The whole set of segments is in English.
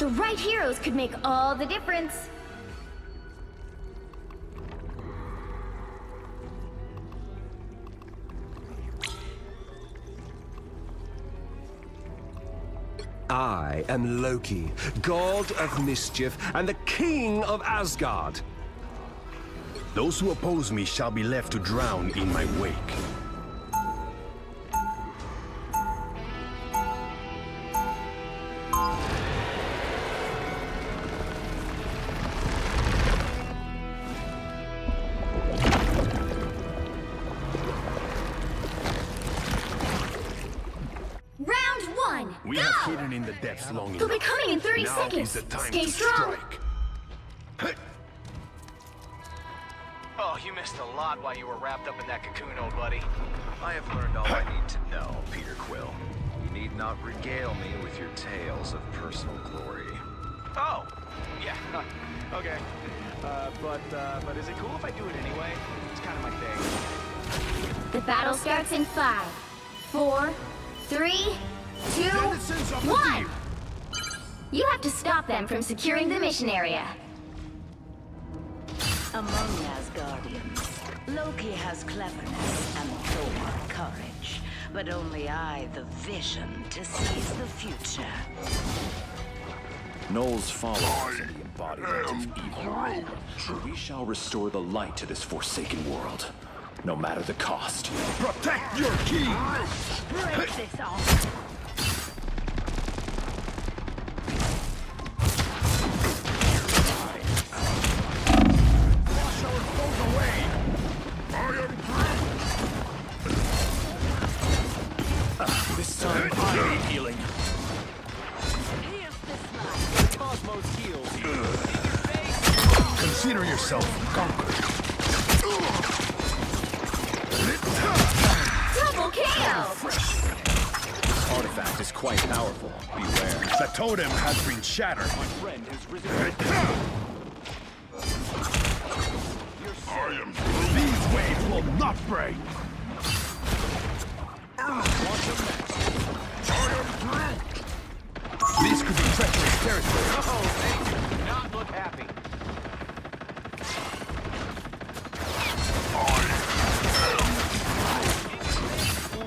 The right heroes could make all the difference. I am Loki, god of mischief and the king of Asgard. Those who oppose me shall be left to drown in my wake. Round one, We go! have hidden in the depths long They'll enough. be coming in 30 Now seconds. is the time Stay to strong. strike. Oh, you missed a lot while you were wrapped up in that cocoon, old buddy. I have learned all I need to know, Peter Quill. You need not regale me with your tales of personal glory. Oh, yeah, okay. But is it cool if I do it anyway? It's kind of my thing. The battle starts in 5, 4, 3, 2, 1! You have to stop them from securing the mission area. Among Asgardians, Loki has cleverness and Thor courage, but only I the vision to seize the future. Knowles follows are the embodiment of evil. We shall restore the light to this forsaken world, no matter the cost. Protect your king! Break this off! This time I need healing. Here's this light. Cosmos heals you. Consider yourself conquered. Double KO! This artifact is quite powerful. Beware. The totem has been shattered. Friend has risen. These waves will not break. This could be treacherous territory. Oh, thank you. Do not look happy.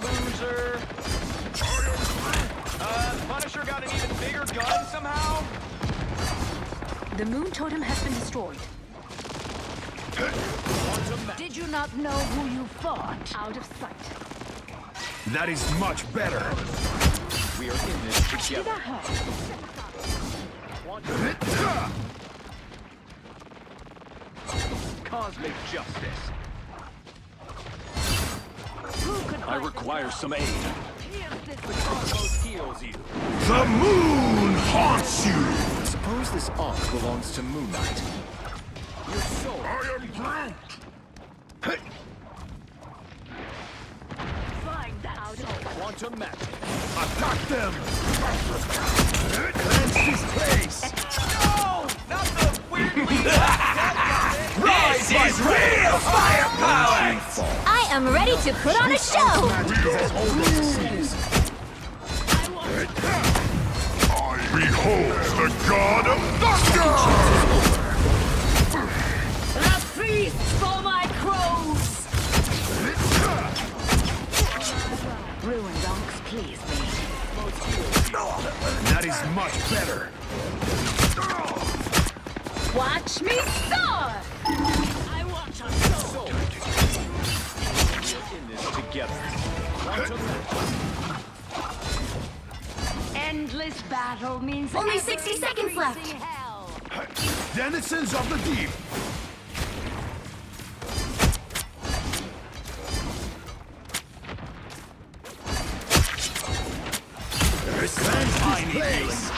Loser. Punisher got an even bigger gun somehow? The moon totem has been destroyed. Did you not know who you fought? Out of sight. That is much better. We are in this together. Cosmic justice. I require some aid. Cosmos heals you. The moon haunts you. Suppose this ark belongs to Moon Knight. Your soul. I am Groot. Find that soul. Quantum magic. Attack them. Cleanse this place. No! Not the weirdly This is real firepower! I am ready to put on a show! Behold the god of thunder! A feast for my crows! Ruined donks please me. That is much better. Watch me soar! I watch us soul. In this together. Quantum magic. Endless battle means Only 60 seconds left. everything hell. Denizens of the deep. Cleanse this place.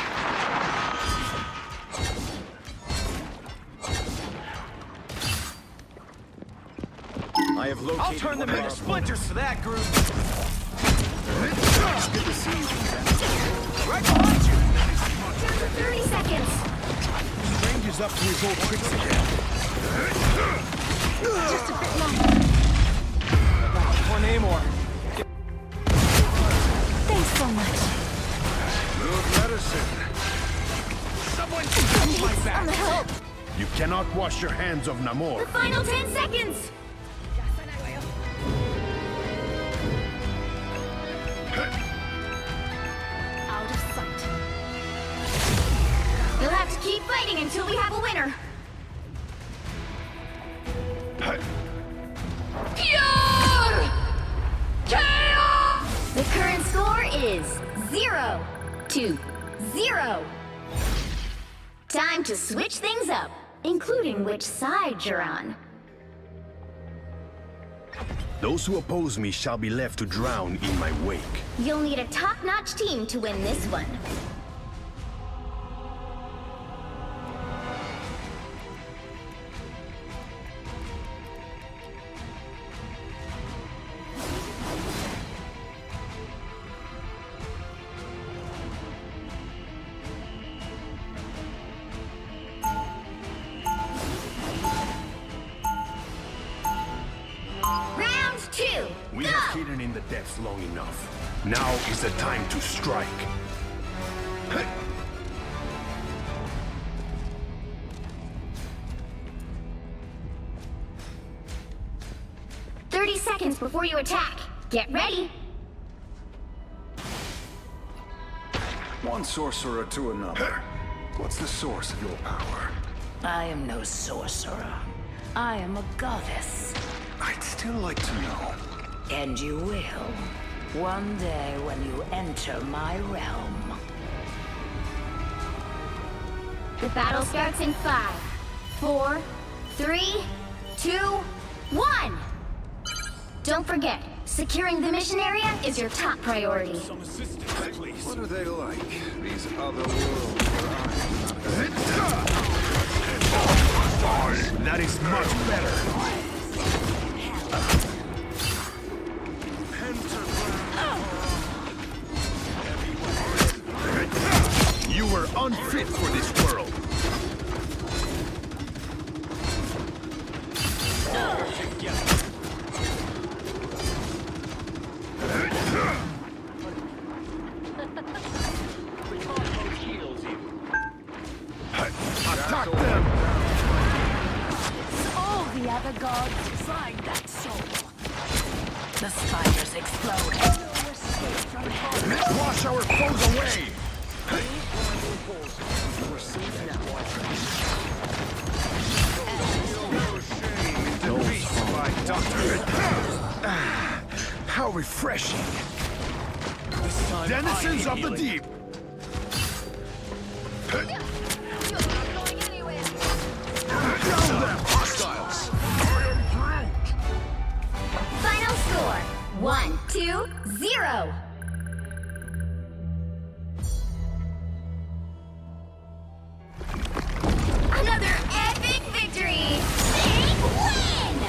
I have located. I'll turn them into splinters for that group. Good to see you. Right behind you. 30 seconds. Strange is up to his old tricks again. Just a bit longer. Or Namor. Thanks so much. Good medicine. On the help. You cannot wash your hands of Namor. The final 10 seconds. Out of sight. You'll have to keep fighting until we have a winner. Pure chaos! The current score is 0-0. Time to switch things up, including which side you're on. Those who oppose me shall be left to drown in my wake. You'll need a top-notch team to win this one. Round 2, We go! have hidden in the depths long enough. Now is the time to strike. 30 seconds before you attack. Get ready. One sorcerer to another. What's the source of your power? I am no sorcerer. I am a goddess. I'd still like to know. And you will. One day when you enter my realm. The battle starts in 5, 4, 3, 2, 1. Don't forget, securing the mission area is your top priority. What are they like, these other worlds where I'm not That is much better. You were unfit for this world. Attack them! All the other gods find that soul. The spiders explode. No escape from hell. Let's wash our foes away! How refreshing! Denizens of the deep! Down them, hostiles! Final score, 1-2-0. Another epic victory! Big win!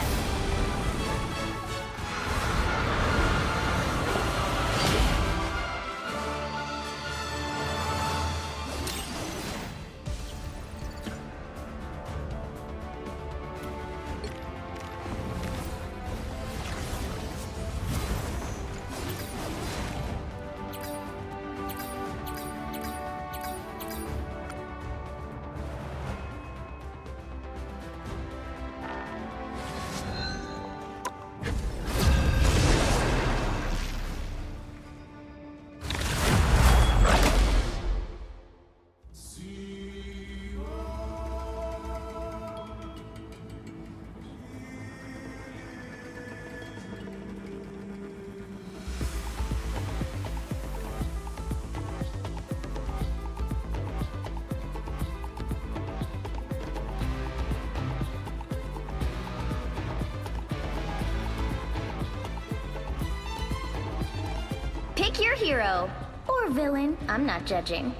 Pick your hero. Or villain, I'm not judging.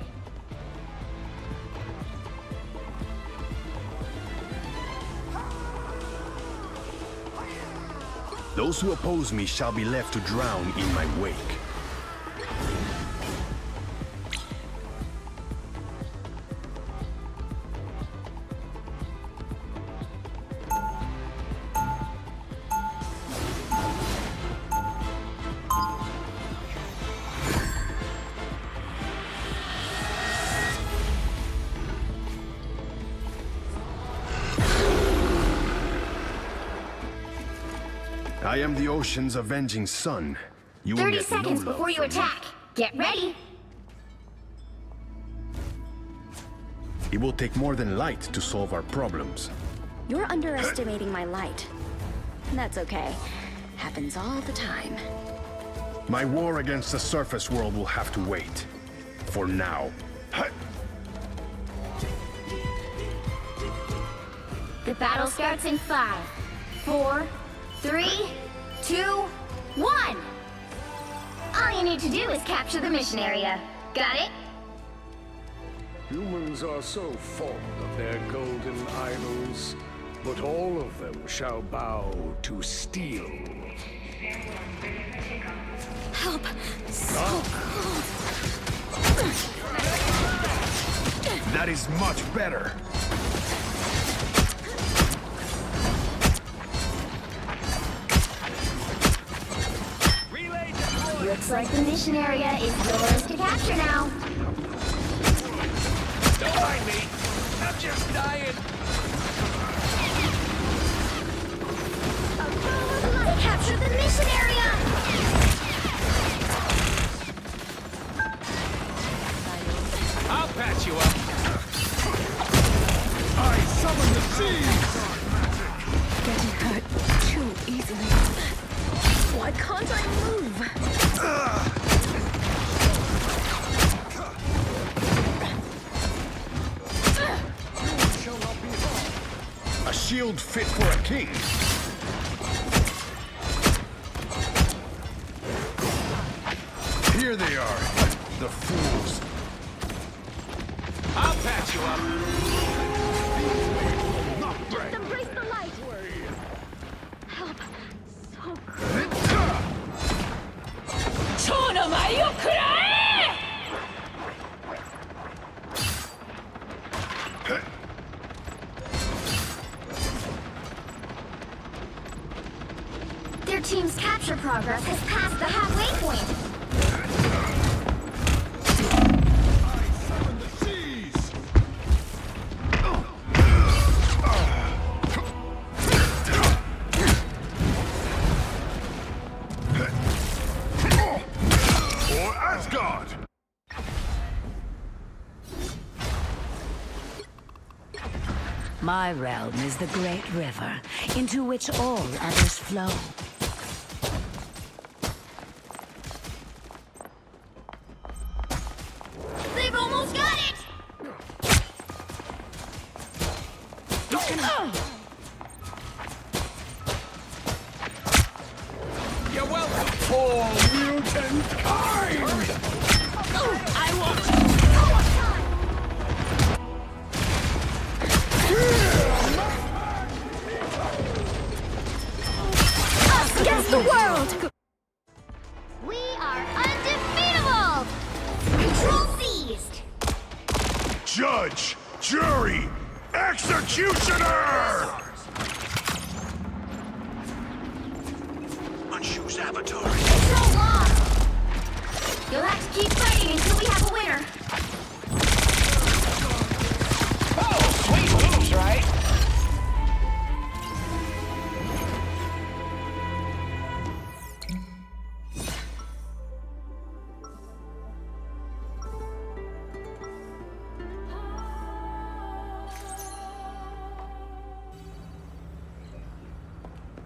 Those who oppose me shall be left to drown in my wake. I am the ocean's avenging sun. You will 30 get no seconds love before you from me. attack. Get ready. It will take more than light to solve our problems. You're underestimating my light. That's okay. Happens all the time. My war against the surface world will have to wait. For now. The battle starts in 5, 4, 3, 2, 1. All you need to do is capture the mission area. Got it? Humans are so fond of their golden idols, but all of them shall bow to steel. Help! So cold. That is much better. Looks like the mission area is yours to capture now. Don't mind me. I'm just dying. Capture the mission area! I'll patch you up. I summon the seas! Getting hurt too easily. Why can't I move? A shield fit for a king. Here they are, the fools. I'll patch you up. Just embrace the light! Help! So Their team's capture progress has passed the halfway point. My realm is the great river, into which all others flow. They've almost got it! You're welcome. For mutant kind! I won't! Us against the world! We are undefeatable! Control seized! Judge, jury, executioner! Unchoose avatar. Control lost! You'll have to keep fighting until we have a winner. Oh, sweet moves, right?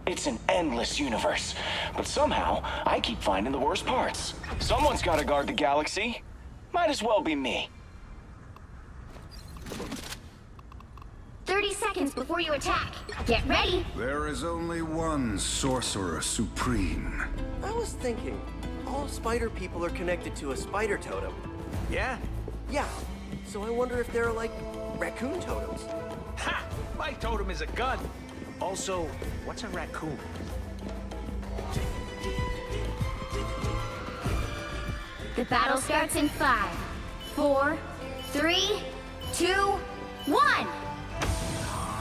It's an endless universe, but somehow I keep finding the worst parts. Someone's gotta guard the galaxy. Might as well be me. 30 seconds before you attack. Get ready. There is only one sorcerer supreme. I was thinking, all spider people are connected to a spider totem. Yeah? Yeah, so I wonder if there are like raccoon totems. Ha! My totem is a gun. Also, what's a raccoon? The battle starts in 5, 4, 3, 2, 1.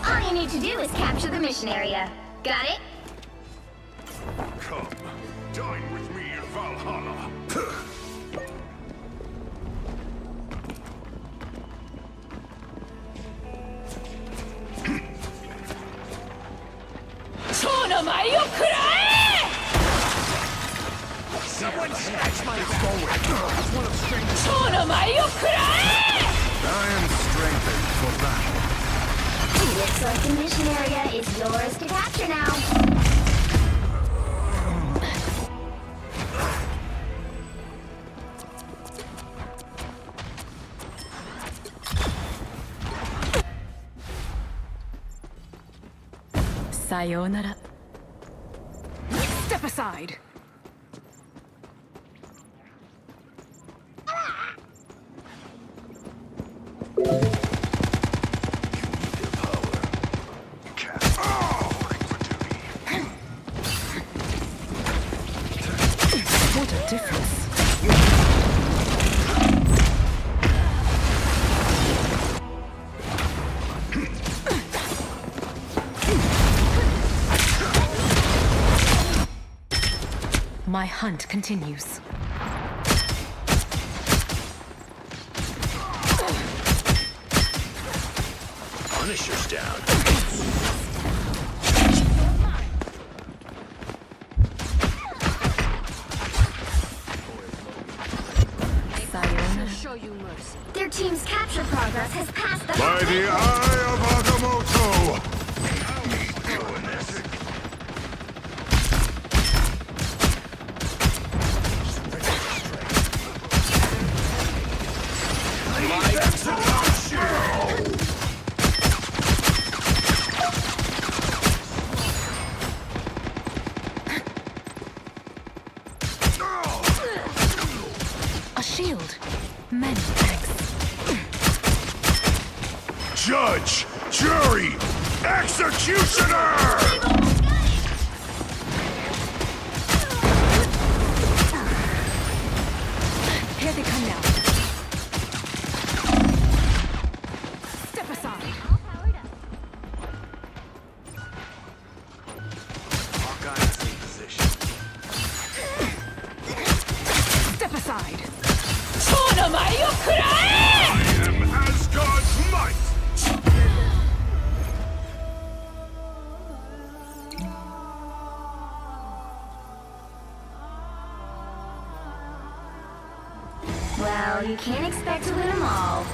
All you need to do is capture the mission area. Got it? Come, dine with me in Valhalla. I am strengthened for battle. Looks like the mission area is yours to capture now. Sayonara. Step aside. What a difference. My hunt continues. Punisher's down. Show you mercy. Their team's capture progress has passed the By the eye of Agamotto! A shield. Many thanks. Judge! Jury! Executioner! Here they come now. Step aside. Hawkeye's in position. Step aside. I am Asgard's might! Well, you can't expect to win them all.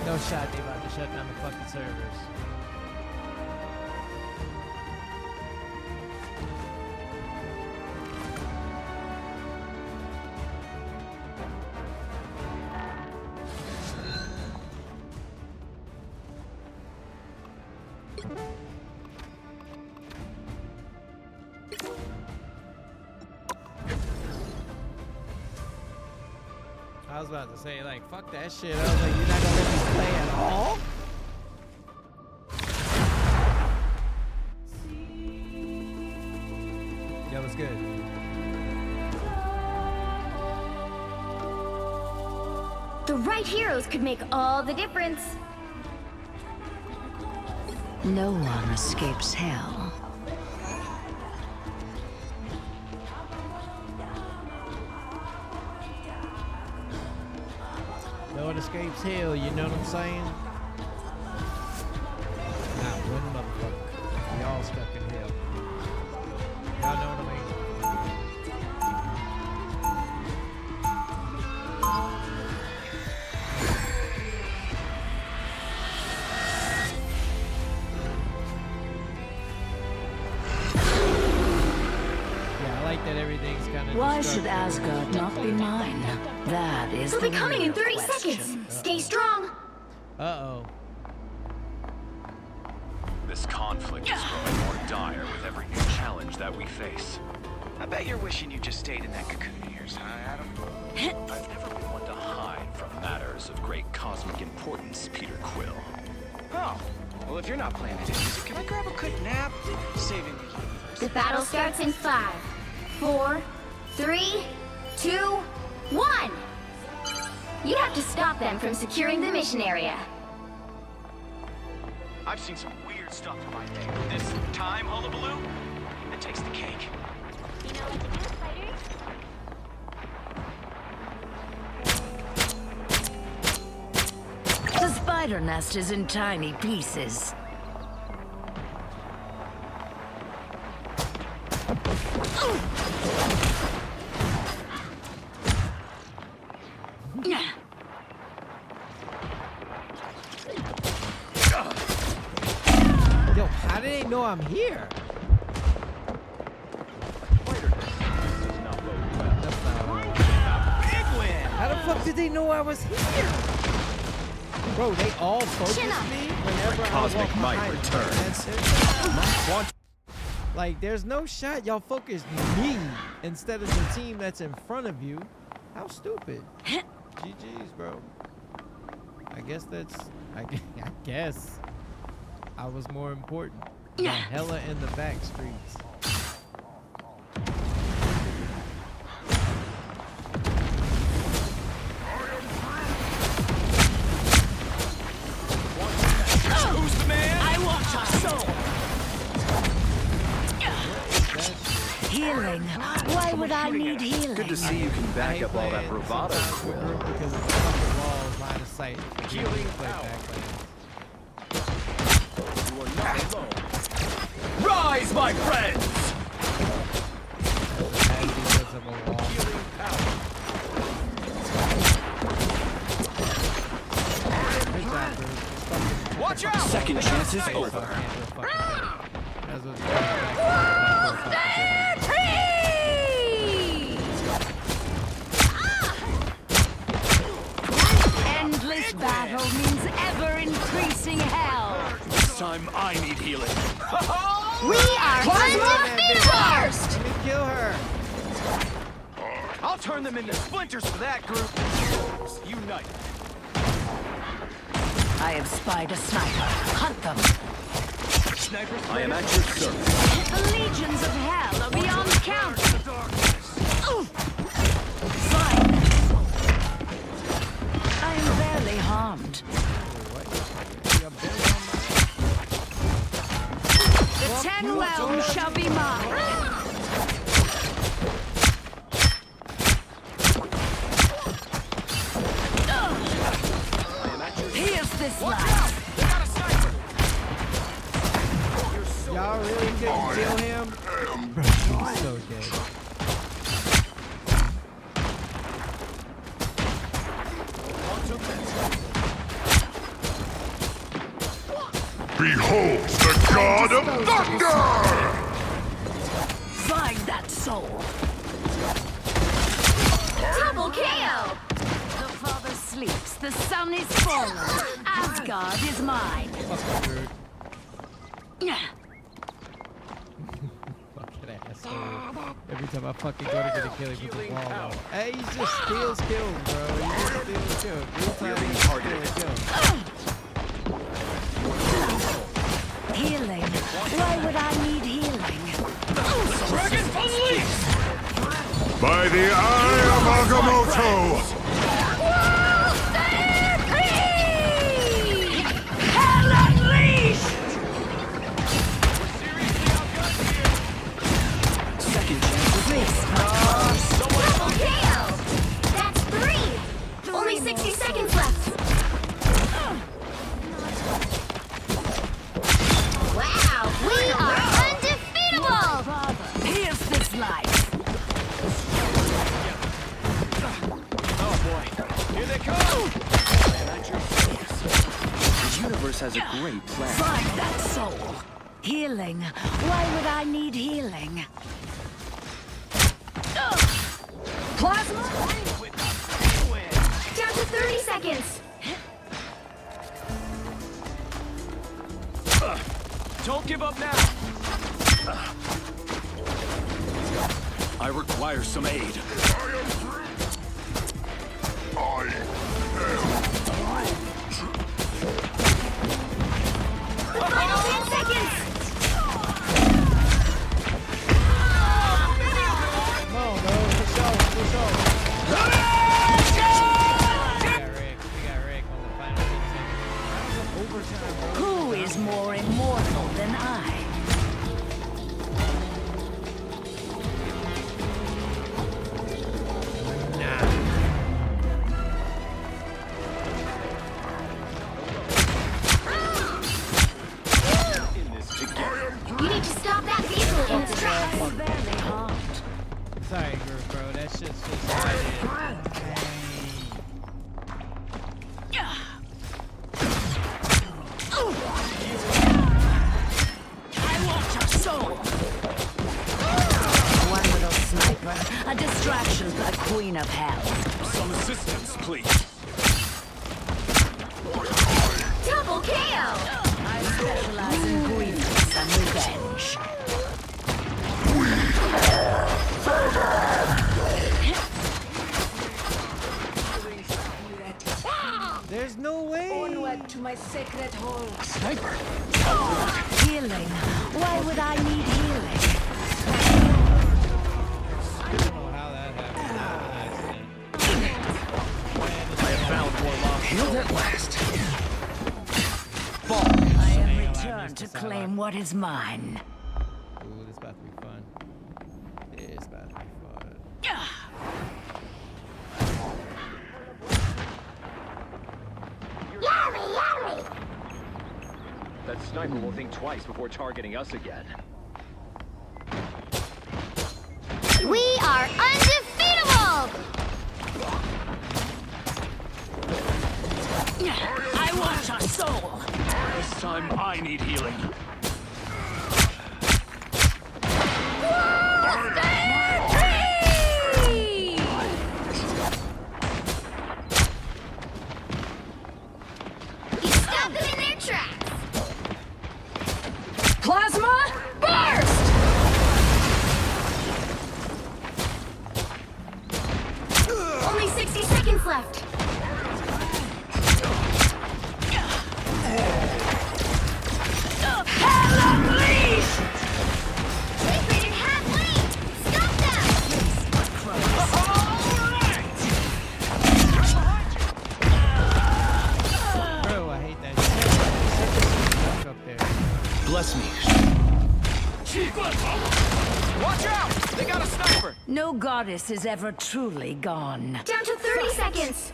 No shot they about to shut down the fucking servers. I was about to say, like, fuck that shit. I was like, you're not gonna let me play at all? That was good. The right heroes could make all the difference. No one escapes hell. No one escapes hell, you know what I'm saying? Not one motherfucker. We all stuck in hell. Y'all know what I mean? Yeah, I like that everything's kind of. Why should Asgard not be mine? That is They'll the be coming in real 30 question. seconds. Stay strong. Uh-oh. This conflict is growing more dire with every new challenge that we face. I bet you're wishing you just stayed in that cocoon of yours, huh, Adam? I've never been one to hide from matters of great cosmic importance, Peter Quill. Oh, well, if you're not playing it, can I grab a quick nap? Saving the universe. The battle starts in 5, 4, 3, 2, 1. You have to stop them from securing the mission area. I've seen some weird stuff in my day. This time hullabaloo, it takes the cake. You know what to do, Spiders? The spider nest is in tiny pieces. Yo, how do they know I'm here? How the fuck did they know I was here? Bro, they all focus me whenever I walk Cosmic might behind them. returns. That's it. Like, there's no shot y'all focus me instead of the team that's in front of you. How stupid. GG's, bro. I guess that's... I guess I was more important. The hella in the back streets. Who's the man? I want your soul. Healing. Why would I need healing? Good to see you can back up all that bravado, Quill. Because it's on the walls, line of sight. Healing play power. back You are not alone. Rise, my friends! as because of a wall. Healing power. Good job, dude. Fucking Watch out! Second chance is over. can't do a fucking thing. That's what's Endless battle means ever-increasing hell. This time I need healing. We are First! Let me kill her. I'll turn them into splinters for that group. Unite. I am Spider Sniper. Hunt them. Snipers. I am at your service. The legions of hell are beyond count. I am barely harmed. The 10 realms shall be mine. Here's this light. Y'all really couldn't kill him? Bro, he's so dead. Behold the God of Thunder! Find that soul. Double KO! The father sleeps, the sun is fallen. Asgard is mine. Fucking rude. Fucking asshole. Every time I fucking go to get a kill, he puts a wall up. Hey, he just steals kills, bro. He just steals kills. Real time, he steals kills. Healing. Why would I need healing? Dragon Unleashed! By the eye of Agamotto! Hell unleashed! Second chance is over. Double KO! That's 3! Only 60 seconds left. Wow, we are undefeatable! Here's this life. Oh boy, here they come! The universe has a great plan. Find that soul. Healing. Why would I need healing? Plasma? Down to 30 seconds. Don't give up now! I require some aid. 10 seconds! Come on, bro. Let's go. Let's go. overtime, bro. Who is more immortal than I? You need to stop that vehicle in its tracks. Barely harmed. Sorry, bro. That shit's just like I want your soul. One little sniper, a distraction for the Queen of Hell. Some assistance, please. Double KO! I specialize in grievance and revenge. there's no way. Onward to my sacred hole. Sniper. Healing. Why would I need healing? I don't know how that happened. I have found Warlock. Healed at last. I am returned to claim what is mine. Ooh, this about to be fun. It's about to be fun. That sniper will think twice before targeting us again. We are undefeatable! I want your soul. This time I need healing. You stop them in their tracks! Plasma burst! Only 60 seconds left. Hell unleashed! Take rated half lane! Stop them! Bro, I hate that shit. Up there. Bless me. Watch out! They got a sniper! No goddess is ever truly gone. Down to 30 seconds.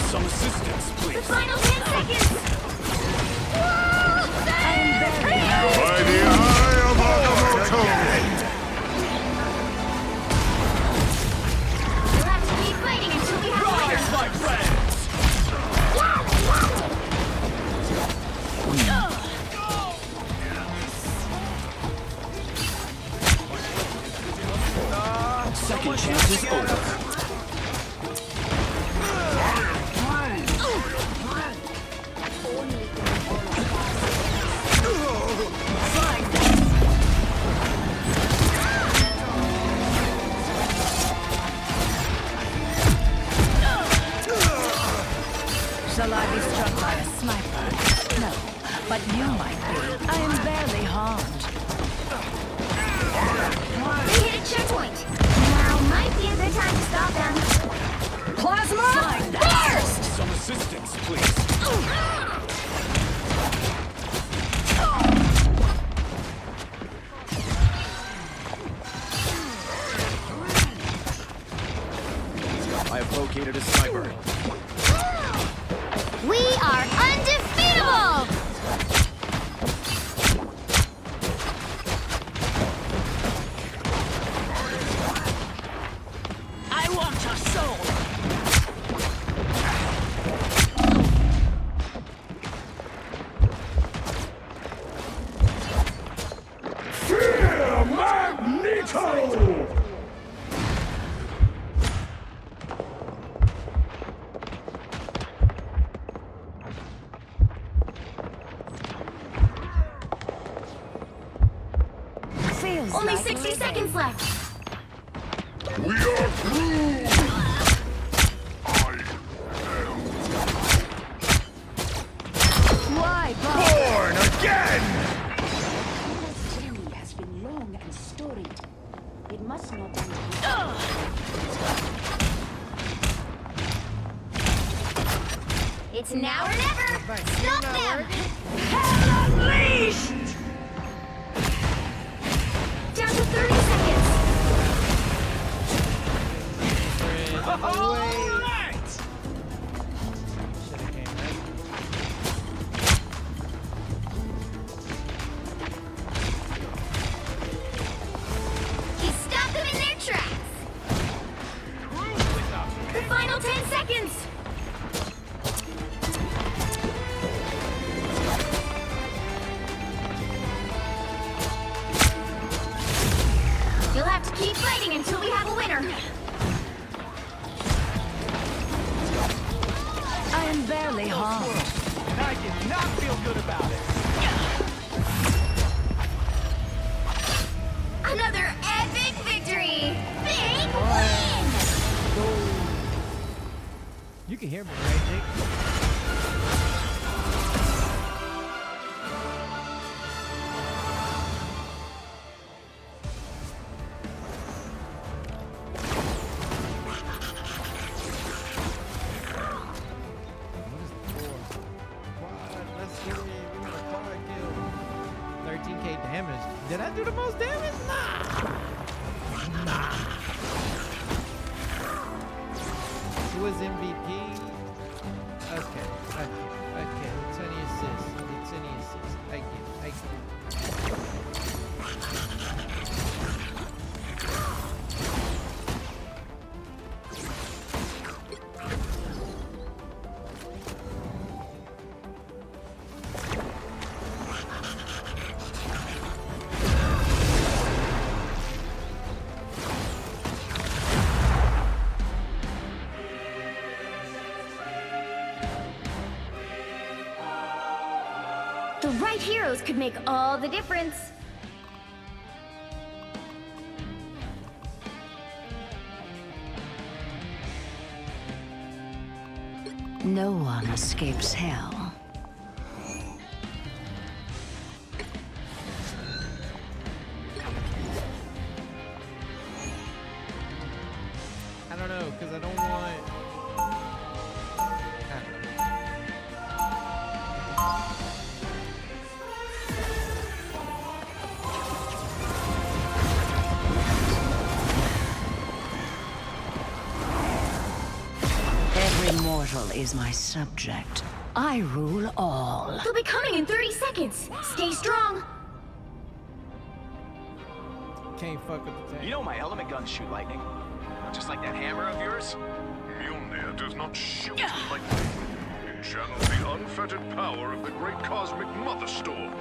Some assistance, The please. final 10 seconds. By the eye of Agamotto! We'll have to keep fighting until we have Rise, my friends! Second chance is over. Shall I be struck by a sniper? No, but you might be. I am barely harmed. They hit a checkpoint. Now might be a good time to stop them. Plasma burst! Some assistance, please. I have located a sniper. We are undefeatable! I want your soul! Fear Magneto! Feels Only like 60 living. seconds left. We are through! I am It's now or never! Stop them! Hell unleashed! Down to 30 seconds! All right. He stopped them in their tracks! The final 10 seconds! You'll have to keep fighting until we have a winner. I am barely harmed. And I did not feel good about it. Another epic victory! Big win! You can hear me, right, Jake? What is the score? Quad, let's get it. We want a quad kill. 13k damage. Did I do the most damage? Nah. Who was MVP? Okay. 20 assists. I did 20 assists. I get. The right heroes could make all the difference. No one escapes hell. I don't know, because I don't want... I don't know. Every mortal is my subject. I rule all. They'll be coming in 30 seconds. Stay strong. Can't fuck up the tank. You know my element guns shoot lightning. Just like that hammer of yours. Mjolnir does not shoot lightning. It channels the unfettered power of the great cosmic Mother Storm.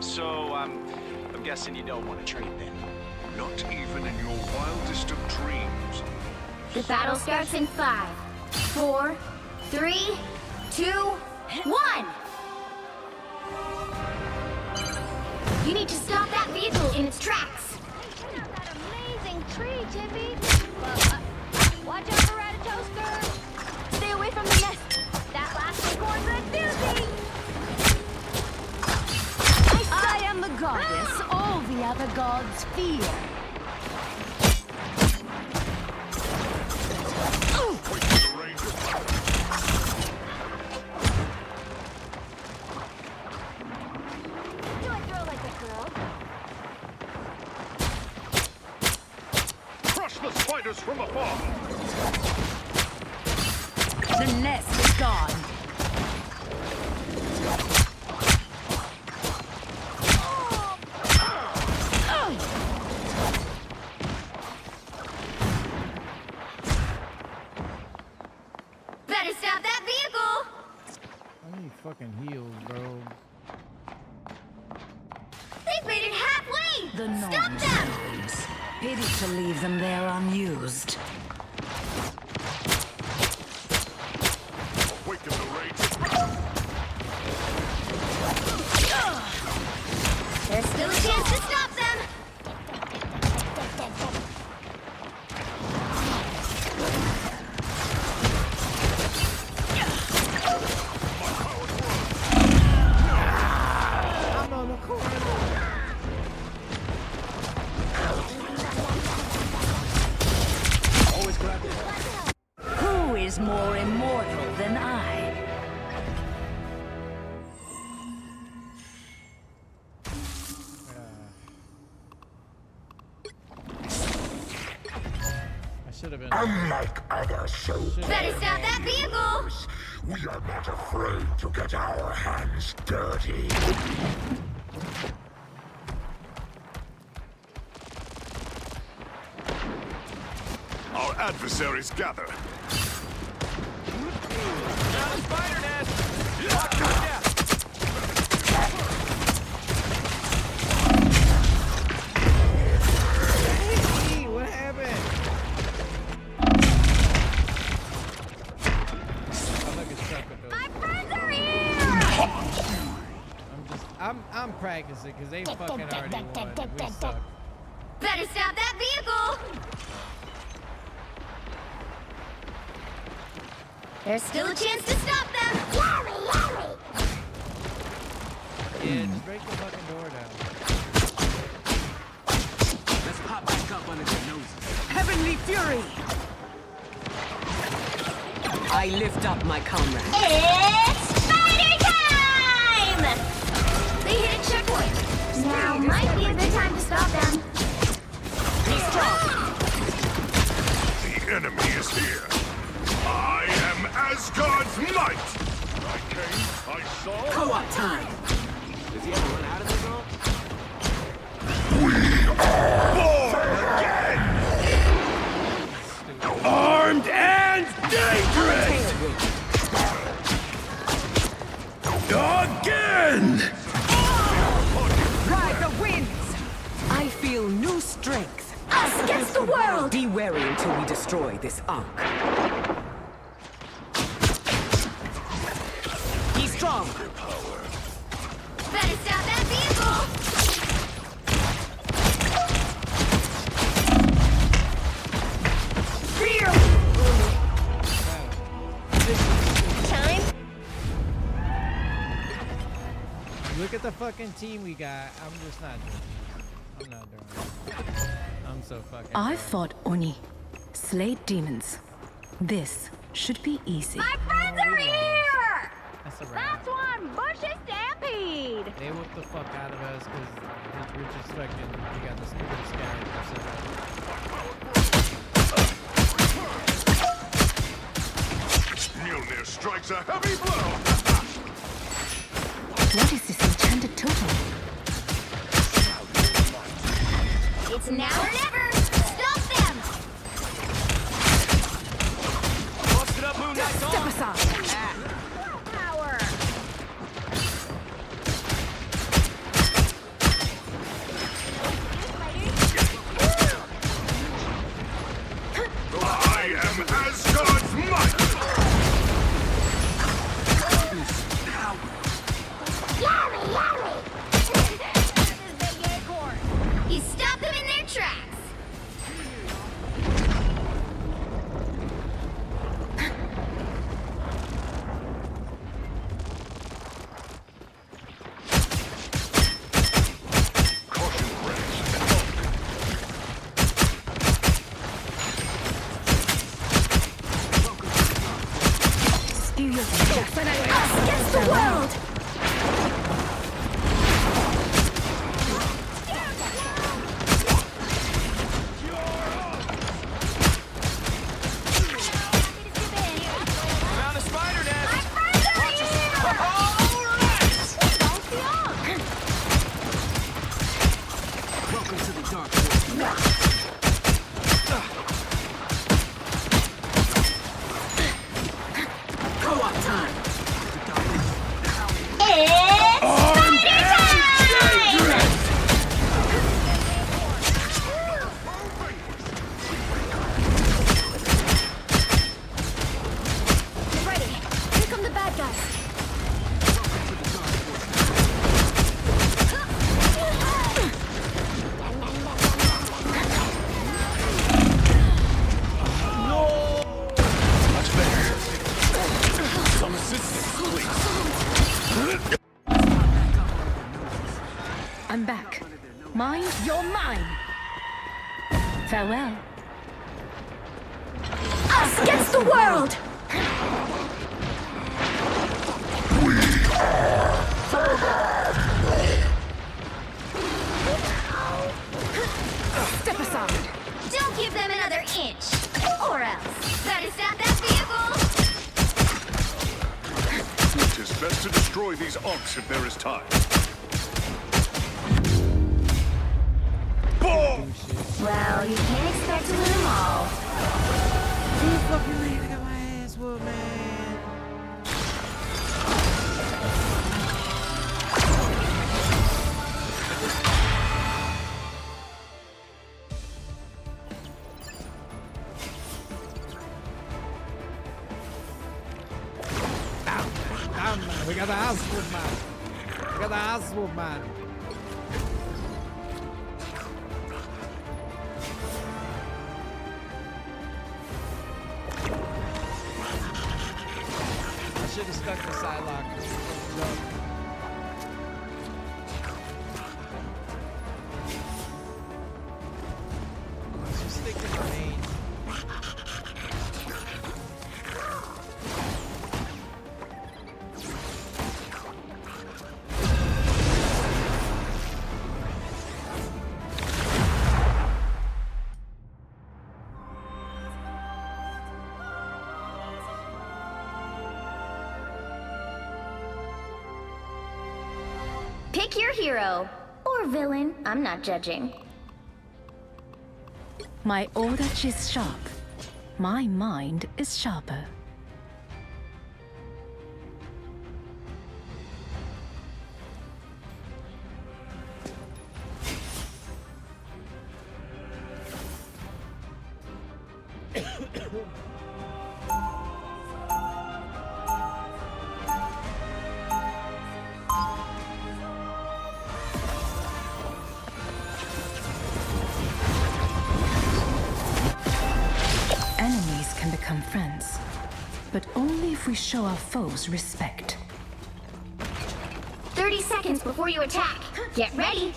So, I'm guessing you don't want to trade then. Not even in your wildest of dreams. The battle starts in 5, 4, 3, 2, 1. You need to stop that vehicle in its tracks. That amazing tree, Tippy. Watch out for Ratatoaster. Stay away from the nest. That last acorn's a doozy. I am the goddess all the other gods fear. Do I throw like a girl? Crush the spiders from afar! The nest is gone. Better stop that vehicle. I need fucking heals, bro. They've made it halfway. The Stop them. nonsense. Pity to leave them there unused. Awaken the rage. There's still a chance to stop them. I'm on the corner. Always grab it. Who is more immortal than I? Unlike other soldiers, Better stop that vehicle! we are not afraid to get our hands dirty. Our adversaries gather. Found a spider nest! Watch your step! Hey, what happened? I'm looking stuck with those. My friends are here! I'm practicing because they fucking already won. We suck. Better stop that vehicle! There's still a chance to stop them! Yeah, just break the fucking door down. Let's pop back up under their noses. Heavenly fury! I lift up my comrade. It's spider time! They hit a checkpoint. Now might be a good time to stop them. Be strong! The enemy is here. I am Asgard's might! I came, I saw... Co-op time! Does he ever run out of this all? Born again! Armed and dangerous! Again! Ride the winds! I feel new strength. Us against the world! Be wary until we destroy this Ankh. Be strong! Better stop that vehicle! Rear! Time? Look at the fucking team we got. I'm just not doing it. I'm not doing it. I'm so fucking. I fought Oni, slayed demons. This should be easy. My friends are here! That's a wrap. That's one bushy stampede! They whooped the fuck out of us because we're just fucking. We got the stupid scavengers. Mjolnir strikes a heavy blow! What is this enchanted totem? It's now or never! Stop them! Busted up, Moon Knight's Step on! aside! Power! I am Asgard's might! He stopped them in their tracks! Caution brakes. Skew your Us against the world! Found a spider nest! My friends are here! Welcome to the dark world. Co-op time! It's spider time! Get ready. Here come the bad guys. Much better. Some assistance, please. I'm back. Mine, you're mine. Farewell. Us against the world! Step aside. Don't give them another inch! Or a to destroy these onks if there is time. Boom! Well, you can't expect to win them all. You fucking lady got my ass whooped, man. Down, man. We got the ass whooped, man. We got the ass whooped, man. I should have stuck the Psylocke. Let's just stick in the main. Pick your hero. Or villain. I'm not judging. My Odachi is sharp. My mind is sharper. Enemies can become friends, but only if we show our foes respect. 30 seconds before you attack. Get ready.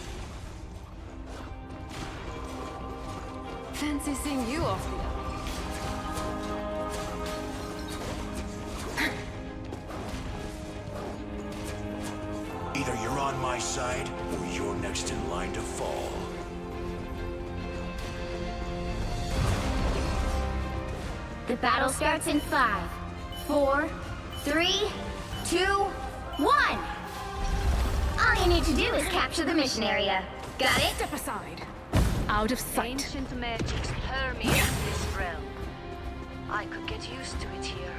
Fancy seeing you off the Either you're on my side, or you're next in line to fall. The battle starts in 5, 4, 3, 2, 1. All you need to do is capture the mission area. Got it? Step aside. Out of sight. Ancient magics permeate this realm. I could get used to it here.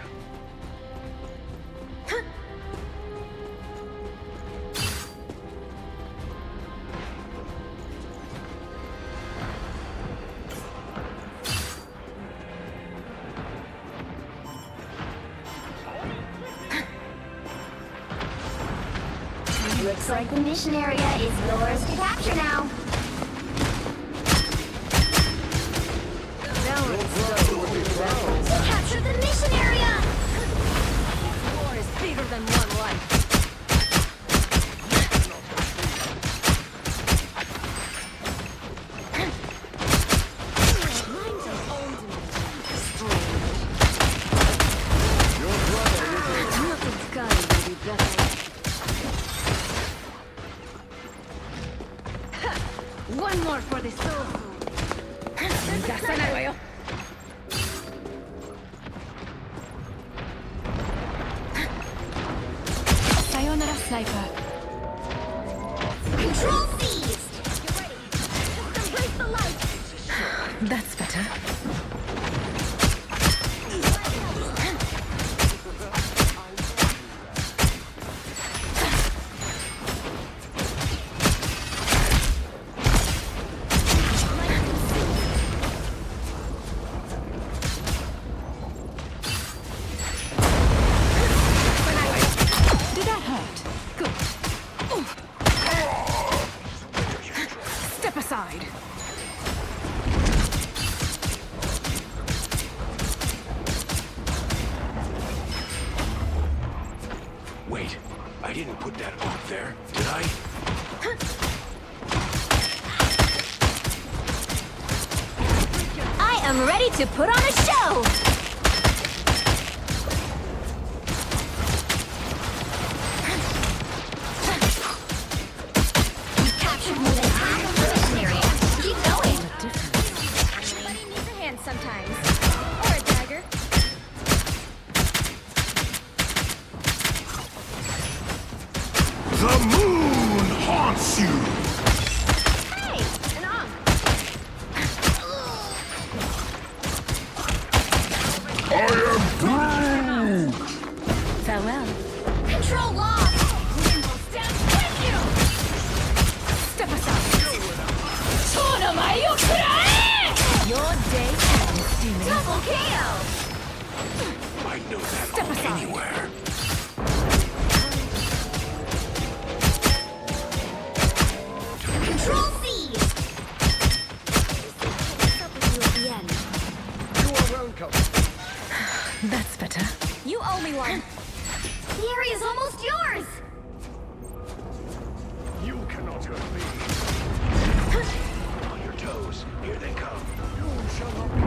Looks like the mission area is yours to capture now. Capture the mission area! War is bigger than one life. One more for the soul food. Sayonara, sniper. Control seized! Get ready. Embrace the light! That's better. Did that hurt? Good. Step aside. Wait, I didn't put that up there, did I? I am ready to put on a show! You've captured more than half of the mission area. Keep going! Everybody needs a hand sometimes. Or a dagger. haunts you! Hey, an Ankh. I am Groot! Farewell. Control lost! Stand with you! Step aside. Your day ends, demon. Double KO! I know that Step aside. anywhere. Control C! What's up with you at the end? You are welcome. That's better. You owe me one. The area's almost yours! You cannot hurt me. On your toes. Here they come. You shall not be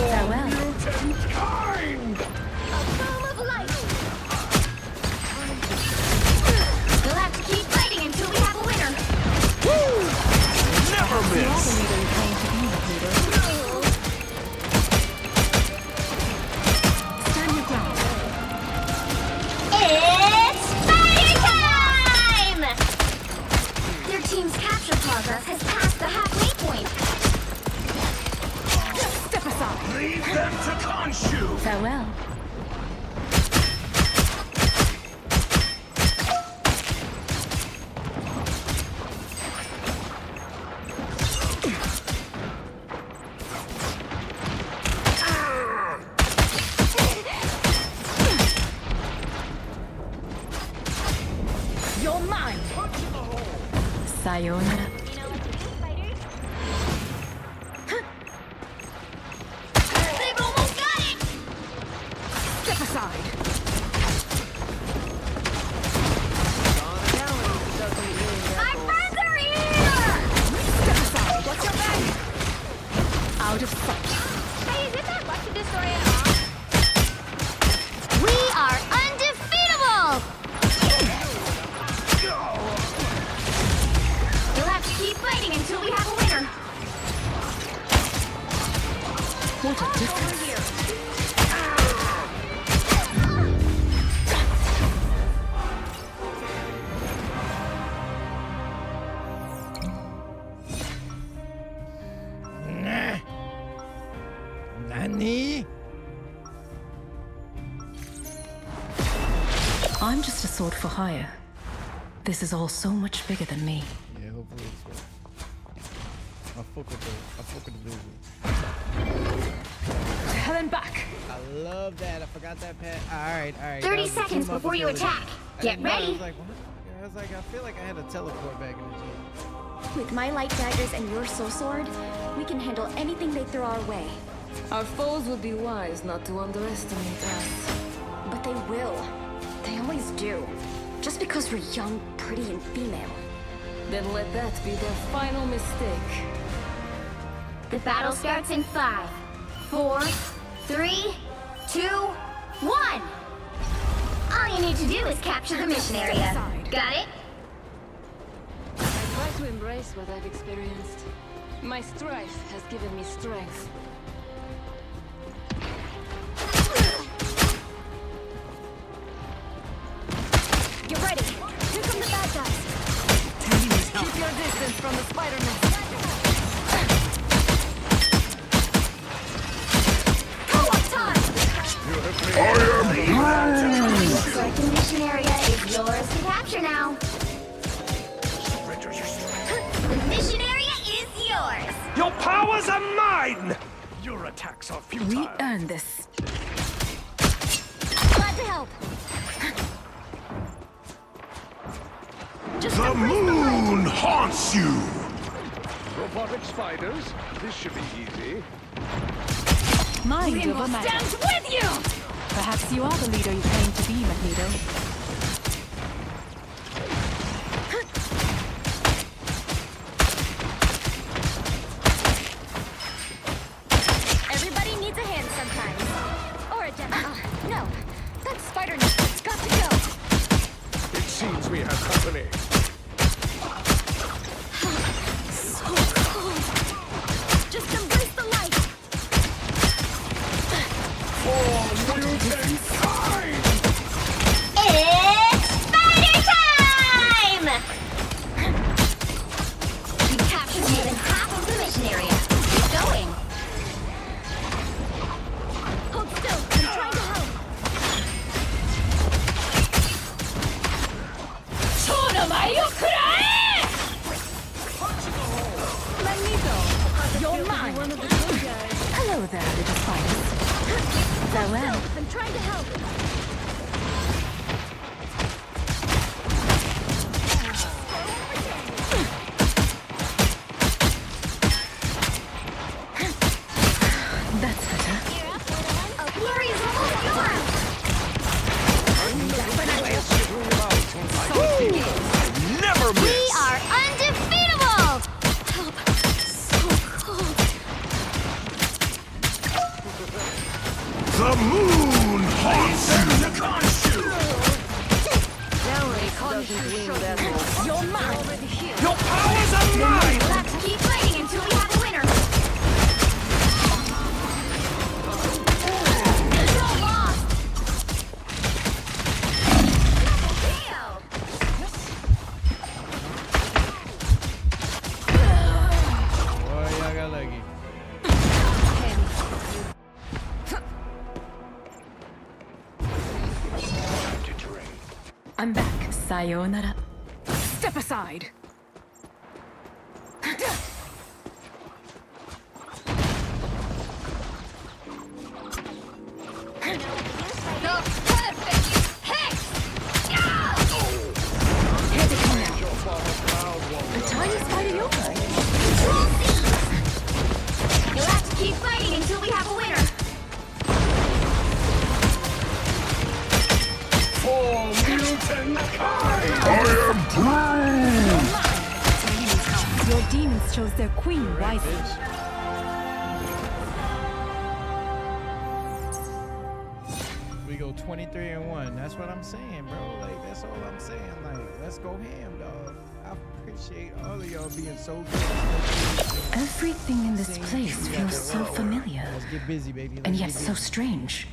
Farewell. mutant kind! A boom of light! You'll have to keep fighting until we have a winner! Never miss! Stand your ground. It's party time! Their team's capture progress has passed the halfway point. Step aside. Lead them to Khonshu! Farewell. You're mine. Sayonara. They've almost got it! Step aside. My friends are here! Step aside. What's your name? Out of sight. Hey, is it that much to destroy an Ankh? We are undefeatable! You'll have to keep fighting until we have a winner. What a difference. Nani? I'm just a sword for hire. This is all so much bigger than me. Yeah, hopefully it's good. I fuck with the visual. To hell and back. I love that. I forgot that pat. Alright. 30 seconds before you attack. Get ready. I was like, what? I was like, I feel like I had a teleport back in the gym. With my light daggers and your soul sword, we can handle anything they throw our way. Our foes would be wise not to underestimate us. But they will. They always do. Just because we're young, pretty, and female. Then let that be their final mistake. The battle starts in 5, 4, 3, 2, 1! All you need to do is capture the mission area. Got it? I try to embrace what I've experienced. My strife has given me strength. Get ready. Here come the bad guys. Keep your distance from the spider nest. Co-op time! Looks like the mission area is yours to capture now. The mission area is yours. Your powers are mine! Your attacks are futile. We earned this. Glad to help. The moon haunts you! Robotic spiders? This should be easy. Mind Rainbow over matter. stands with you! Perhaps you are the leader you claim to be, Magneto. Everybody needs a hand sometimes. Or a demo. No. That spider nest has got to go. It seems we have company. So cold. Just embrace the light. For mutant Hello there, little spiders. Farewell. I'm trying to help. That's better. Glory is almost yours! Never We miss! are undefeatable! Help. So cold. The moon haunts you! You're mine! Your powers are mine! We'll have to keep fighting until we have a winner! You're lost! Double KO! Boy, y'all got lucky. I'm back. Sayonara. Step aside. The perfect hex! Here they come now. A tiny spider yokai. You'll have to keep fighting until we have a winner! For mutant I am Groot! Your demons chose their queen wisely. We go 23-1. That's what I'm saying, bro. Like, that's all I'm saying. Like, let's go ham, dog. I appreciate all of y'all being so good. Everything in this place feels so familiar. Let's get busy, baby. Let's And get yet so busy. strange.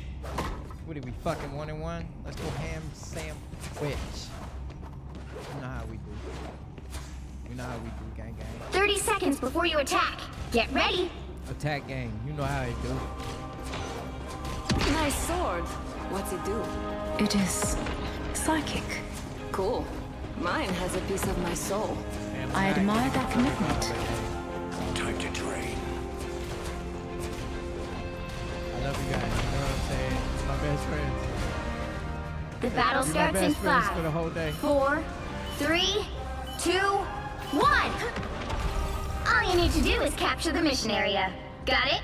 What are we fucking 1-1? Let's go ham, Sam, Twitch. You know how we do. You know how we do, gang, gang. 30 seconds before you attack. Get ready! Attack gang. You know how it do. Nice sword. What's it do? It is psychic. Cool. Mine has a piece of my soul. I admire that commitment. Time to drain. I love you guys. You know what I'm saying? My best friends. The battle You're my starts in best friends for the whole 5, day. 4, 3, 2, 1! All you need to do is capture the mission area. Got it?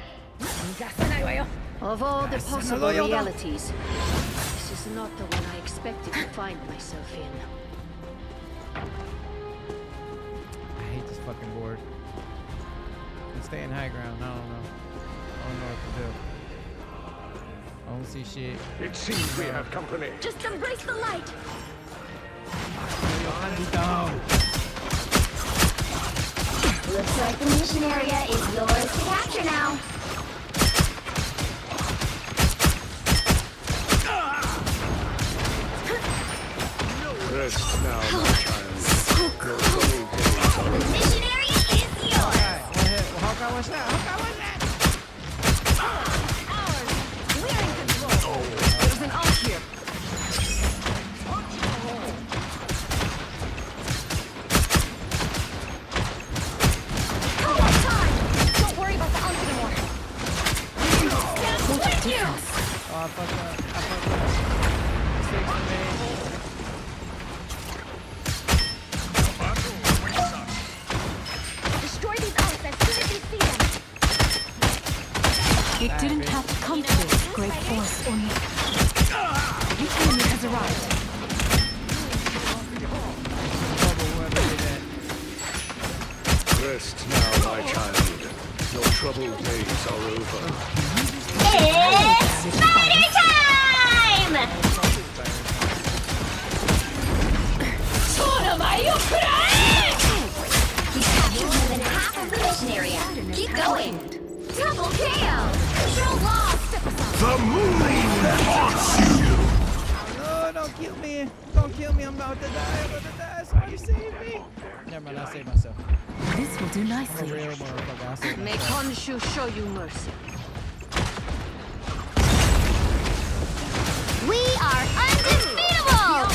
Of all the Yes, possible hello, Yoda. realities, this is not the one I expected to find myself in. I hate this fucking board. I'm staying high ground. I don't know. I don't know what to do. I don't see shit. It seems we have company. Just embrace the light! Be dumb. Looks like the mission area is yours to capture now. Rest now, my child. The mission area is yours! Hawkeye, what's that? Hawkeye, what's that? We're in control. There's an ult here. Come on, time! Don't worry about the ult anymore. Stand with you! Oh, I fucked up. I fucked up. Mistakes were made. Destroy these ults as soon as you see them. It didn't have to come to this, great force only. The enemy has arrived. Rest now, my child. Your troubled days are over. It's spider time! You captured more than half of the mission area. Keep going. Double KO! Control lost! The moon haunts you! No, don't kill me. Don't kill me. I'm about to die. I'm about to die. Somebody save me. Never mind. I saved myself. This will do For nicely. real, motherfucker. I saved May myself. Khonshu show you mercy. We are undefeatable!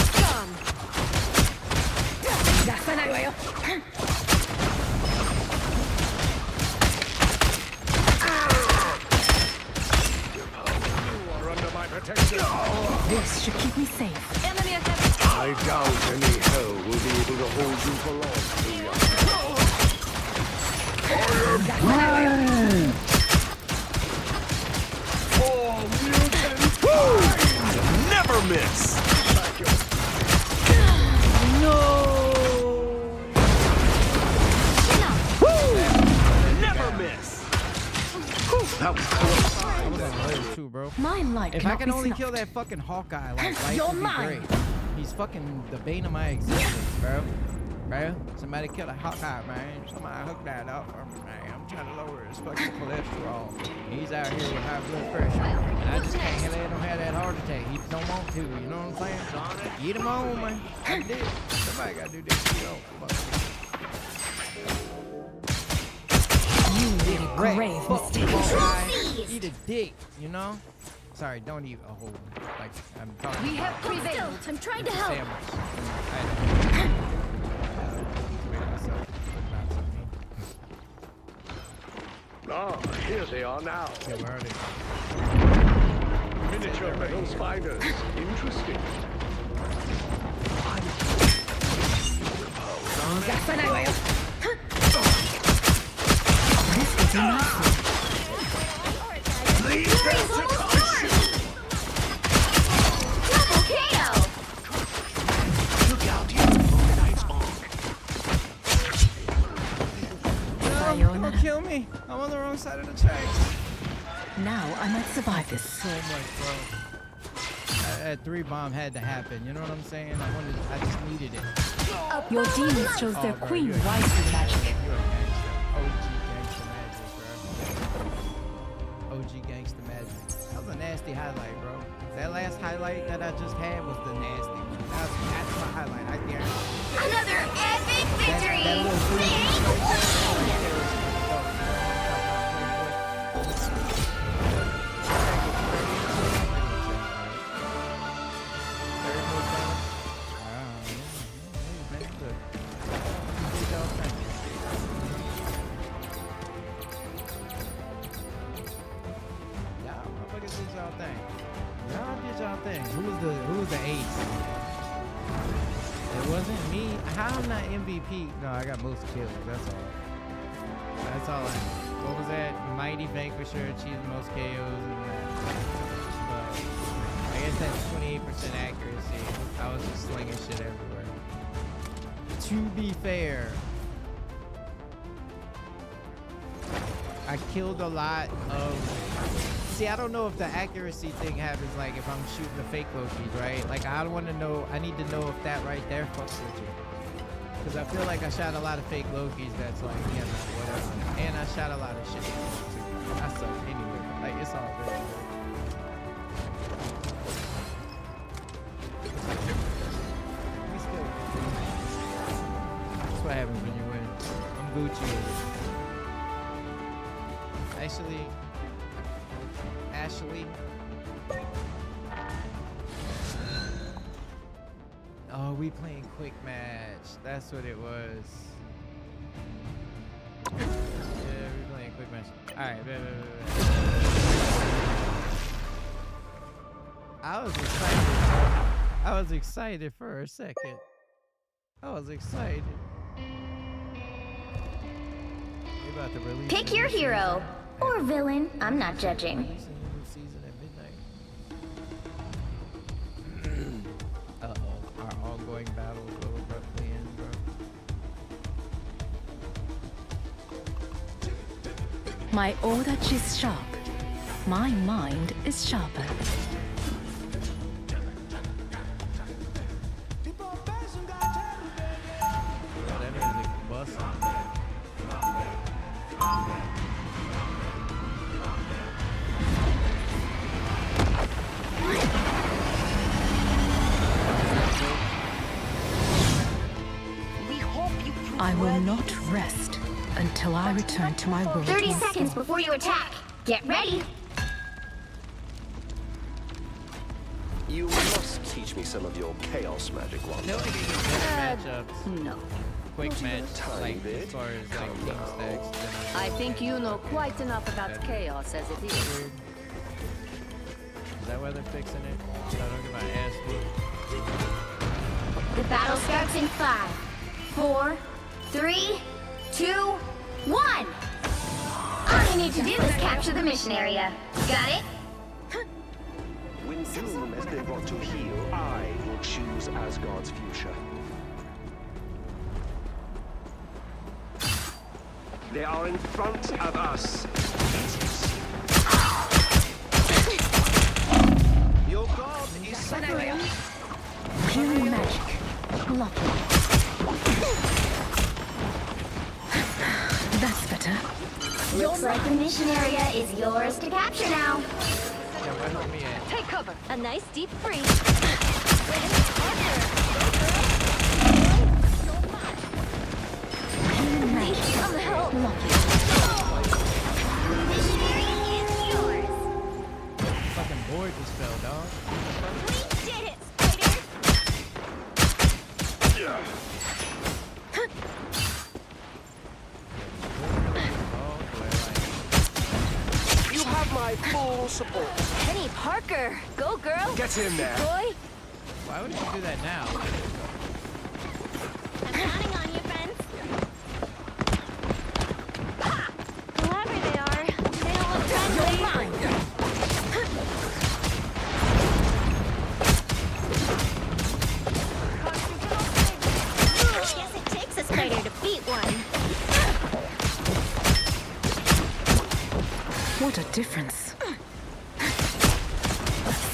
should keep me safe. Enemy ahead. I doubt any hell will be able to hold you for long. Never miss! No! Never miss! That was close. I was on layers too, bro. My light If I cannot can be only snuffed. kill that fucking Hawkeye, like, life You're would be mine. great. He's fucking the bane of my existence, bro. Bro, somebody kill a Hawkeye, man. Somebody hook that up for me, man. I'm trying to lower his fucking cholesterol. He's out here with high blood pressure. And I just can't let him have that heart attack. He don't want to, you know what I'm saying? Get him on, man. I did. Somebody gotta do this shit on. You made a grave mistake. Eat a dick, you know? Sorry, don't eat a whole, like, I'm talking We have prevailed. I'm trying to help. sandwich. Ah, here they are now. Yeah, where are they? Miniature metal spiders. Interesting. This is enough. Double KO. Look out, you Knight's Bonk. No, don't kill me. I'm on the wrong side of the tracks. Now I might survive this. So much, bro. That 3-bomb had to happen. You know what I'm saying? I just needed it. Your demons chose their bro, queen you're a wisely, magic. You're a gangster. OG gangster magic, bro. OG gangster magic. That was a nasty highlight, bro. That last highlight that I just had was the nasty one. That's my highlight. I guarantee. Another epic victory. That little Who was the ace? It wasn't me. How I'm not MVP? No, I got most kills. That's all. That's all I know. What was that? Mighty Vanquisher achieved the most KOs and that. But I guess that's 28% accuracy. I was just slinging shit everywhere. To be fair, I killed a lot of... See, I don't know if the accuracy thing happens, like, if I'm shooting the fake Lokis, right? Like, I don't want to know... I need to know if that right there fucks with you. Because I feel like I shot a lot of fake Lokis that's like, you know, whatever. And I shot a lot of shit, too. I suck anyway. Like, it's all good. We still... That's what happens when you win. I'm Gucci with it. Ashley. Oh, we playing quick match. That's what it was. Yeah, we playing quick match. Alright, I was excited. I was excited for a second. I was excited. They about to release Pick your hero or villain. I'm not judging. Our ongoing battles will abruptly end, bro. My Odachi is sharp. My mind is sharper. That music busting. I will not rest until I return to my world. 30 once seconds more. before you attack. Get ready. You must teach me some of your chaos magic, one. No, matchups. No. Quick match, like as far as like team stacks. I think you know quite enough about chaos as it is. Is that why they're fixing it? So I don't get my ass whooped. The battle starts in 5, 4, 3, 2, 1. All you need to do is capture the mission area. Got it? When doom has been brought to heel, I will choose Asgard's future. They are in front of us. Your god is suffering. Healing magic. Lucky. That's better. Looks like the mission area is yours to capture now. Yeah, where homie at? Take cover. A nice deep freeze. Healing magic. Come help. Lucky. Mission area is yours. Fucking bored this spell, dog. We did it, Spider. You have my full support. Penny Parker. Go, girl. Get in there. Boy. Why would you do that now? I'm counting on you, friends. Whoever they are, they don't look friendly. You're mine. Guess it takes a spider to beat one. What a difference.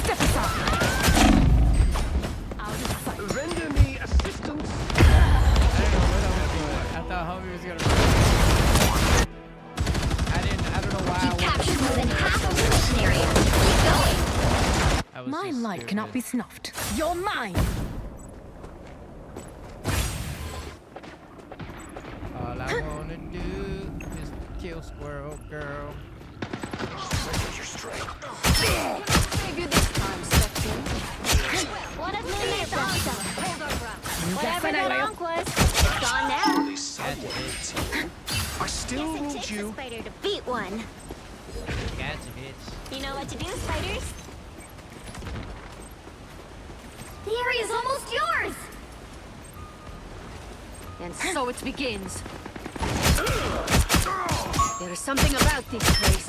Step aside. Out of sight. Render me assistance. I thought homie was gonna. I don't know why. You captured more than half of the mission area. Keep going. My light cannot be snuffed. You're mine. All I wanna do is kill Squirrel Girl. Save you this time, section. What a minute, awesome. Hold our ground. Whatever that onk was, it's gone now. I still Guess it need takes a you. spider to beat one. Gotcha, bitch. You know what to do, spiders. The area's almost yours. And so it begins. There is something about this place.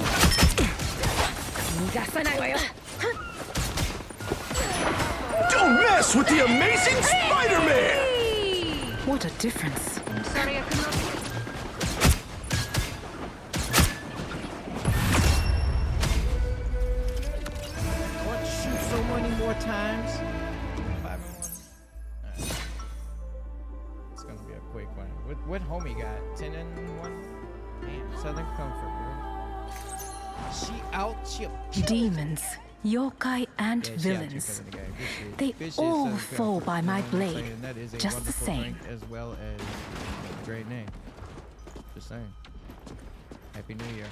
Don't mess with the amazing Spider-Man! What a difference. I'm sorry I could not. What? Shoot so many more times? 5 and 1. Alright. It's gonna be a quick one. What homie got? 10 and 1? Damn, Southern Comfort, bro. She out Demons, yokai, and Yeah, she out villains. the guy. Good shit. They Good shit, all Southern fall Comfort. by You know my what I'm blade, saying? That is a just the wonderful same. drink as well as a great name. Just saying. Happy New Year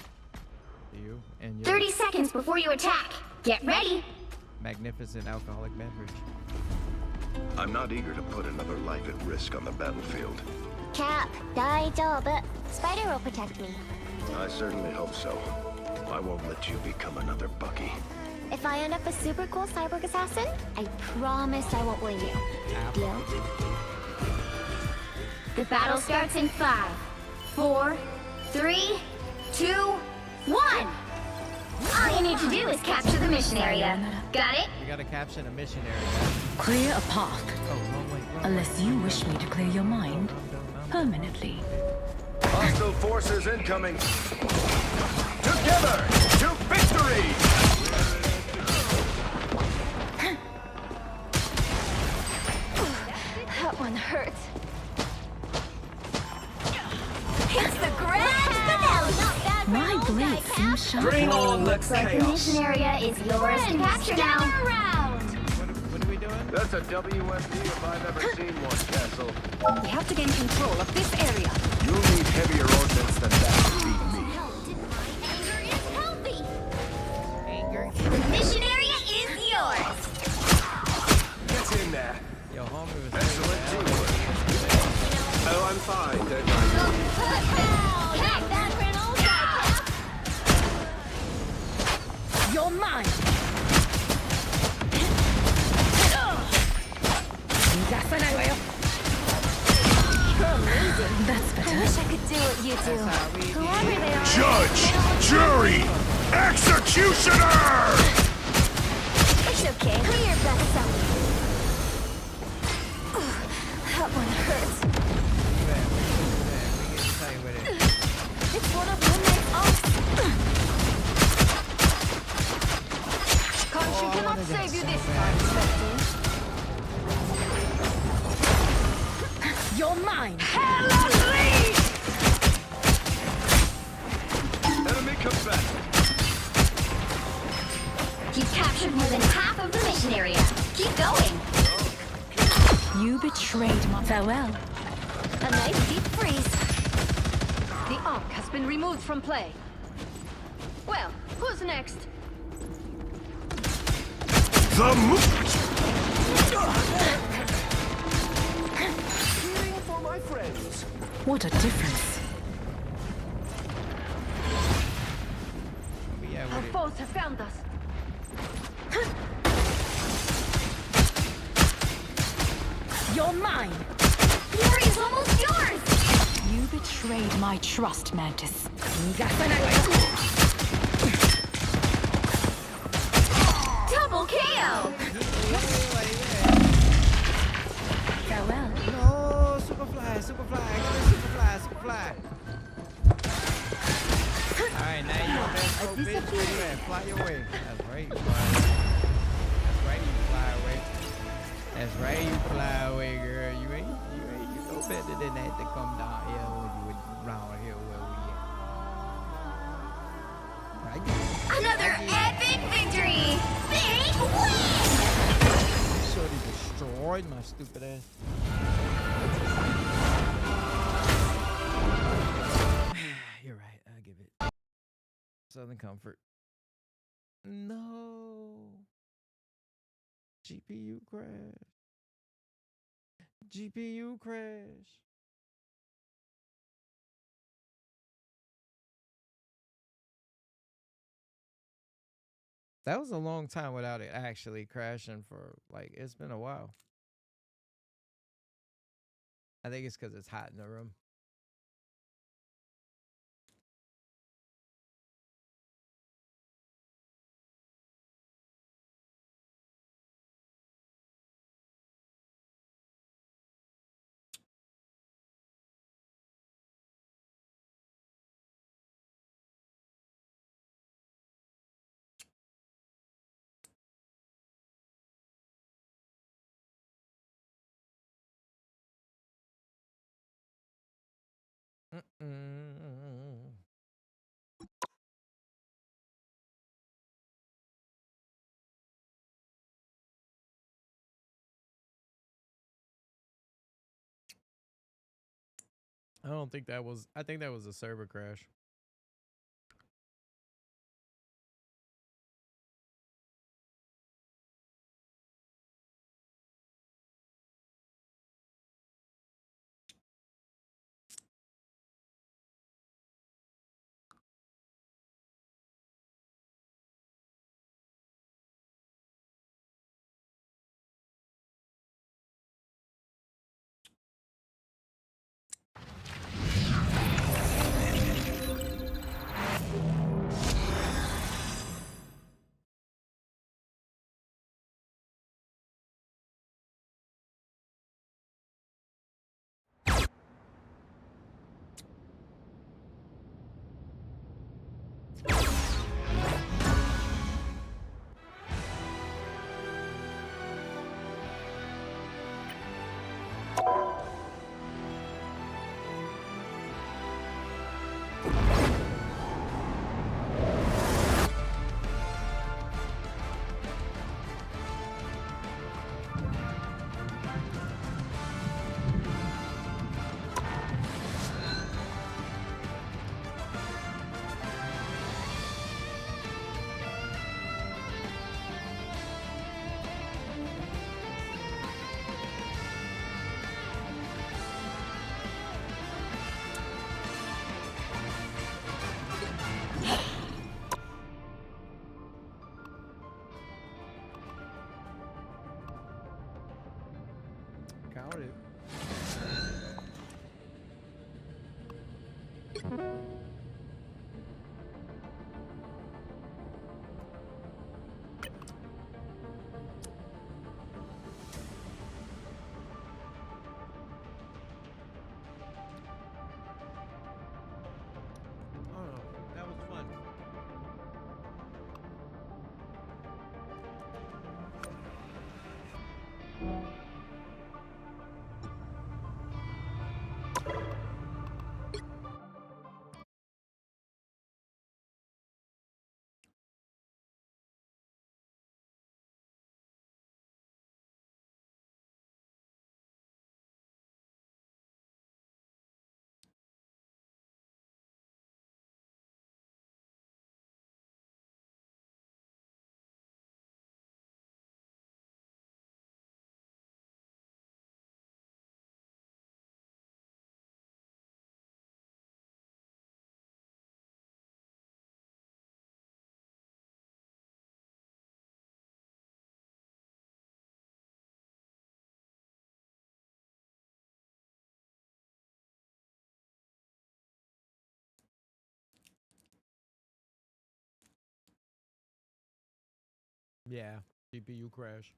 to you and your 30 seconds before you attack. Get ready. magnificent alcoholic beverage. I'm not eager to put another life at risk on the battlefield. Cap, 大丈夫. Spider will protect me. I certainly hope so. I won't let you become another Bucky. If I end up a super cool cyborg assassin, I promise I won't blame you. Deal? The battle starts in 5, 4, 3, 2, 1. All you need to do is capture the mission area. Got it? We gotta capture the mission area. Clear a path. Oh, wrong way. Unless you wish me to clear your mind permanently. Hostile forces incoming. Together to victory! That one hurts. It's the grand finale! My blade seems sharp. Bring on the Looks like the chaos. mission area is yours to capture now. What are we doing? That's a WMD if I've ever seen one, Castle. We have to gain control of this area. You'll need heavier ordnance than that to beat me. The mission area is yours. Get in there. Yo, homie was Excellent teamwork. Oh, I'm fine. Don't mind. Heck, that ran all side, You're mine. Judge, jury, executioner! It's okay. Clear back up. That one hurts. It's one of Midnight's oaks. Khonshu cannot save you this time, Spectre. You're mine. Hallelujah! Enemy combat. You've captured more than half of the mission area. Keep going. You betrayed my farewell. A nice deep freeze. The Ankh has been removed from play. Well, who's next? The Cheering for my friends. What a difference. Our foes have found us. You're mine. Glory is almost yours. You betrayed my trust, Mantis. Double KO. Farewell. No, Superfly, Superfly, I got Superfly, Superfly. Alright, now you want that smoke, bitch. Where you at? Fly your way. That's right, you fly. That's right, you fly away. That's right, you fly away, girl. You ain't you know better than that to come down here when you around here where we at. Another epic victory. Big win. Shorty destroyed my stupid ass. You're right, I'll give it Southern Comfort. No. GPU crash. GPU crash. That was a long time without it actually crashing for, like, it's been a while. I think it's because it's hot in the room. I don't think that was, I think that was a server crash. Yeah, GPU crash.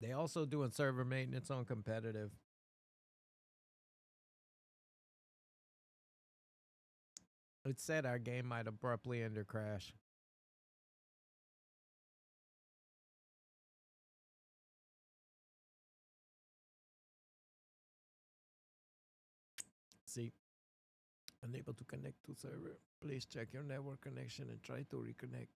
They also doing server maintenance on competitive. It said our game might abruptly end or crash. See, unable to connect to server. Please check your network connection and try to reconnect.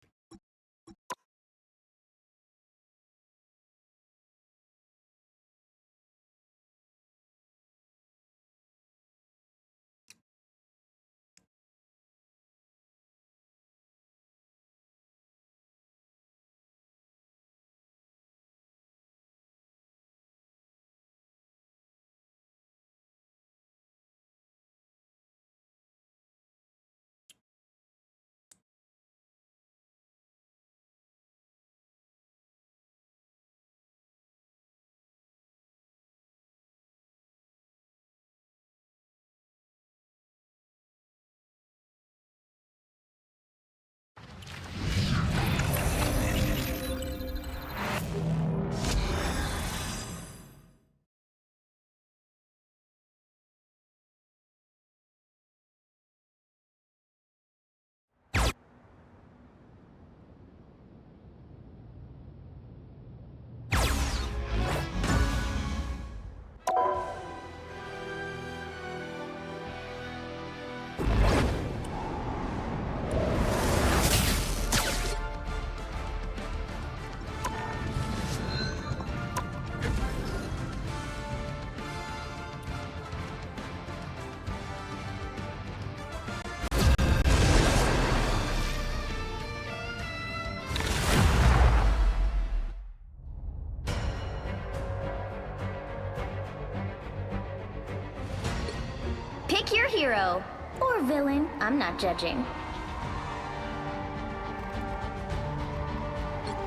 Pick your hero. Or villain. I'm not judging.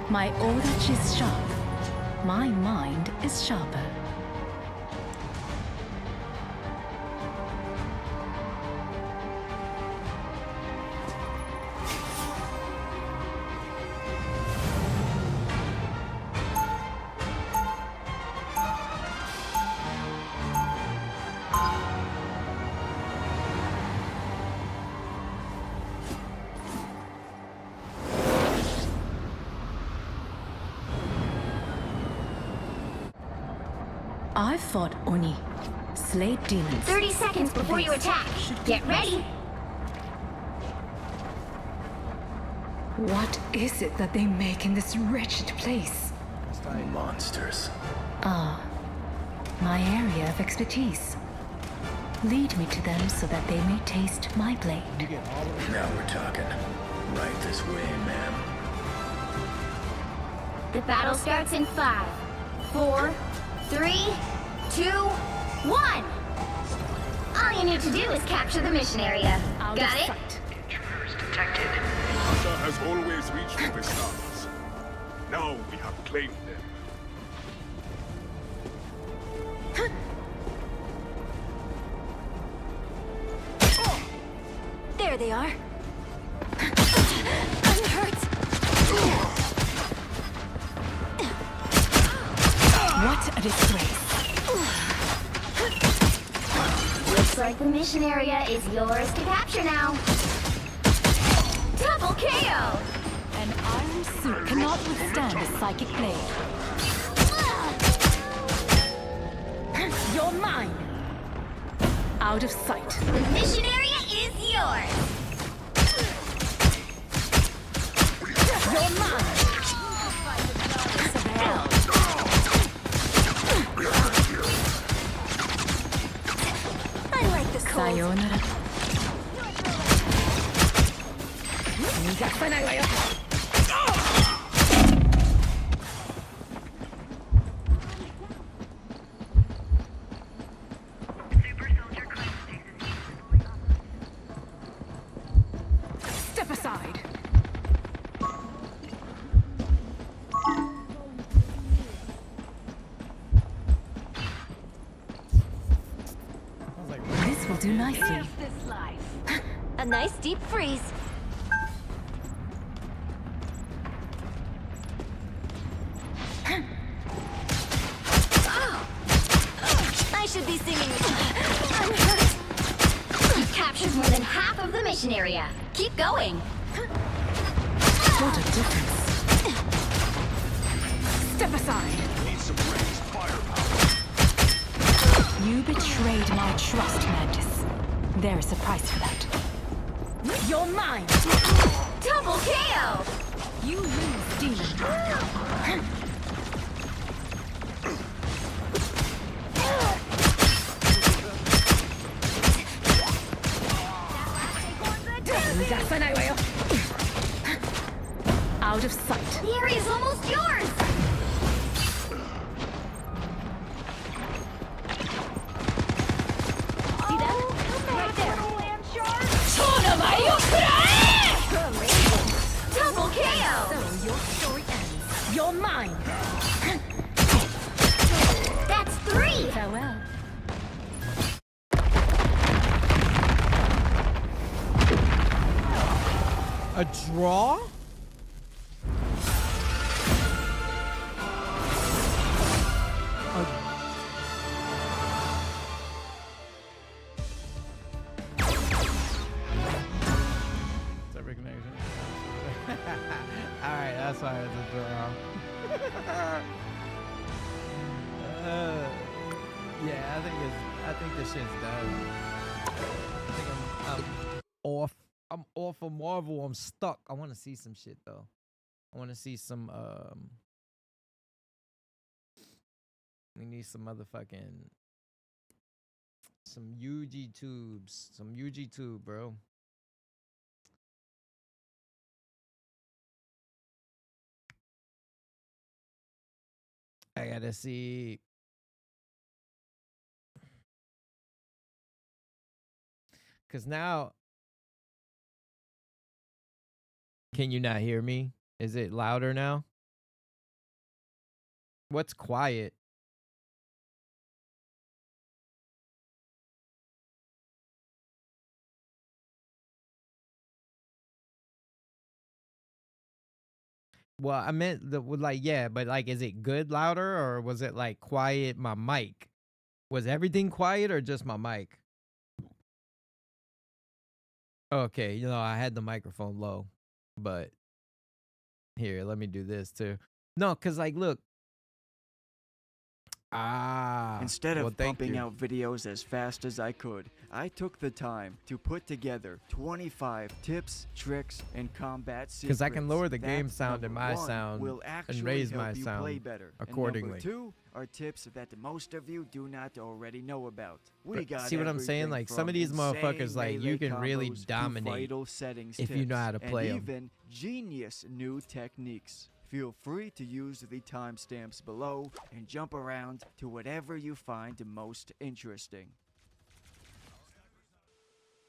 My orange is sharp. My mind is sharper. I fought Oni, slayed demons. 30 seconds before you attack. Get ready. What is it that they make in this wretched place? Monsters. Ah, my area of expertise. Lead me to them so that they may taste my blade. Now we're talking. Right this way, ma'am. The battle starts in 5, 4, 3, 2, 1! All you need to do is capture the mission area. Got it? Intruders detected. Asha has always reached for the stars. Now we have claimed them. There they are. I'm hurt. What a disgrace. Looks like the mission area is yours to capture now. Double KO! An iron suit cannot withstand a psychic blade. You're mine. Out of sight. The mission area is yours. You're mine. I like the cold. Sayonara. Step aside. This will do nicely. A nice deep freeze. should be singing. I'm hurt. You've captured more than half of the mission area. Keep going. What a difference. Step aside. Need some raised firepower. You betrayed my trust, Mantis. There is a price for that. You're mine! Double KO! You lose, demon. Out of sight. The area's almost yours! See that? Right there. Double KO! So your story ends. You're mine. That's 3! Farewell. A draw? Separate connection. Alright, that's why it's a draw. Yeah, I think this shit's done. I think I'm off. I'm off of Marvel. I'm stuck. I want to see some shit though. I want to see some we need some motherfucking some UG tubes. Some UG tube, bro. I gotta see. Cause now, can you not hear me? Is it louder now? What's quiet? Well, I meant the like, yeah, but like, is it good louder or was it like quiet? My mic, was everything quiet or just my mic? Okay, you know, I had the microphone low, but here, let me do this too. No, cause like, look. Instead of well, thank pumping you. out videos as fast as I could, I took the time to put together 25 tips, tricks, and combat secrets. Because I can lower the that, game sound and my one, sound will actually and raise help my you sound play better. accordingly. And number 2 are tips that most of you do not already know about. We But got see what I'm saying? everything Like, some from of these insane motherfuckers, like, you melee can really combos to dominate vital settings if you know how to tips, play and 'em. even genius new techniques. Feel free to use the timestamps below and jump around to whatever you find most interesting.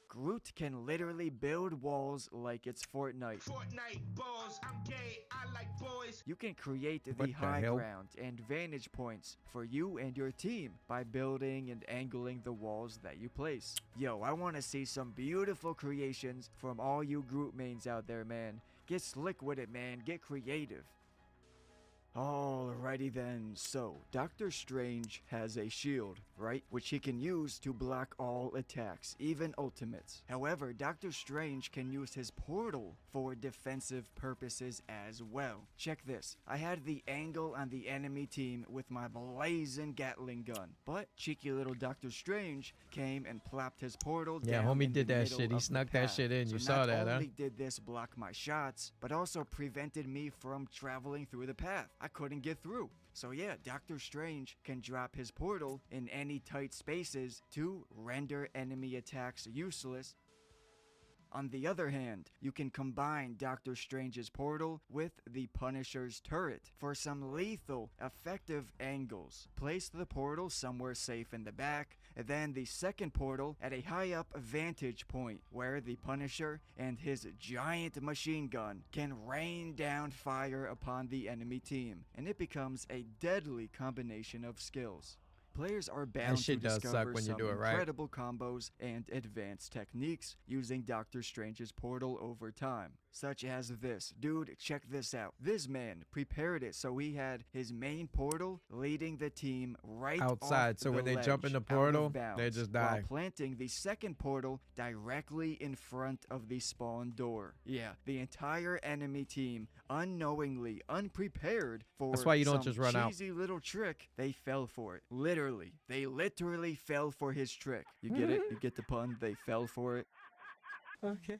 Groot can literally build walls like it's Fortnite. Fortnite balls, I'm gay, I like boys. You can create What the the high hell? ground and vantage points for you and your team by building and angling the walls that you place. Yo, I want to see some beautiful creations from all you Groot mains out there, man. Get slick with it, man. Get creative. Alrighty then, so Doctor Strange has a shield, right? Which he can use to block all attacks, even ultimates. However, Doctor Strange can use his portal for defensive purposes as well. Check this, I had the angle on the enemy team with my blazing Gatling gun, but cheeky little Doctor Strange came and plopped his portal Yeah, down homie in did the that middle shit. He of the snuck that path. shit in. So You saw not that, huh? only did this block my shots, but also prevented me from traveling through the path. I couldn't get through. So yeah, Doctor Strange can drop his portal in any tight spaces to render enemy attacks useless. On the other hand, you can combine Doctor Strange's portal with the Punisher's turret for some lethal, effective angles. Place the portal somewhere safe in the back, and then the second portal at a high up vantage point where the Punisher and his giant machine gun can rain down fire upon the enemy team, and it becomes a deadly combination of skills. Players are bound to shit does suck discover when you some do it right. incredible combos and advanced techniques using Doctor Strange's portal over time. Such as this. Dude, check this out. This man prepared it so he had his main portal leading the team right Outside, off so the when they jump in ledge, the out of portal, bounds, they just while die. planting the second portal directly in front of the spawn door. Yeah, the entire enemy team, unknowingly, unprepared for That's why you don't some just run out. cheesy little trick, they fell for it. Literally. They literally fell for his trick. You get it? You get the pun? They fell for it. Okay.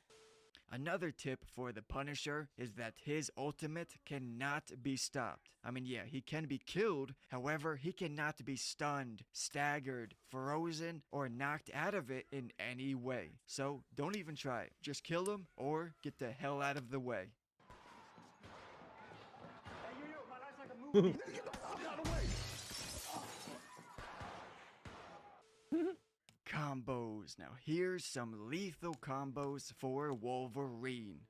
Another tip for the Punisher is that his ultimate cannot be stopped. I mean, yeah, he can be killed. However, he cannot be stunned, staggered, frozen, or knocked out of it in any way. So don't even try it. Just kill him or get the hell out of the way. Combos. Now here's some lethal combos for Wolverine.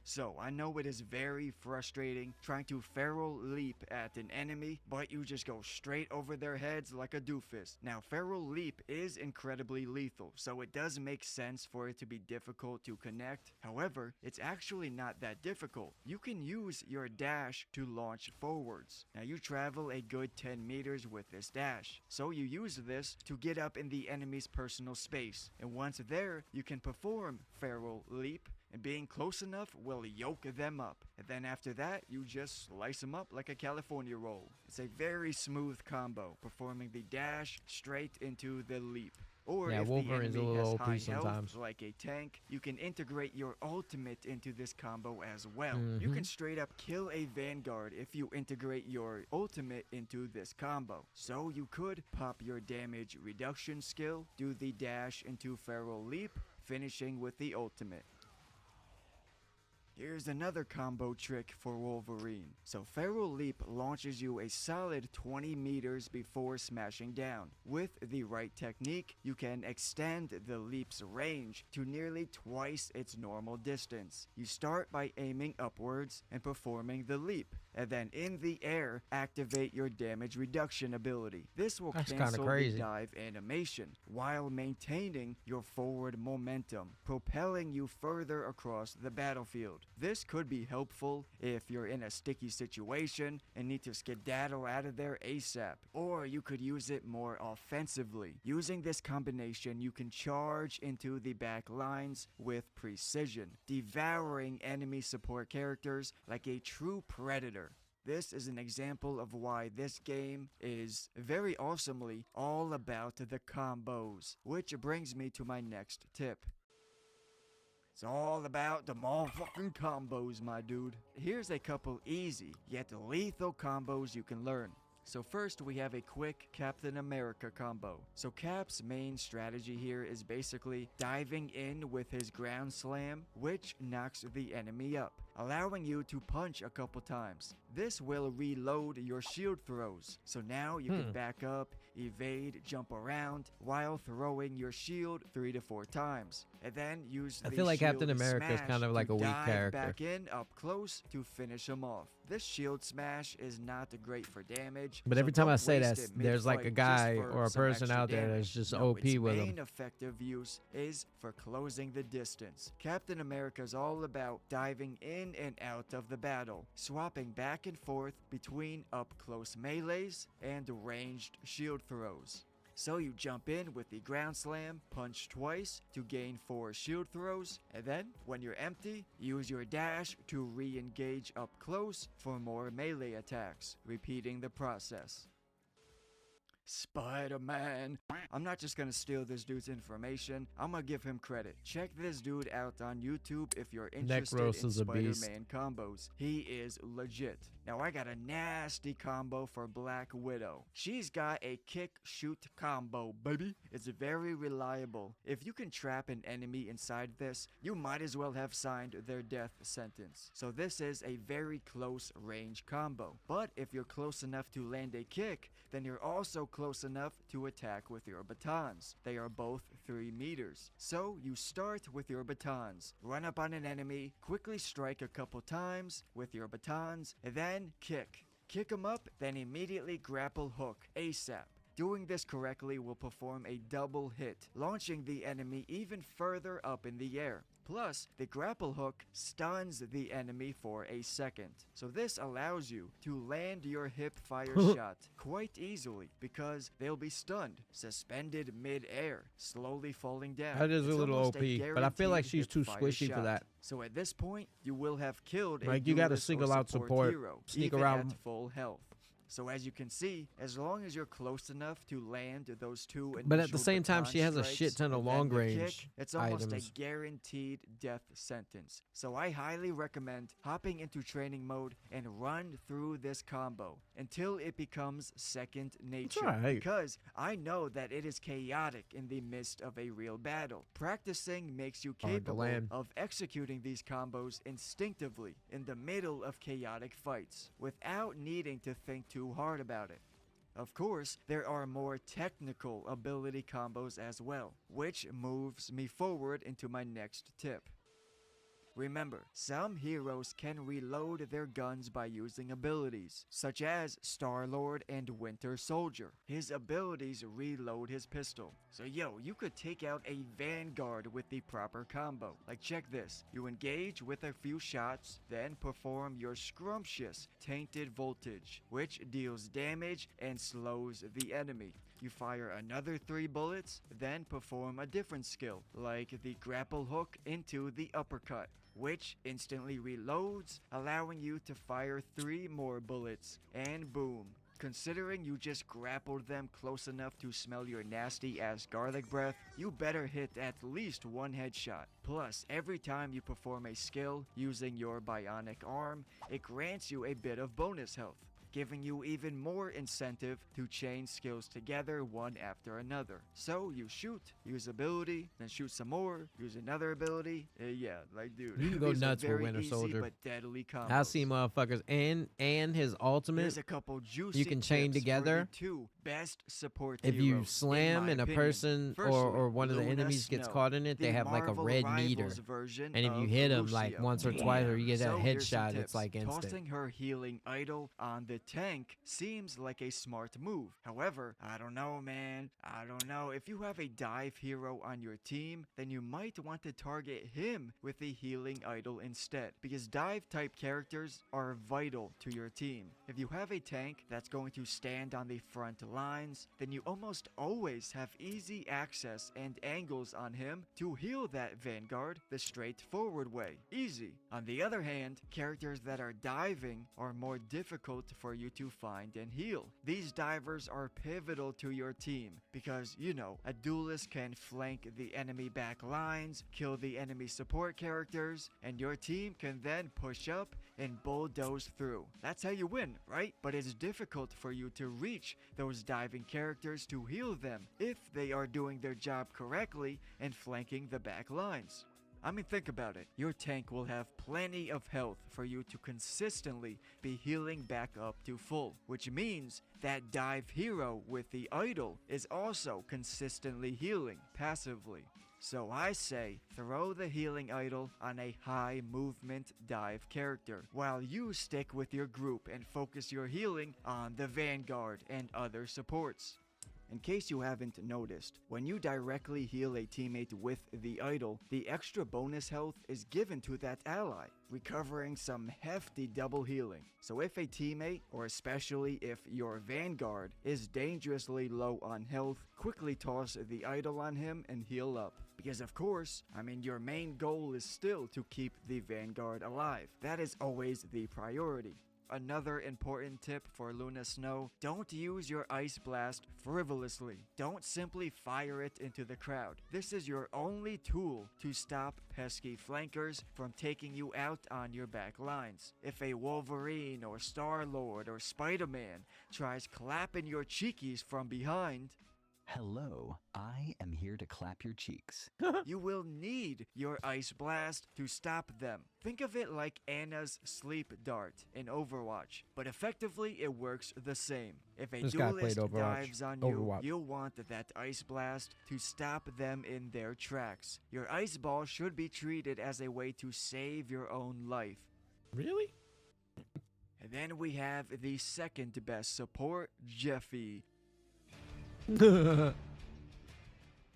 So, I know it is very frustrating trying to feral leap at an enemy, but you just go straight over their heads like a doofus. Now, feral leap is incredibly lethal, so it does make sense for it to be difficult to connect. However, it's actually not that difficult. You can use your dash to launch forwards. Now, you travel a good 10 meters with this dash, so you use this to get up in the enemy's personal space. And once there, you can perform feral leap, and being close enough will yoke them up. And then after that, you just slice them up like a California roll. It's a very smooth combo, performing the dash straight into the leap. Or Yeah, if Wolverine's the a enemy little has OP high sometimes. health, like a tank, you can integrate your ultimate into this combo as well. Mm-hmm. You can straight up kill a Vanguard if you integrate your ultimate into this combo. So you could pop your damage reduction skill, do the dash into feral leap, finishing with the ultimate. Here's another combo trick for Wolverine. So Feral Leap launches you a solid 20 meters before smashing down. With the right technique, you can extend the leap's range to nearly twice its normal distance. You start by aiming upwards and performing the leap, and then in the air, activate your damage reduction ability. This will That's kinda cancel the crazy. dive animation while maintaining your forward momentum, propelling you further across the battlefield. This could be helpful if you're in a sticky situation and need to skedaddle out of there ASAP, or you could use it more offensively. Using this combination, you can charge into the back lines with precision, devouring enemy support characters like a true predator. This is an example of why this game is very awesomely all about the combos, which brings me to my next tip. It's all about the motherfucking combos, my dude. Here's a couple easy, yet lethal combos you can learn. So first, we have a quick Captain America combo. So Cap's main strategy here is basically diving in with his ground slam, which knocks the enemy up, allowing you to punch a couple times. This will reload your shield throws. So now you can back up, evade, jump around, while throwing your shield 3 to 4 times. And then use I the feel like shield Captain America is smash kind of like to a weak dive character. back in up close to finish him off. This shield smash is not great for damage. But so every time I don't say waste that, it there's like a mid-fight guy just for or a some person extra out there damage. that's just No, OP its with main him. effective use is for closing the distance. Captain America is all about diving in and out of the battle, swapping back and forth between up-close melees and ranged shield throws. So you jump in with the ground slam, punch twice to gain 4 shield throws, and then when you're empty, use your dash to re-engage up close for more melee attacks, repeating the process. Spider-Man. I'm not just gonna steal this dude's information, I'm gonna give him credit. Check this dude out on YouTube if you're interested Necros in is a beast. Spider-Man combos. He is legit. Now I got a nasty combo for Black Widow. She's got a kick-shoot combo, baby. It's very reliable. If you can trap an enemy inside this, you might as well have signed their death sentence. So this is a very close range combo. But if you're close enough to land a kick, then you're also close close enough to attack with your batons. They are both 3 meters. So you start with your batons, run up on an enemy, quickly strike a couple times with your batons, and then kick. Kick them up, then immediately grapple hook ASAP. Doing this correctly will perform a double hit, launching the enemy even further up in the air. Plus, the grapple hook stuns the enemy for a second. So this allows you to land your hip fire shot quite easily because they'll be stunned, suspended mid-air, slowly falling down. That is a It's little almost OP, a but I feel like guaranteed she's too hip-fire squishy for shot. that. So at this point, you will have killed a Like, you gotta duelist or single out support, hero, sneak even around. at full health. So as you can see, as long as you're close enough to land those 2 initial But at the same time, baton she has a strikes shit ton of and then long the range kick, it's almost items. a guaranteed death sentence. So I highly recommend hopping into training mode and run through this combo until it becomes second nature. alright. Because I know that it is chaotic in the midst of a real battle. Practicing makes you Hard to capable land. of executing these combos instinctively in the middle of chaotic fights without needing to think too hard about it. Of course, there are more technical ability combos as well, which moves me forward into my next tip. Remember, some heroes can reload their guns by using abilities, such as Star-Lord and Winter Soldier. His abilities reload his pistol. So yo, you could take out a Vanguard with the proper combo. Like check this, you engage with a few shots, then perform your scrumptious Tainted Voltage, which deals damage and slows the enemy. You fire another 3 bullets, then perform a different skill, like the grapple hook into the uppercut, which instantly reloads, allowing you to fire 3 more bullets, and boom. Considering you just grappled them close enough to smell your nasty ass garlic breath, you better hit at least 1 headshot. Plus, every time you perform a skill using your bionic arm, it grants you a bit of bonus health, giving you even more incentive to chain skills together one after another. So you shoot, use ability, then shoot some more, use another ability. Yeah, like dude, You can go these are nuts for very Winter easy Soldier. but deadly combos. I see motherfuckers and his ultimate. Here's a couple juicy you can chain tips for together. the 2 best support If you heroes, slam in and my a opinion. person Firstly, or one of the Luna enemies gets Snow, caught in it, they the have like a Marvel red meter. Rivals version And if you of hit him like Lucio. once or twice or you get that So here's some headshot, it's tips. like instant. Tossing her healing idol on the tank seems like a smart move. However, I don't know, man. I don't know. If you have a dive hero on your team, then you might want to target him with the healing idol instead, because dive type characters are vital to your team. If you have a tank that's going to stand on the front lines, then you almost always have easy access and angles on him to heal that Vanguard the straightforward way. Easy. On the other hand, characters that are diving are more difficult for you to find and heal. These divers are pivotal to your team because, you know, a duelist can flank the enemy back lines, kill the enemy support characters, and your team can then push up and bulldoze through. That's how you win, right? But it's difficult for you to reach those diving characters to heal them if they are doing their job correctly and flanking the back lines. I mean, think about it. Your tank will have plenty of health for you to consistently be healing back up to full, which means that dive hero with the idol is also consistently healing passively. So I say, throw the healing idol on a high movement dive character, while you stick with your group and focus your healing on the Vanguard and other supports. In case you haven't noticed, when you directly heal a teammate with the idol, the extra bonus health is given to that ally, recovering some hefty double healing. So if a teammate, or especially if your Vanguard, is dangerously low on health, quickly toss the idol on him and heal up. Because of course, I mean, your main goal is still to keep the Vanguard alive. That is always the priority. Another important tip for Luna Snow, don't use your Ice Blast frivolously. Don't simply fire it into the crowd. This is your only tool to stop pesky flankers from taking you out on your back lines. If a Wolverine or Star-Lord or Spider-Man tries clapping your cheekies from behind, Hello, I am here to clap your cheeks. You will need your Ice Blast to stop them. Think of it like Anna's Sleep Dart in Overwatch, but effectively it works the same. If a This guy played duelist Overwatch. dives on you, Overwatch. you'll want that Ice Blast to stop them in their tracks. Your Ice Ball should be treated as a way to save your own life. Really? And then we have the second best support, Jeffy.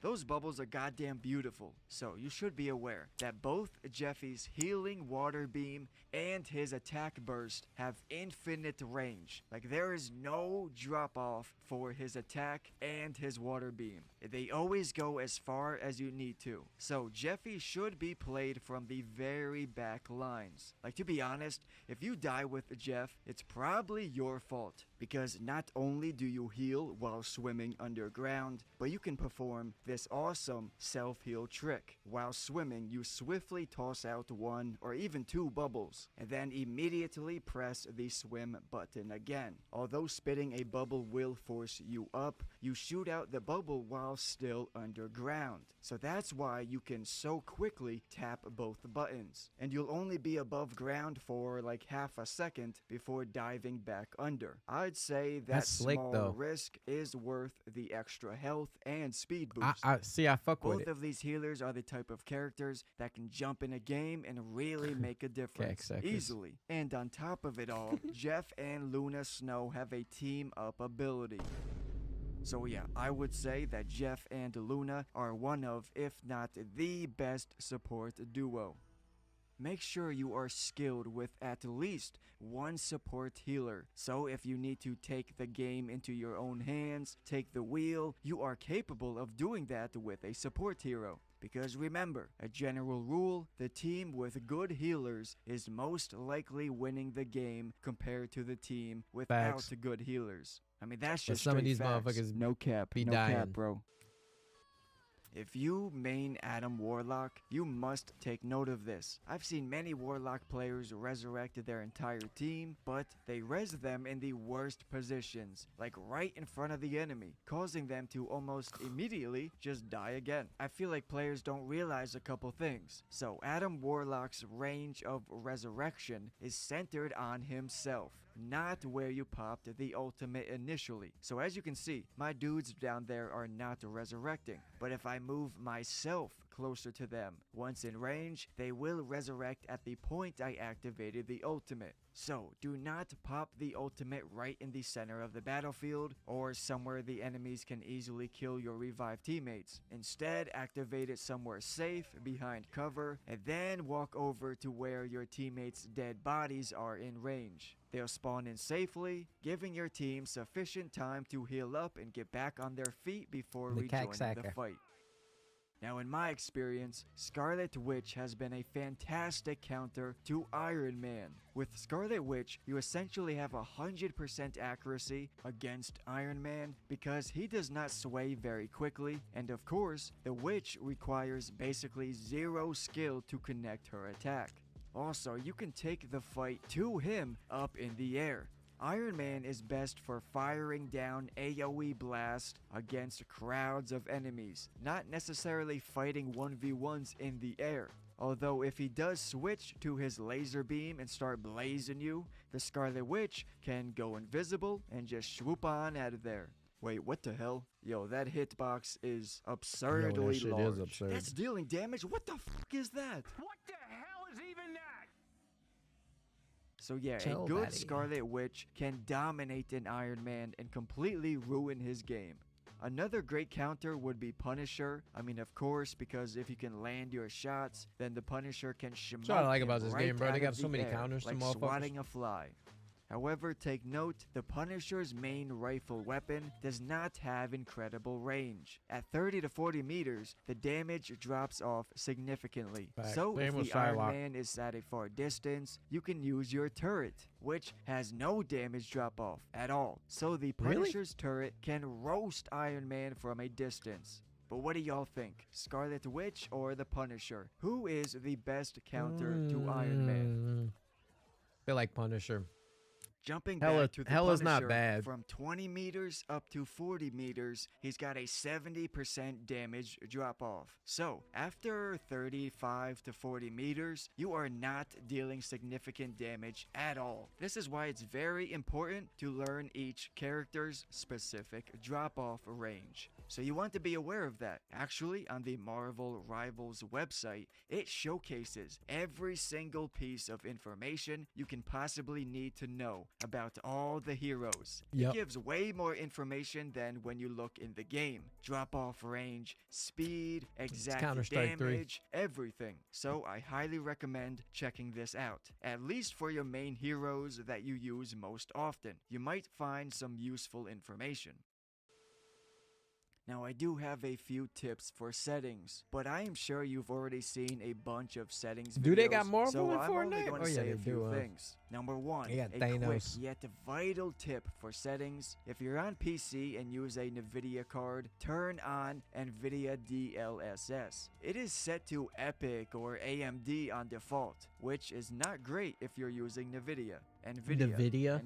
Those bubbles are goddamn beautiful, so you should be aware that both Jeffy's healing water beam and his attack burst have infinite range. Like, there is no drop off for his attack and his water beam. They always go as far as you need to. So Jeffy should be played from the very back lines. Like, to be honest, if you die with Jeff, it's probably your fault. Because not only do you heal while swimming underground, but you can perform this awesome self-heal trick. While swimming, you swiftly toss out 1 or even 2 bubbles, and then immediately press the swim button again. Although spitting a bubble will force you up, you shoot out the bubble while still underground. So that's why you can so quickly tap both buttons. And you'll only be above ground for like half a second before diving back under. I'd say that That's slick, small though. risk is worth the extra health and speed boost. I fuck with Both it. of these healers are the type of characters that can jump in a game and really make a difference seconds. easily. And on top of it all, Jeff and Luna Snow have a team up ability. So yeah, I would say that Jeff and Luna are one of, if not the best support duo. Make sure you are skilled with at least one support healer. So if you need to take the game into your own hands, take the wheel, you are capable of doing that with a support hero. Because remember, a general rule, the team with good healers is most likely winning the game compared to the team without Facts. good healers. I mean, that's But just some of straight these facts. motherfuckers No cap, be no dying. cap, bro. If you main Adam Warlock, you must take note of this. I've seen many Warlock players resurrect their entire team, but they res them in the worst positions, like right in front of the enemy, causing them to almost immediately just die again. I feel like players don't realize a couple things. So Adam Warlock's range of resurrection is centered on himself, not where you popped the ultimate initially. So as you can see, my dudes down there are not resurrecting. But if I move myself closer to them, once in range, they will resurrect at the point I activated the ultimate. So do not pop the ultimate right in the center of the battlefield or somewhere the enemies can easily kill your revived teammates. Instead, activate it somewhere safe, behind cover, and then walk over to where your teammates' dead bodies are in range. They'll spawn in safely, giving your team sufficient time to heal up and get back on their feet before The rejoining the cacksacker. fight. Now, in my experience, Scarlet Witch has been a fantastic counter to Iron Man. With Scarlet Witch, you essentially have 100% accuracy against Iron Man because he does not sway very quickly, and of course, the Witch requires basically 0 skill to connect her attack. Also, you can take the fight to him up in the air. Iron Man is best for firing down AoE blast against crowds of enemies, not necessarily fighting 1v1s in the air. Although if he does switch to his laser beam and start blazing you, the Scarlet Witch can go invisible and just swoop on out of there. Wait, what the hell? Yo, that hitbox is absurdly shit large. is absurd. That's dealing damage? What the fuck is that? What the hell is even that? So yeah, Chill, a good buddy. Scarlet Witch can dominate an Iron Man and completely ruin his game. Another great counter would be Punisher. I mean, of course, because if you can land your shots, then the Punisher can shmoke That's what I like him about this right game, bro. They out got of so the many air, counters to like motherfuckers. swatting a fly. However, take note, the Punisher's main rifle weapon does not have incredible range. At 30 to 40 meters, the damage drops off significantly. Facts. So Same if with the Iron Psylocke. Man is at a far distance, you can use your turret, which has no damage drop off at all. So the Really? Punisher's turret can roast Iron Man from a distance. But what do y'all think? Scarlet Witch or the Punisher? Who is the best counter to Iron Man? I feel like Punisher. Jumping Hella- back to the Hella's not Punisher, bad. from 20 meters up to 40 meters, he's got a 70% damage drop off. So, after 35 to 40 meters, you are not dealing significant damage at all. This is why it's very important to learn each character's specific drop off range. So you want to be aware of that. Actually, on the Marvel Rivals website, it showcases every single piece of information you can possibly need to know about all the heroes. Yep. It gives way more information than when you look in the game. Drop off range, speed, exact Counter-Strike 3. damage, everything. So I highly recommend checking this out. At least for your main heroes that you use most often. You might find some useful information. Now, I do have a few tips for settings, but I am sure you've already seen a bunch of settings videos. Do they got Marvel so in I'm only Fortnite? going Oh, to yeah, say they a few do, things. Number one, They got a quick Thanos. yet vital tip for settings. If you're on PC and use a NVIDIA card, turn on NVIDIA DLSS. It is set to Epic or AMD on default, which is not great if you're using NVIDIA. NVIDIA.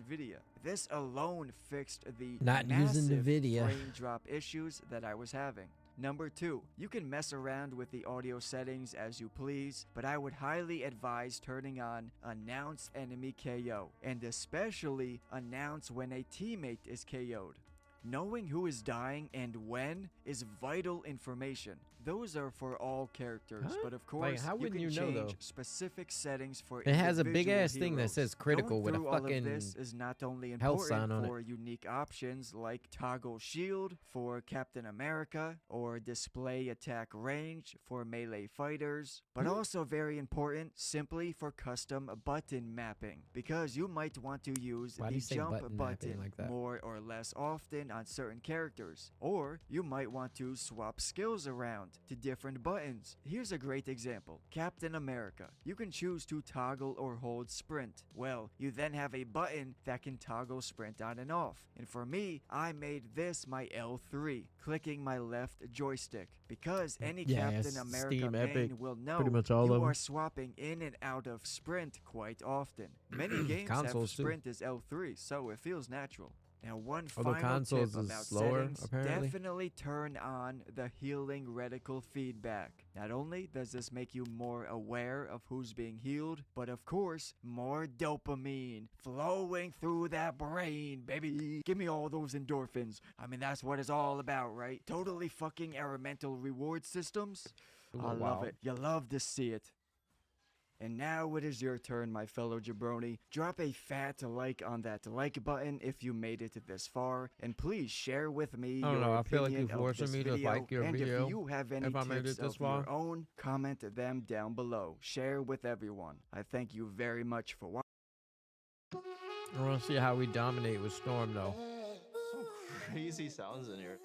This alone fixed the Not using massive NVIDIA. frame drop issues that I was having. Number 2, you can mess around with the audio settings as you please, but I would highly advise turning on Announce Enemy KO, and especially announce when a teammate is KO'd. Knowing who is dying and when is vital information. Those are for all characters, Huh? but of Like, course, how you wouldn't can you know, change though? specific settings for It has a big individual ass thing that heroes. says critical Going with a through all of fucking this is not only health sign important on it. for unique options like toggle shield for Captain America or display attack range for melee fighters, but also very important simply for custom button mapping, because you might want to use Why do the you say jump button mapping button like that? more or less often on certain characters, or you might want to swap skills around to different buttons. Here's a great example. Captain America. You can choose to toggle or hold sprint. Well, you then have a button that can toggle sprint on and off. And for me, I made this my L3, clicking my left joystick, because any Yeah, Captain it's America Steam, main Epic, will know pretty much all you of are them. swapping in and out of sprint quite often. Many games have Consoles, too. sprint as L3, so it feels natural. Now, one Although final consoles tip is about slower, settings, apparently. definitely turn on the healing reticle feedback. Not only does this make you more aware of who's being healed, but of course, more dopamine flowing through that brain, baby. Give me all those endorphins. I mean, that's what it's all about, right? Totally fucking elemental reward systems. Ooh, I love wow. it. You love to see it. And now it is your turn, my fellow jabroni. Drop a fat like on that like button if you made it this far, and please share with me I don't your know, I feel like opinion you're of forcing this me to video. like your and video if you have any if I made tips it this of your far. own, comment them down below. Share with everyone. I thank you very much for watching. I want to see how we dominate with Storm, though. Some crazy sounds in here.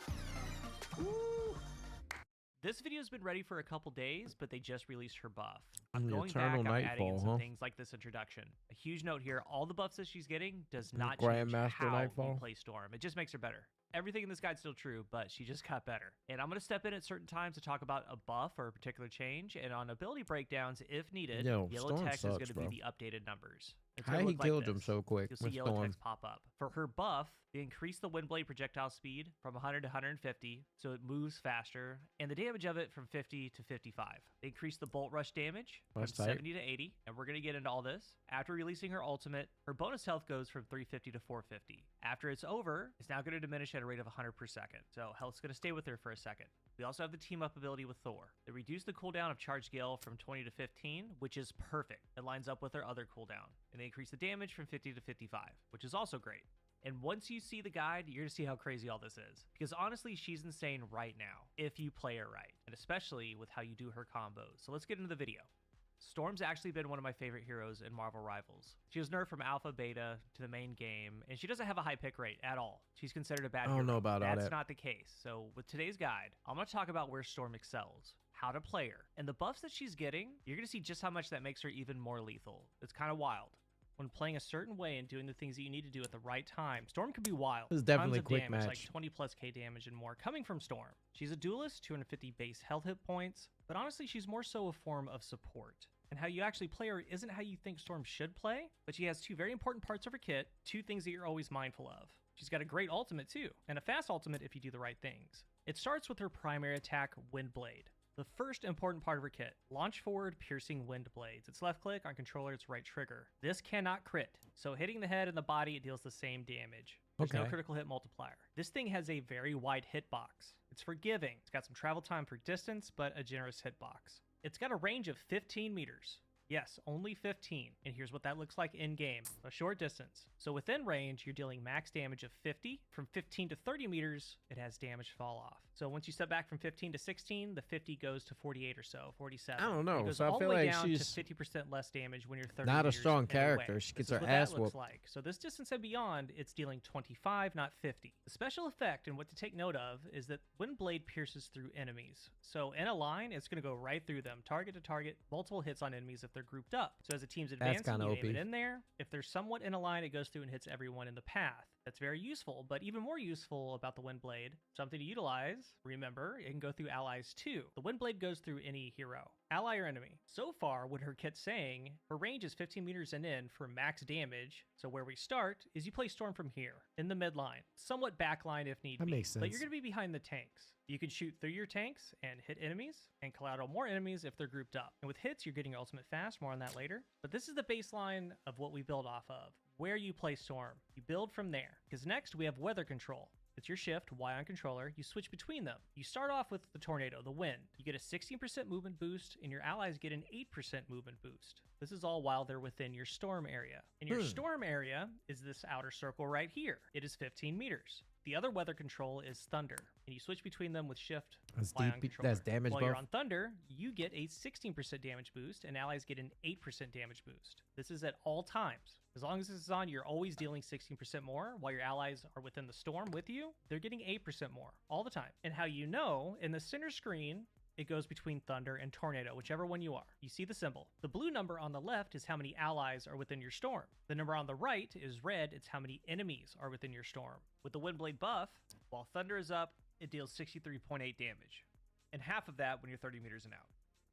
This video's been ready for a couple days, but they just released her buff. And I'm the going Eternal back, I'm adding in Nightfall, some huh? things like this introduction. A huge note here, all the buffs that she's getting does And not change Grandmaster how Nightfall? you play Storm. It just makes her better. Everything in this guide's still true, but she just got better. And I'm going to step in at certain times to talk about a buff or a particular change, and on ability breakdowns, if needed, Yo, yellow Storm text sucks, is going to bro. be the updated numbers. It's How gonna he look like killed him this. so quick You'll see with yellow Storm. text pop up. For her buff, they increase the wind blade projectile speed from 100 to 150, so it moves faster, and the damage of it from 50 to 55. They increase the bolt rush damage from That's tight. 70 to 80, and we're going to get into all this. After releasing her ultimate, her bonus health goes from 350 to 450. After it's over, it's now going to diminish at a rate of 100 per second, so health's going to stay with her for a second. We also have the team up ability with Thor. They reduce the cooldown of Charge Gale from 20 to 15, which is perfect. It lines up with their other cooldown. And they increase the damage from 50 to 55, which is also great. And once you see the guide, you're going to see how crazy all this is. Because honestly, she's insane right now, if you play her right. And especially with how you do her combos. So let's get into the video. Storm's actually been one of my favorite heroes in Marvel Rivals. She was nerfed from alpha, beta to the main game, and she doesn't have a high pick rate at all. She's considered a bad hero. I don't know about all That's that. not the case. So with today's guide, I'm going to talk about where Storm excels, how to play her, and the buffs that she's getting. You're going to see just how much that makes her even more lethal. It's kind of wild. When playing a certain way and doing the things that you need to do at the right time, Storm can be wild. This is definitely Tons of quick damage, match. like 20 plus K damage and more coming from Storm. She's a duelist, 250 base health hit points, but honestly, she's more so a form of support. and how you actually play her isn't how you think Storm should play, but she has two very important parts of her kit, two things that you're always mindful of. She's got a great ultimate too, and a fast ultimate if you do the right things. It starts with her primary attack, Windblade. The first important part of her kit, launch forward piercing wind blades. It's left click, on controller it's right trigger. This cannot crit, so hitting the head and the body, it deals the same damage. There's no critical hit multiplier. This thing has a very wide hitbox. It's forgiving. It's got some travel time for distance, but a generous hitbox. It's got a range of 15 meters. Yes, only 15. And here's what that looks like in game, a short distance. So within range, you're dealing max damage of 50. From 15 to 30 meters, it has damage fall off. So once you step back from 15 to 16, the 50 goes to 48 or so, 47. I don't know. It goes So I all feel the way like down she's to 50% less damage when you're 30 not a meters strong away. character. She gets This is her what ass that looks whooped. like. So this distance and beyond, it's dealing 25, not 50. The special effect and what to take note of is that Windblade pierces through enemies. So in a line, it's going to go right through them, target to target, multiple hits on enemies if they're grouped up. So as a team's advancing, kinda you aim it OP. in there. If they're somewhat in a line, it goes through and hits everyone in the path. That's very useful, but even more useful about the Windblade, something to utilize, remember, it can go through allies too. The Windblade goes through any hero, ally or enemy. So far, what her kit's saying, her range is 15 meters and in for max damage, so where we start is you play Storm from here, in the midline, somewhat backline if need That be, makes but sense. you're going to be behind the tanks. You can shoot through your tanks and hit enemies, and collateral more enemies if they're grouped up. And with hits, you're getting your ultimate fast, more on that later. But this is the baseline of what we build off of. Where you play Storm. You build from there. Because next we have weather control. It's your shift, Y on controller, you switch between them. You start off with the tornado, the wind. You get a 16% movement boost, and your allies get an 8% movement boost. This is all while they're within your storm area. And your storm area is this outer circle right here. It is 15 meters. The other weather control is thunder, and you switch between them with shift, That's Y on deep- controller. that's damage While you're buff. on thunder, you get a 16% damage boost, and allies get an 8% damage boost. This is at all times. As long as this is on, you're always dealing 16% more, while your allies are within the storm with you, they're getting 8% more, all the time. And how you know, in the center screen, it goes between thunder and tornado, whichever one you are. You see the symbol. The blue number on the left is how many allies are within your storm. The number on the right is red, it's how many enemies are within your storm. With the Windblade buff, while thunder is up, it deals 63.8 damage. And half of that when you're 30 meters and out.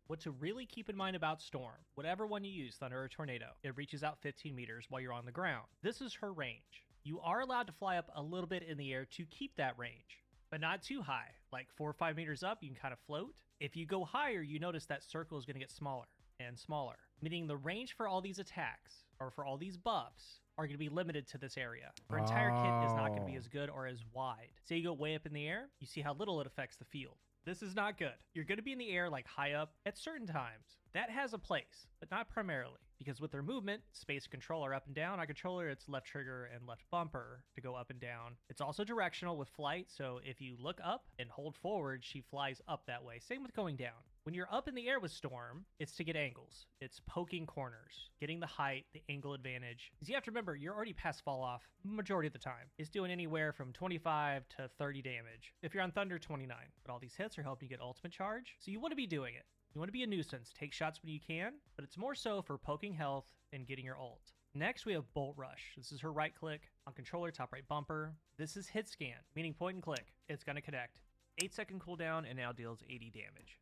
What to really keep in mind about Storm, whatever one you use, Thunder or Tornado, it reaches out 15 meters while you're on the ground. This is her range. You are allowed to fly up a little bit in the air to keep that range, but not too high. Like 4 or 5 meters up, you can kind of float. If you go higher, you notice that circle is going to get smaller and smaller, meaning the range for all these attacks, or for all these buffs, are going to be limited to this area. Her entire kit is not going to be as good or as wide. Say you go way up in the air, you see how little it affects the field. This is not good. You're going to be in the air like high up at certain times. That has a place, but not primarily, because with their movement, space controller up and down, on controller it's left trigger and left bumper to go up and down. It's also directional with flight, so if you look up and hold forward, she flies up that way. Same with going down. When you're up in the air with Storm, it's to get angles. It's poking corners, getting the height, the angle advantage. Because you have to remember, you're already past fall off majority of the time. It's doing anywhere from 25 to 30 damage. If you're on Thunder, 29. But all these hits are helping you get ultimate charge, so you want to be doing it. You want to be a nuisance, take shots when you can, but it's more so for poking health and getting your ult. Next, we have Bolt Rush. This is her right click, on controller, top right bumper. This is hit scan, meaning point and click. It's going to connect. 8-second cooldown and now deals 80 damage.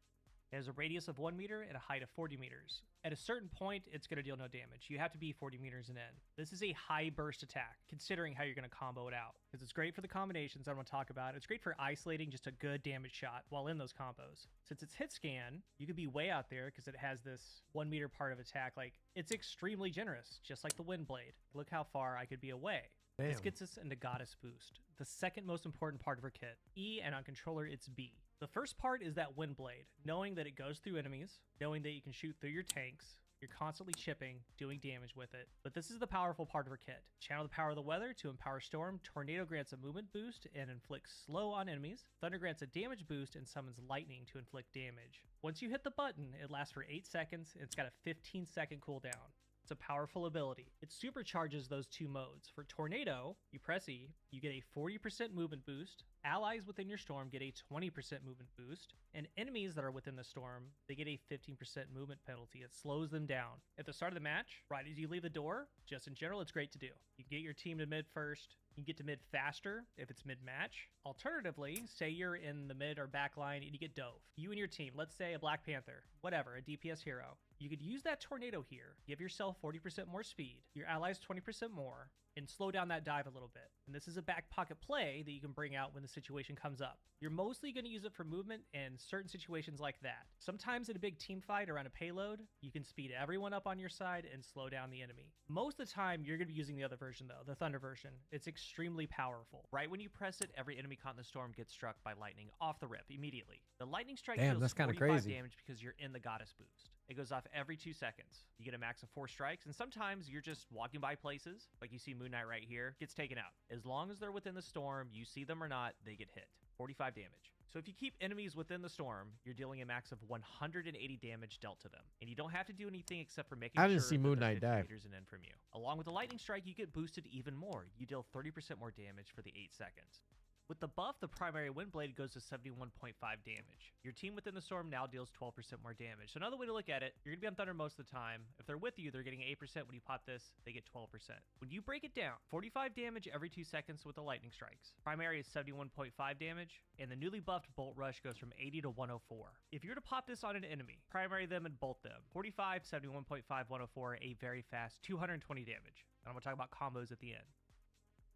It has a radius of 1 meter and a height of 40 meters. At a certain point, it's going to deal no damage. You have to be 40 meters and in. This is a high burst attack, considering how you're going to combo it out. Because it's great for the combinations I want to talk about. It's great for isolating just a good damage shot while in those combos. Since it's hit scan, you could be way out there because it has this 1 meter part of attack. Like, it's extremely generous, just like the Windblade. Look how far I could be away. Damn. This gets us into Goddess Boost, the second most important part of her kit. E, and on controller, it's B. The first part is that Windblade, knowing that it goes through enemies, knowing that you can shoot through your tanks, you're constantly chipping, doing damage with it. But this is the powerful part of her kit. Channel the power of the weather to empower Storm. Tornado grants a movement boost and inflicts slow on enemies. Thunder grants a damage boost and summons lightning to inflict damage. Once you hit the button, it lasts for 8 seconds and it's got a 15-second cooldown. It's a powerful ability. It supercharges those two modes. For Tornado, you press E, you get a 40% movement boost, Allies within your storm get a 20% movement boost, and enemies that are within the storm, they get a 15% movement penalty. It slows them down. At the start of the match, right as you leave the door, just in general, it's great to do. You can get your team to mid first. You can get to mid faster if it's mid-match. Alternatively, say you're in the mid or back line and you get dove. You and your team, let's say a Black Panther, whatever, a DPS hero. You could use that tornado here, give yourself 40% more speed, your allies 20% more, and slow down that dive a little bit. And this is a back pocket play that you can bring out when the situation comes up. You're mostly going to use it for movement and certain situations like that. Sometimes in a big team fight around a payload, you can speed everyone up on your side and slow down the enemy. Most of the time, you're going to be using the other version though, the Thunder version. It's extremely powerful. Right when you press it, every enemy caught in the storm gets struck by lightning off the rip immediately. The lightning strike Damn, deals that's kinda 45 crazy. damage because you're in the goddess boost. It goes off every 2 seconds. You get a max of 4 strikes, and sometimes you're just walking by places, like you see Moon Knight right here, gets taken out. As long as they're within the storm, you see them or not, they get hit. 45 damage. So if you keep enemies within the storm, you're dealing a max of 180 damage dealt to them. And you don't have to do anything except for making I didn't sure see that Moon they're Knight 50 die. meters and in from you. Along with the lightning strike, you get boosted even more. You deal 30% more damage for the 8 seconds. With the buff, the primary wind blade goes to 71.5 damage. Your team within the storm now deals 12% more damage. So another way to look at it, you're going to be on Thunder most of the time. If they're with you, they're getting 8%. When you pop this, they get 12%. When you break it down, 45 damage every 2 seconds with the lightning strikes. Primary is 71.5 damage, and the newly buffed Bolt Rush goes from 80 to 104. If you were to pop this on an enemy, primary them and bolt them, 45, 71.5, 104, a very fast 220 damage. And I'm going to talk about combos at the end.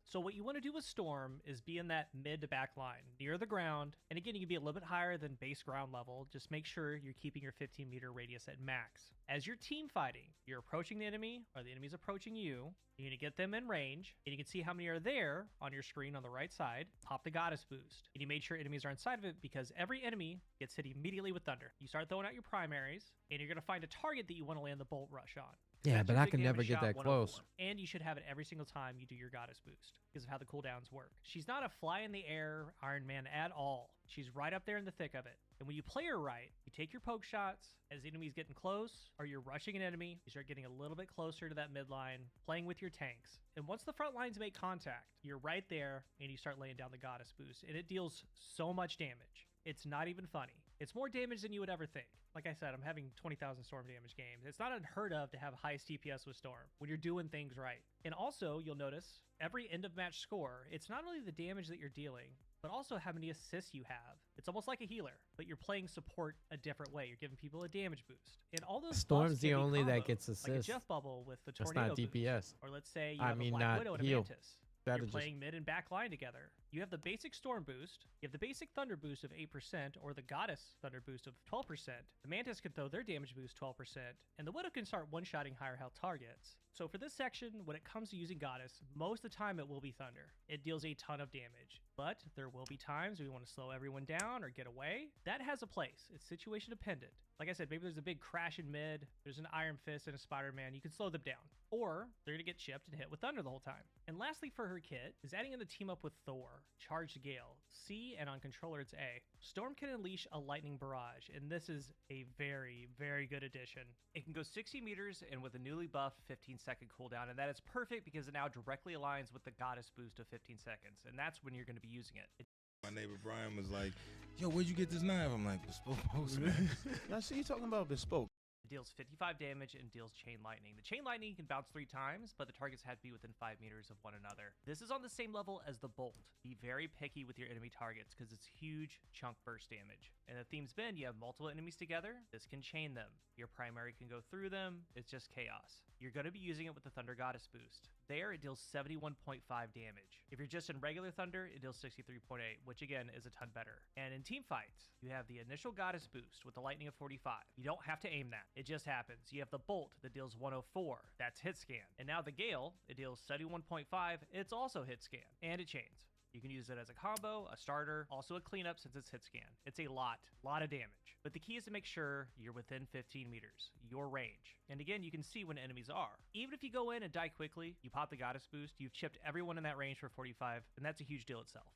So what you want to do with Storm is be in that mid to back line, near the ground. And again, you can be a little bit higher than base ground level. Just make sure you're keeping your 15-meter radius at max. As you're team fighting, you're approaching the enemy, or the enemy's approaching you. You're going to get them in range, and you can see how many are there on your screen on the right side. Pop the Goddess boost. And you made sure enemies are inside of it because every enemy gets hit immediately with Thunder. You start throwing out your primaries, and you're going to find a target that you want to land the Bolt Rush on. Yeah, That's but your I big can never damage get shot, that 104. close. And you should have it every single time you do your Goddess boost because of how the cooldowns work. She's not a fly in the air Iron Man at all. She's right up there in the thick of it. And when you play her right, you take your poke shots as the enemy's getting close, or you're rushing an enemy, you start getting a little bit closer to that midline, playing with your tanks. And once the front lines make contact, you're right there and you start laying down the Goddess boost. And it deals so much damage. It's not even funny. It's more damage than you would ever think. Like I said, I'm having 20,000 Storm damage games. It's not unheard of to have highest DPS with Storm when you're doing things right. And also, you'll notice every end of match score, it's not only the damage that you're dealing, but also how many assists you have. It's almost like a healer, but you're playing support a different way. You're giving people a damage boost. And all those Storm's buffs the can be only that comboed, gets like a assists. Jeff Bubble with the That's tornado not boost. DPS. Or let's say you I have mean, a Black not Widow and a heal. Mantis. You're That'll just- playing mid and back line together. You have the basic Storm boost, you have the basic Thunder boost of 8%, or the Goddess Thunder boost of 12%. The Mantis can throw their damage boost 12%, and the Widow can start one-shotting higher health targets. So for this section, when it comes to using Goddess, most of the time it will be Thunder. It deals a ton of damage, but there will be times we want to slow everyone down or get away. That has a place. It's situation dependent. Like I said, maybe there's a big crash in mid, there's an Iron Fist and a Spider-Man, you can slow them down. Or they're gonna get chipped and hit with Thunder the whole time. And lastly for her kit is adding in the team up with Thor, Charged Gale, C, and on controller it's A. Storm can unleash a lightning barrage, and this is a very, very good addition. It can go 60 meters and with a newly buffed 15-second cooldown, and that is perfect because it now directly aligns with the Goddess boost of 15 seconds, and that's when you're gonna be using it. My neighbor Brian was like, yo, where'd you get this knife? I'm like, Bespoke Postman. I see you talking about Bespoke. It deals 55 damage and deals Chain Lightning. The Chain Lightning can bounce 3 times, but the targets have to be within 5 meters of one another. This is on the same level as the Bolt. Be very picky with your enemy targets because it's huge chunk burst damage. And the theme's been you have multiple enemies together, this can chain them. Your primary can go through them, it's just chaos. You're going to be using it with the Thunder Goddess boost. There, it deals 71.5 damage. If you're just in regular Thunder, it deals 63.8, which again is a ton better. And in team fights, you have the initial Goddess boost with the lightning of 45. You don't have to aim that. It just happens. You have the Bolt that deals 104. That's hit scan. And now the Gale, it deals 71.5. It's also hit scan. And it chains. You can use it as a combo, a starter, also a cleanup since it's hit scan. It's a lot of damage. But the key is to make sure you're within 15 meters, your range. And again, you can see when enemies are. Even if you go in and die quickly, you pop the Goddess boost, you've chipped everyone in that range for 45, and that's a huge deal itself.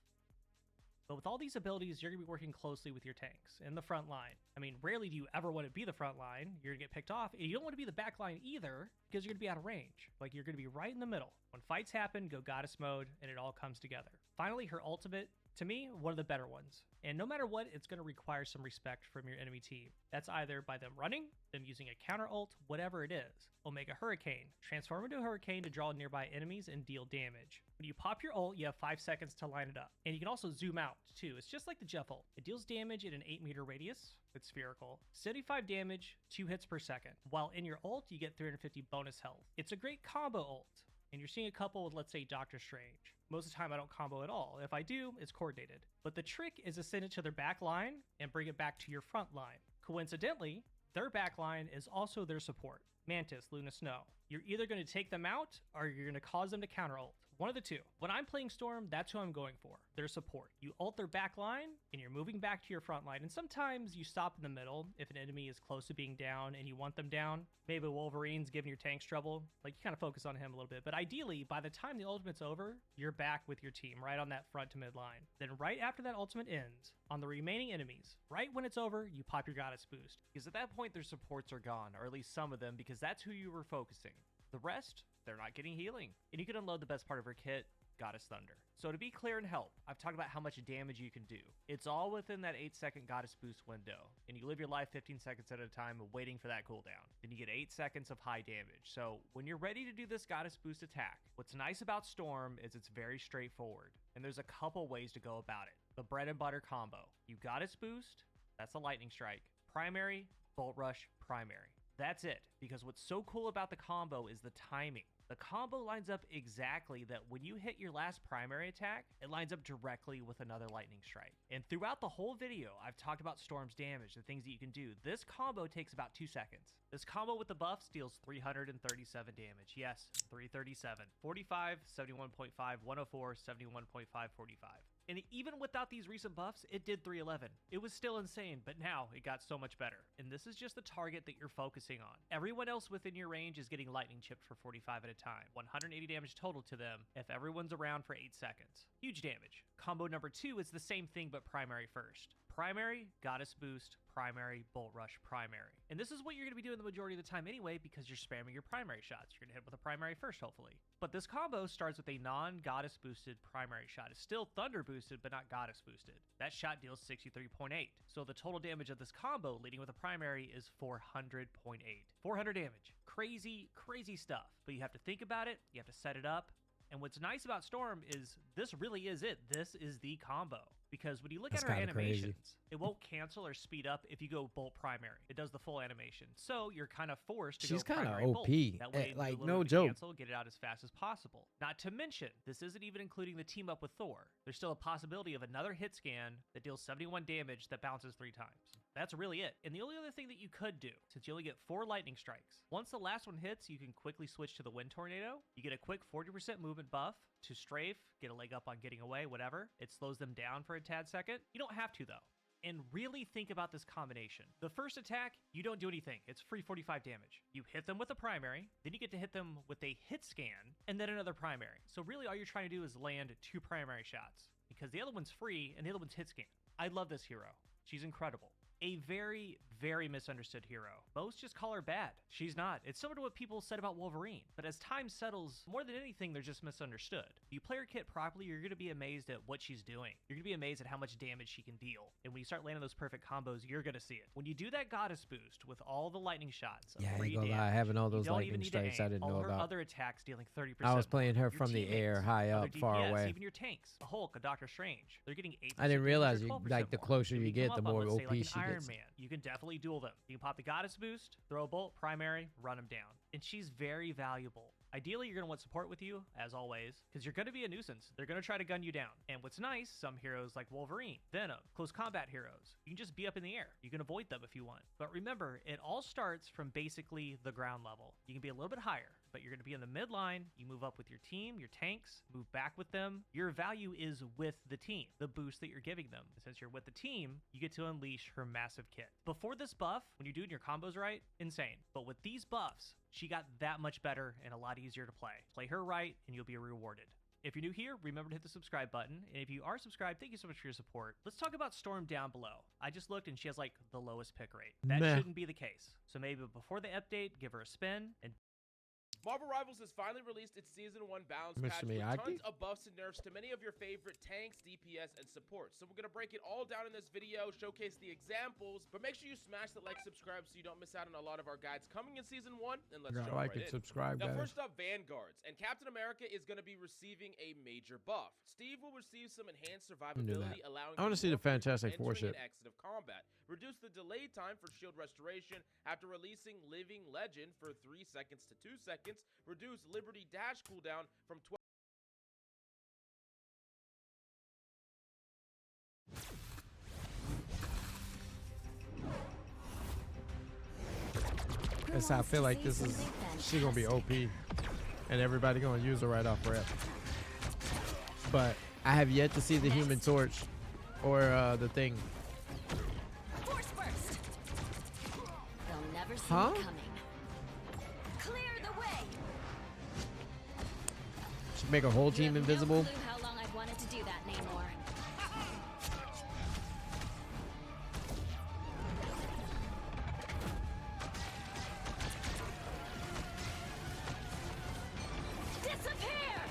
But with all these abilities, you're going to be working closely with your tanks in the front line. I mean, rarely do you ever want to be the front line. You're going to get picked off. And you don't want to be the back line either because you're going to be out of range. Like, you're going to be right in the middle. When fights happen, go Goddess mode, and it all comes together. Finally, her ultimate To me, one of the better ones. And no matter what, it's going to require some respect from your enemy team. That's either by them running, them using a counter ult, whatever it is. Omega Hurricane. Transform into a Hurricane to draw nearby enemies and deal damage. When you pop your ult, you have 5 seconds to line it up. And you can also zoom out, too. It's just like the Jeff ult. It deals damage in an 8-meter radius. It's spherical. 75 damage, 2 hits per second. While in your ult, you get 350 bonus health. It's a great combo ult. And you're seeing a couple with, let's say, Doctor Strange. Most of the time, I don't combo at all. If I do, it's coordinated. But the trick is to send it to their back line and bring it back to your front line. Coincidentally, their back line is also their support. Mantis, Luna Snow. You're either going to take them out or you're going to cause them to counter ult. One of the two. When I'm playing Storm, that's who I'm going for. Their support. You ult their back line and you're moving back to your front line. And sometimes you stop in the middle if an enemy is close to being down and you want them down. Maybe Wolverine's giving your tanks trouble. Like, you kind of focus on him a little bit. But ideally, by the time the ultimate's over, you're back with your team right on that front to mid line. Then right after that ultimate ends, on the remaining enemies, right when it's over, you pop your Goddess boost. Because at that point, their supports are gone, or at least some of them, because that's who you were focusing. The rest, they're not getting healing. And you can unload the best part of her kit, Goddess Thunder. So to be clear and help, I've talked about how much damage you can do. It's all within that 8-second Goddess boost window, and you live your life 15 seconds at a time waiting for that cooldown. Then you get 8 seconds of high damage. So when you're ready to do this Goddess boost attack, what's nice about Storm is it's very straightforward, and there's a couple ways to go about it. The bread and butter combo. You Goddess boost, that's a lightning strike. Primary, Bolt Rush, primary. That's it, because what's so cool about the combo is the timing. The combo lines up exactly that when you hit your last primary attack, it lines up directly with another lightning strike. And throughout the whole video, I've talked about Storm's damage, the things that you can do. This combo takes about 2 seconds. This combo with the buffs deals 337 damage. Yes, 337. 45, 71.5, 104, 71.5, 45. And even without these recent buffs, it did 311. It was still insane, but now it got so much better. And this is just the target that you're focusing on. Everyone else within your range is getting lightning chipped for 45 at a time. 180 damage total to them if everyone's around for 8 seconds. Huge damage. Combo number 2 is the same thing, but primary first. Primary, Goddess boost, primary, Bolt Rush, primary. And this is what you're going to be doing the majority of the time anyway, because you're spamming your primary shots. You're going to hit with a primary first, hopefully. But this combo starts with a non-Goddess boosted primary shot. It's still Thunder boosted, but not Goddess boosted. That shot deals 63.8. So the total damage of this combo, leading with a primary, is 400.8. 400 damage. Crazy, crazy stuff. But you have to think about it. You have to set it up. And what's nice about Storm is this really is it. This is the combo. Because when you look at her animations, it won't cancel or speed up if you go Bolt primary. It does the full animation. So you're kind of forced to She's go primary kinda Bolt. OP. That way, Like, do a no little bit of joke. Cancel, get it out as fast as possible. Not to mention, this isn't even including the team up with Thor. There's still a possibility of another hit scan that deals 71 damage that bounces 3 times. That's really it. And the only other thing that you could do, since you only get 4 lightning strikes, once the last one hits, you can quickly switch to the Wind Tornado. You get a quick 40% movement buff to strafe, get a leg up on getting away, whatever. It slows them down for a tad second. You don't have to though. And really think about this combination. The first attack, you don't do anything. It's free 45 damage. You hit them with a primary, then you get to hit them with a hit scan, and then another primary. So really all you're trying to do is land 2 primary shots, because the other one's free and the other one's hit scan. I love this hero. She's incredible. A very, very misunderstood hero. Most just call her bad. She's not. It's similar to what people said about Wolverine. But as time settles, more than anything, they're just misunderstood. If you play her kit properly, you're going to be amazed at what she's doing. You're going to be amazed at how much damage she can deal. And when you start landing those perfect combos, you're going to see it. When you do that Goddess boost with all the lightning shots, Yeah, I ain't gonna lie, having all those lightning strikes I didn't all know her about. other attacks dealing 30%. I was playing her Your from the air, teammates, high other up, far DPS, away. Even your tanks, a Hulk, a Doctor Strange, they're getting 8%. I didn't realize damage you, or 12% like the more. closer If you come get, the up on, more let's say, OP like she an Iron gets. Man, you can definitely duel them. You can pop the Goddess boost, throw a bolt, primary, run them down. And she's very valuable. Ideally, you're going to want support with you, as always, because you're going to be a nuisance. They're going to try to gun you down. And what's nice, some heroes like Wolverine, Venom, close combat heroes, you can just be up in the air. You can avoid them if you want. But remember, it all starts from basically the ground level. You can be a little bit higher, but you're going to be in the mid line. You move up with your team, your tanks, move back with them. Your value is with the team, the boost that you're giving them. And since you're with the team, you get to unleash her massive kit. Before this buff, when you're doing your combos right, insane. But with these buffs, she got that much better and a lot easier to play. Play her right and you'll be rewarded. If you're new here, remember to hit the subscribe button. And if you are subscribed, thank you so much for your support. Let's talk about Storm down below. I just looked and she has like the lowest pick rate. That Meh. shouldn't be the case. So maybe before the update, give her a spin and Marvel Rivals has finally released its Season 1 balance patch Mr. with Miyagi? tons of buffs and nerfs to many of your favorite tanks, DPS, and support. So we're going to break it all down in this video, showcase the examples, but make sure you smash the like, subscribe so you don't miss out on a lot of our guides coming in Season 1, and let's jump like right and in. subscribe, Now, guys. first up, Vanguards, and Captain America is going to be receiving a major buff. Steve will receive some enhanced do survivability, that. allowing I wanna see the Fantastic Four entering shit. and exit of combat. Reduce the delay time for shield restoration after releasing Living Legend for 3 seconds to 2 seconds. Reduce Liberty Dash cooldown from 12. That's how I feel like this is. She gonna be OP, and everybody gonna use her right off rip. But I have yet to see the Human Torch or the thing. Force burst. They'll never see Huh? me coming. Clear the way. Should make a whole team invisible. No clue how long I've wanted to do that, Namor. Disappear!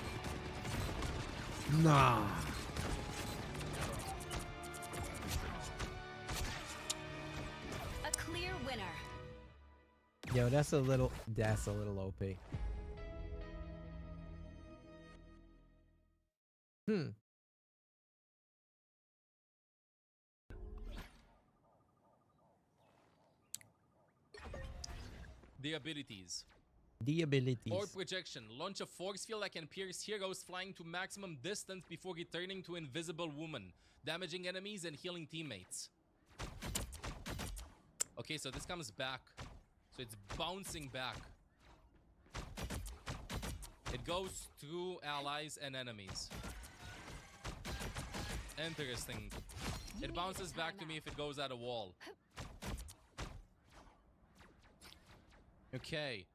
Nah. A clear winner. Yo, that's a little OP. The abilities. The abilities. Or projection. Launch a force field that can pierce heroes flying to maximum distance before returning to Invisible Woman, damaging enemies and healing teammates. Okay, so this comes back. So it's bouncing back. It goes through allies and enemies. Interesting. It bounces back to me if it goes at a wall. Okay.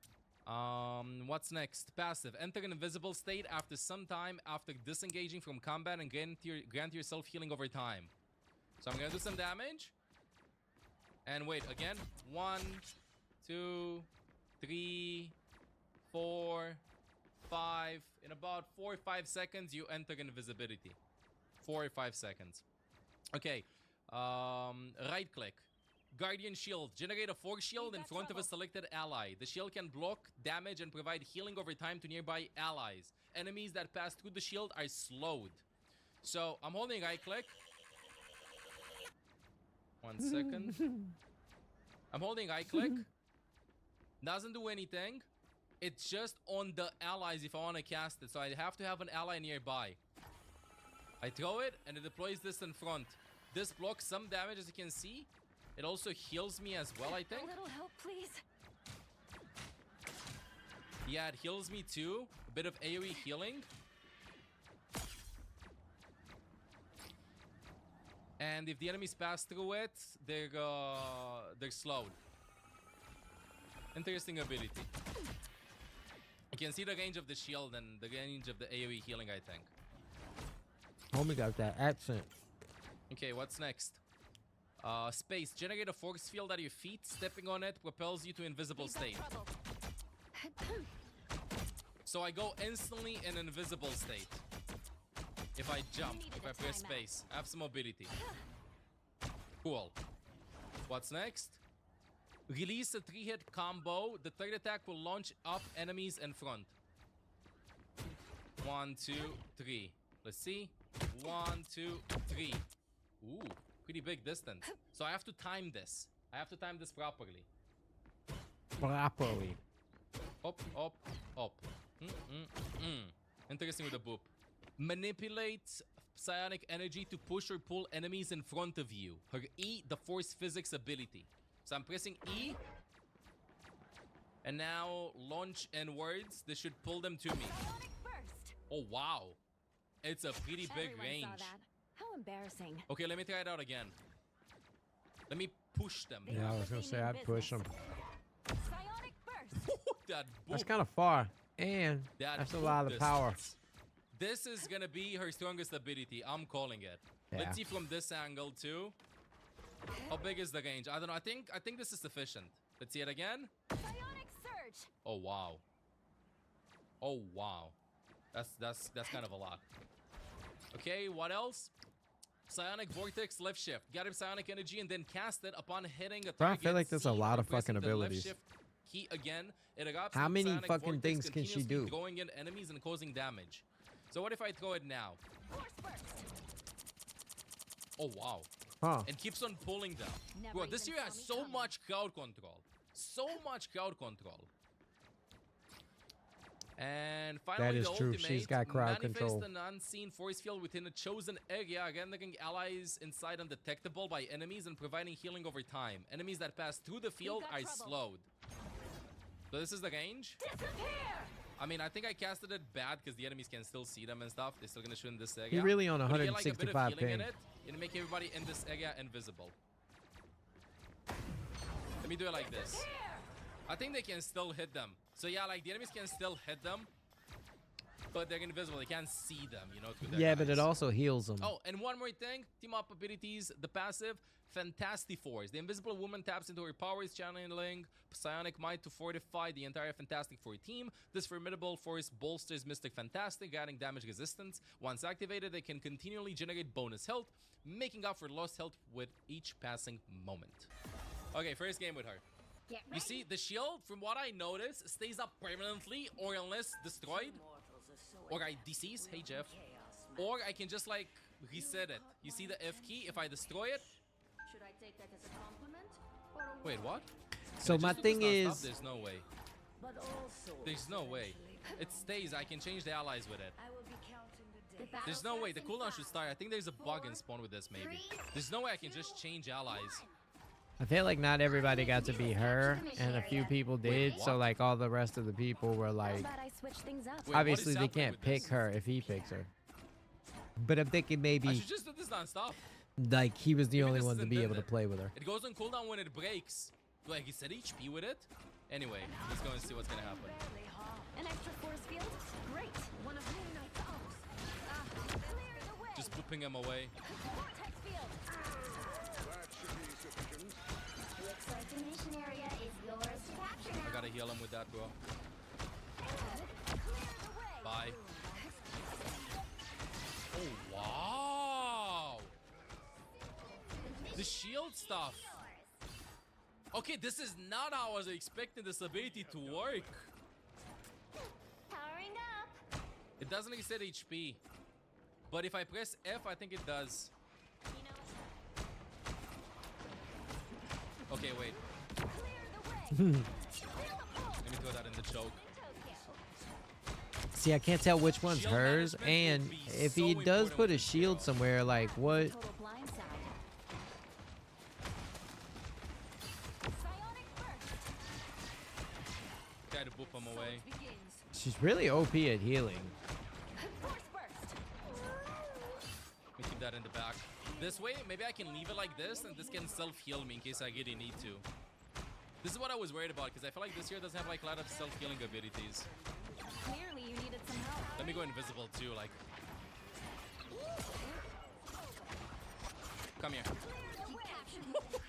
What's next? Passive. Enter an invisible state after some time after disengaging from combat and grant yourself healing over time. So I'm gonna do some damage. And wait, again. 1, 2, 3, 4, 5. In about 4 or 5 seconds, you enter invisibility. 4 or 5 seconds. Okay. Right click. Guardian Shield. Generate a force shield in front of a selected ally. The shield can block damage and provide healing over time to nearby allies. Enemies that pass through the shield are slowed. So I'm holding right click. 1 second. I'm holding right click. Doesn't do anything. It's just on the allies if I want to cast it. So I have to have an ally nearby. I throw it and it deploys this in front. This blocks some damage, as you can see. It also heals me as well, I think. A little help, please. Yeah, it heals me too. A bit of AoE healing. And if the enemies pass through it, they're slowed. Interesting ability. You can see the range of the shield and the range of the AoE healing, I think. Homie got that accent. Okay, what's next? Space. Generate a force field at your feet. Stepping on it propels you to invisible state. So I go instantly in invisible state. If I jump, if I press space. I have some mobility. Cool. What's next? Release a 3-hit combo. The third attack will launch up enemies in front. 1, 2, 3. Let's see. 1, 2, 3. Ooh, pretty big distance. So I have to time this. I have to time this properly. Properly. Up, up, up. Interesting with the boop. Manipulate psionic energy to push or pull enemies in front of you. Her E, the force physics ability. So I'm pressing E. And now launch inwards. This should pull them to me. Oh, wow. It's a pretty big range. Saw that. How embarrassing. Okay, let me try it out again. Let me push them. Yeah, I was gonna say I'd push them. Psionic burst. That That's boop. kind of far, and that's a lot of power. This is gonna be her strongest ability. I'm calling it. Yeah. Let's see from this angle too. How big is the range? I don't know. I think this is sufficient. Let's see it again. Psionic surge. Oh wow. Oh wow, that's kind of a lot. Okay, what else? Psionic Vortex left shift. Get him psionic energy and then cast it upon hitting a target. Bro, I feel like there's a lot of pressing fucking the left abilities. shift key again. It erupts How in many psionic fucking vortex, things can she continuously do? Throwing in enemies and causing damage. So what if I throw it now? Oh wow. Huh. And keeps on pulling them. Bro, this year has so much crowd control. So much crowd control. And finally, That is the true. ultimate, She's got crowd manifest control. an unseen force field within a chosen area, rendering allies inside undetectable by enemies and providing healing over time. Enemies that pass through the field are slowed. So this is the range. I mean, I think I casted it bad because the enemies can still see them and stuff. They're still gonna shoot in this area. He really on But you get, like, a bit of 165 healing in ping. it, and make everybody in this area invisible. Let me do it like this. I think they can still hit them. So yeah, like the enemies can still hit them, but they're invisible. They can't see them, you know, through their Yeah, but eyes. it also heals them. Oh, and one more thing. Team up abilities. The passive, Fantastic Force. The Invisible Woman taps into her powers, channeling Psionic Might to fortify the entire Fantastic Four team. This formidable force bolsters Mystic Fantastic, adding damage resistance. Once activated, they can continually generate bonus health, making up for lost health with each passing moment. Okay, first game with her. You see, the shield, from what I noticed, stays up permanently or unless destroyed. Or I decease. Hey, Jeff. Or I can just, like, reset it. You see the F key? If I destroy it... Should I take that as a compliment? Or a Wait, what? So Can I my just do this thing nonstop? is- There's no way. But also There's no way. It stays. I can change the allies with it. I will be counting the days. There's no way. The cooldown should start. I think there's a bug in spawn with this, maybe. There's no way I can just change allies. I feel like not everybody got to be her, and a few people did. So like all the rest of the people were like, How about I switch things up? obviously they can't pick her if he picks her. But I'm thinking I maybe should just do this non-stop. like he was the Maybe only this one to is be able to intended. play with her. It goes on cooldown when it breaks. Do I reset HP with it? Anyway, let's go and see what's gonna happen. An extra force field? Great. One of many nice hours. Clear the way. Just booping him away. Vortex field. Looks like the mission area is yours to capture I now. gotta heal him with that, bro. Bye. Oh, wow. The shield stuff. Okay, this is not how I was expecting this ability to work. Powering up. It doesn't reset HP. But if I press F, I think it does. Okay, wait. Let me throw that in the choke. See, I can't tell which one's Shield hers, management and will be if so he does important put a with shield somewhere, like what? Total blindside. Try to boop him away. She's really OP at healing. Let me keep that in the back. This way, maybe I can leave it like this, and this can self-heal me in case I really need to. This is what I was worried about, because I feel like this here doesn't have like a lot of self-healing abilities. Clearly, you needed some help. Let me go invisible too, like. Come here.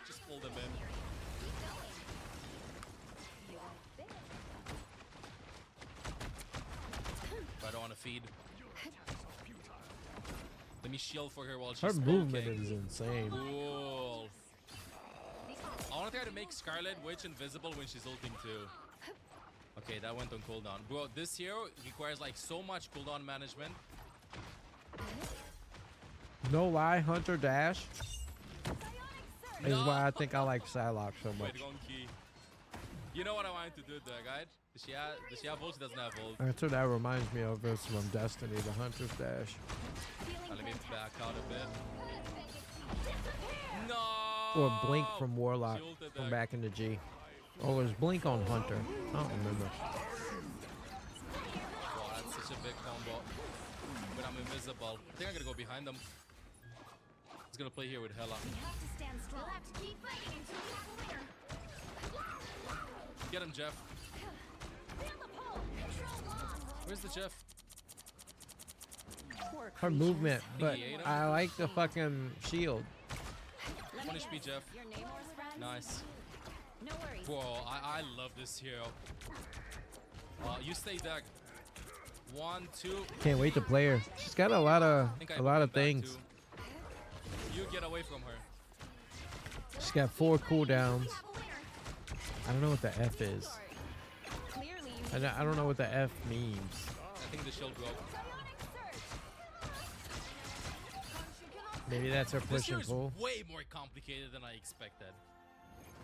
Just pull them in. I don't want to feed. Let me shield for her while she's Her movement smoking. is insane. Cool. I want to try to make Scarlet Witch invisible when she's ulting too. Okay, that went on cooldown. Bro, this hero requires like so much cooldown management. No lie, Hunter Dash is why I think I like Psylocke so much. Wait, Gonki. You know what I wanted to do there, guys? Does she have ult? She doesn't have ult. That's what that reminds me of. Is from Destiny, the Hunter's Dash. Let me back out a bit. No! Or Blink from Warlock She ulted from there. back in the G. Oh, there's Blink on Hunter. I don't remember. Wow, that's such a big combo. But I'm invisible. I think I'm gonna go behind them. He's gonna play here with Hela. Stand strong. We'll have to keep fighting until we have a winner. Get him, Jeff. Where's the Jeff? Her movement, but He ate him? I like the fucking shield. 1 HP, Jeff. Your name, horse friends? Nice. No worries. Bro, I love this hero. You stay Doug. 1, 2. Can't wait to play her. She's got a lot of things. Too. You get away from her. She's got 4 cooldowns. I don't know what the F is. I don't know what the F means. I think the shield broke. Maybe that's her push and pull. This is way more complicated than I expected.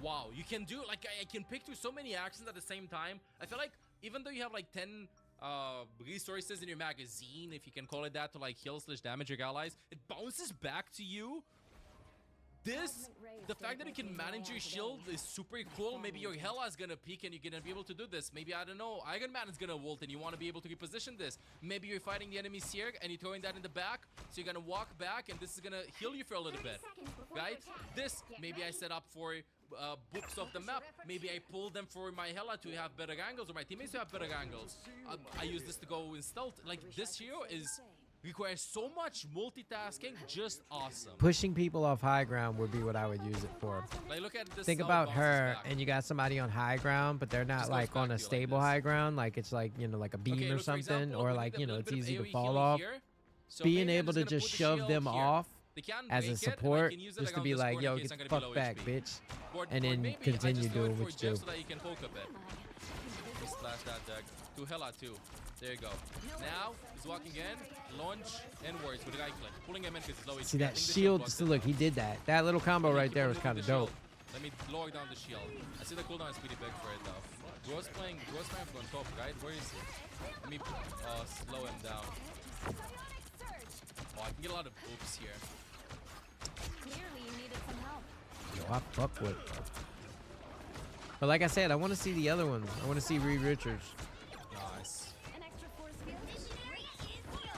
Wow, you can do like I can pick through so many actions at the same time. I feel like even though you have like 10 resources in your magazine, if you can call it that, to like heal / damage your allies, it bounces back to you. The fact that you can manage your shield is super cool. Maybe your Hela is gonna peak and you're gonna be able to do this. Maybe, I don't know, Iron Man is gonna ult and you want to be able to reposition this. Maybe you're fighting the enemy Seer and you're throwing that in the back, so you're gonna walk back and this is gonna heal you for a little bit, right? This, maybe I set up for books of the map. Maybe I pull them for my Hela to have better angles, or my teammates to have better angles. I use this to go in stealth. Like, this hero requires so much multitasking, just awesome. Pushing people off high ground would be what I would use it for. Like, look at this. Think about her, and you got somebody on high ground, but they're not like on a stable high ground. Like, it's like, you know, like a beam or something, or like, you know, it's easy to fall off. Being able to just shove them off as a support, just to be like, yo, get the fuck back, bitch, and then continue doing what you do. So that you can poke a bit. Splash that deck. To Hela too. There you go. Now he's walking in, launch inwards with the right click, pulling him in because he's low. See that shield? So look, he did that. That little combo right there was kind of dope. Let me lower down the shield. I see the cooldown is pretty big for it though. Gross playing from top, right? Where is he? Let me slow him down. Oh, I can get a lot of oops here. Clearly you needed some help. Yo, I fuck with. But like I said, I want to see the other ones. I want to see Reed Richards. Nice. An extra force field missionary is yours.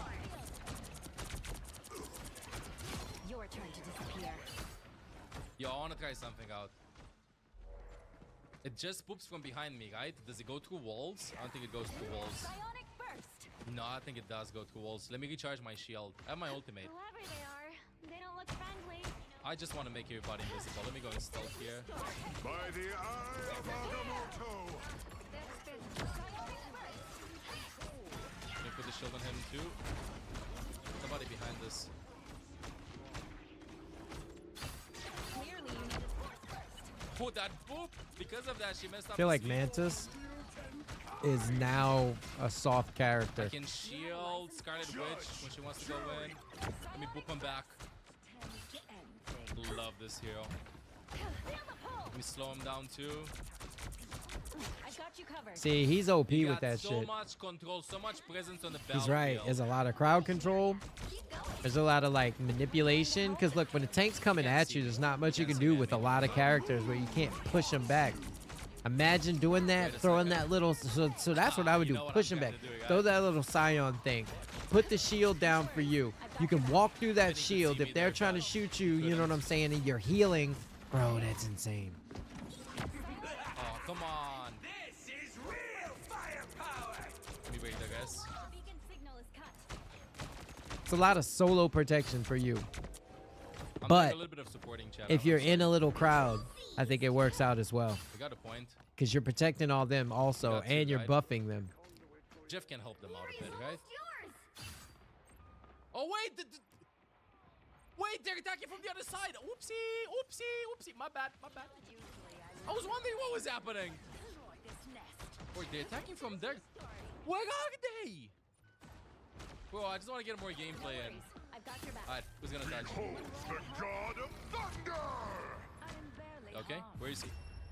Your turn to disappear. Yo, I want to try something out. It just poops from behind me, right? Does it go through walls? I don't think it goes through walls. No, I think it does go through walls. Let me recharge my shield. I have my ultimate. Whoever they are, they don't look friendly. I just want to make everybody invisible. Let me go in stealth here. By the eye of Agamotto. Let me put the shield on him too. Somebody behind this. Clearly you needed force burst. Oh, that boop! Because of that, she messed up. I feel like Mantis is now a soft character. I can shield Scarlet Witch when she wants to go in. Let me boop him back. Love this hero. Let me slow him down too. I got you covered. See, he's OP He with got that so shit. much control, so much presence on the battlefield. He's right. There's a lot of crowd control. There's a lot of like manipulation. Because look, when the tank's coming at you, there's not much you can do with a lot of characters where you can't push them back. Imagine doing that, throwing that little. So that's what I would do. Push him back. Throw that little Scion thing. Put the shield down for you. You can walk through that shield. If they're trying to shoot you, you know what I'm saying, and you're healing. Bro, that's insane. Oh, come on. This is real firepower. Let me wait there, guys. Beacon signal is cut. It's a lot of solo protection for you. I'm But doing a little bit of supporting chat. if you're in a little crowd, I think it works out as well. You got a point. Because you're protecting all them also, and you're buffing them. Jeff can help them out a bit, right? Oh wait, wait, they're attacking from the other side. Oopsie, oopsie, oopsie. My bad, my bad. I was wondering what was happening. Wait, they're attacking from there. Where are they? Bro, I just want to get more gameplay in. Alright, who's gonna touch? The god of thunder. Okay, where is he?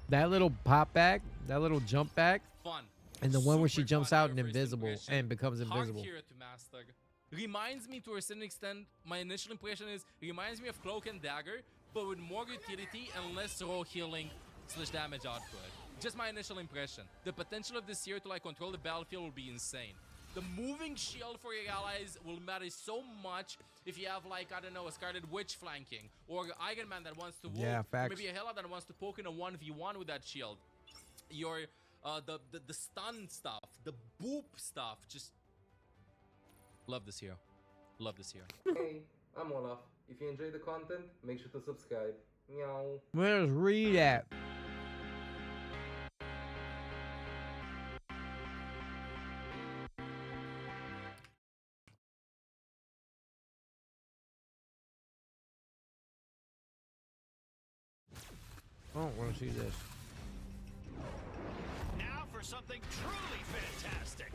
That little pop back, that little jump back, Fun. and the one where she jumps out and invisible and becomes invisible. Hard hero to master. Reminds me to a certain extent, my initial impression is, reminds me of Cloak and Dagger, but with more utility and less raw healing / damage output. Just my initial impression. The potential of this hero to like control the battlefield will be insane. The moving shield for your allies will matter so much if you have like, I don't know, a Scarlet Witch flanking, or Iron Man that wants to walk, Yeah, facts. or maybe a Hela that wants to poke in a 1v1 with that shield. Your the stun stuff, the boop stuff, just love this hero. Love this hero. Hey, I'm Olaf. If you enjoy the content, make sure to subscribe. Meow. Where's Reed at? I don't want to see this. Now for something truly fantastic.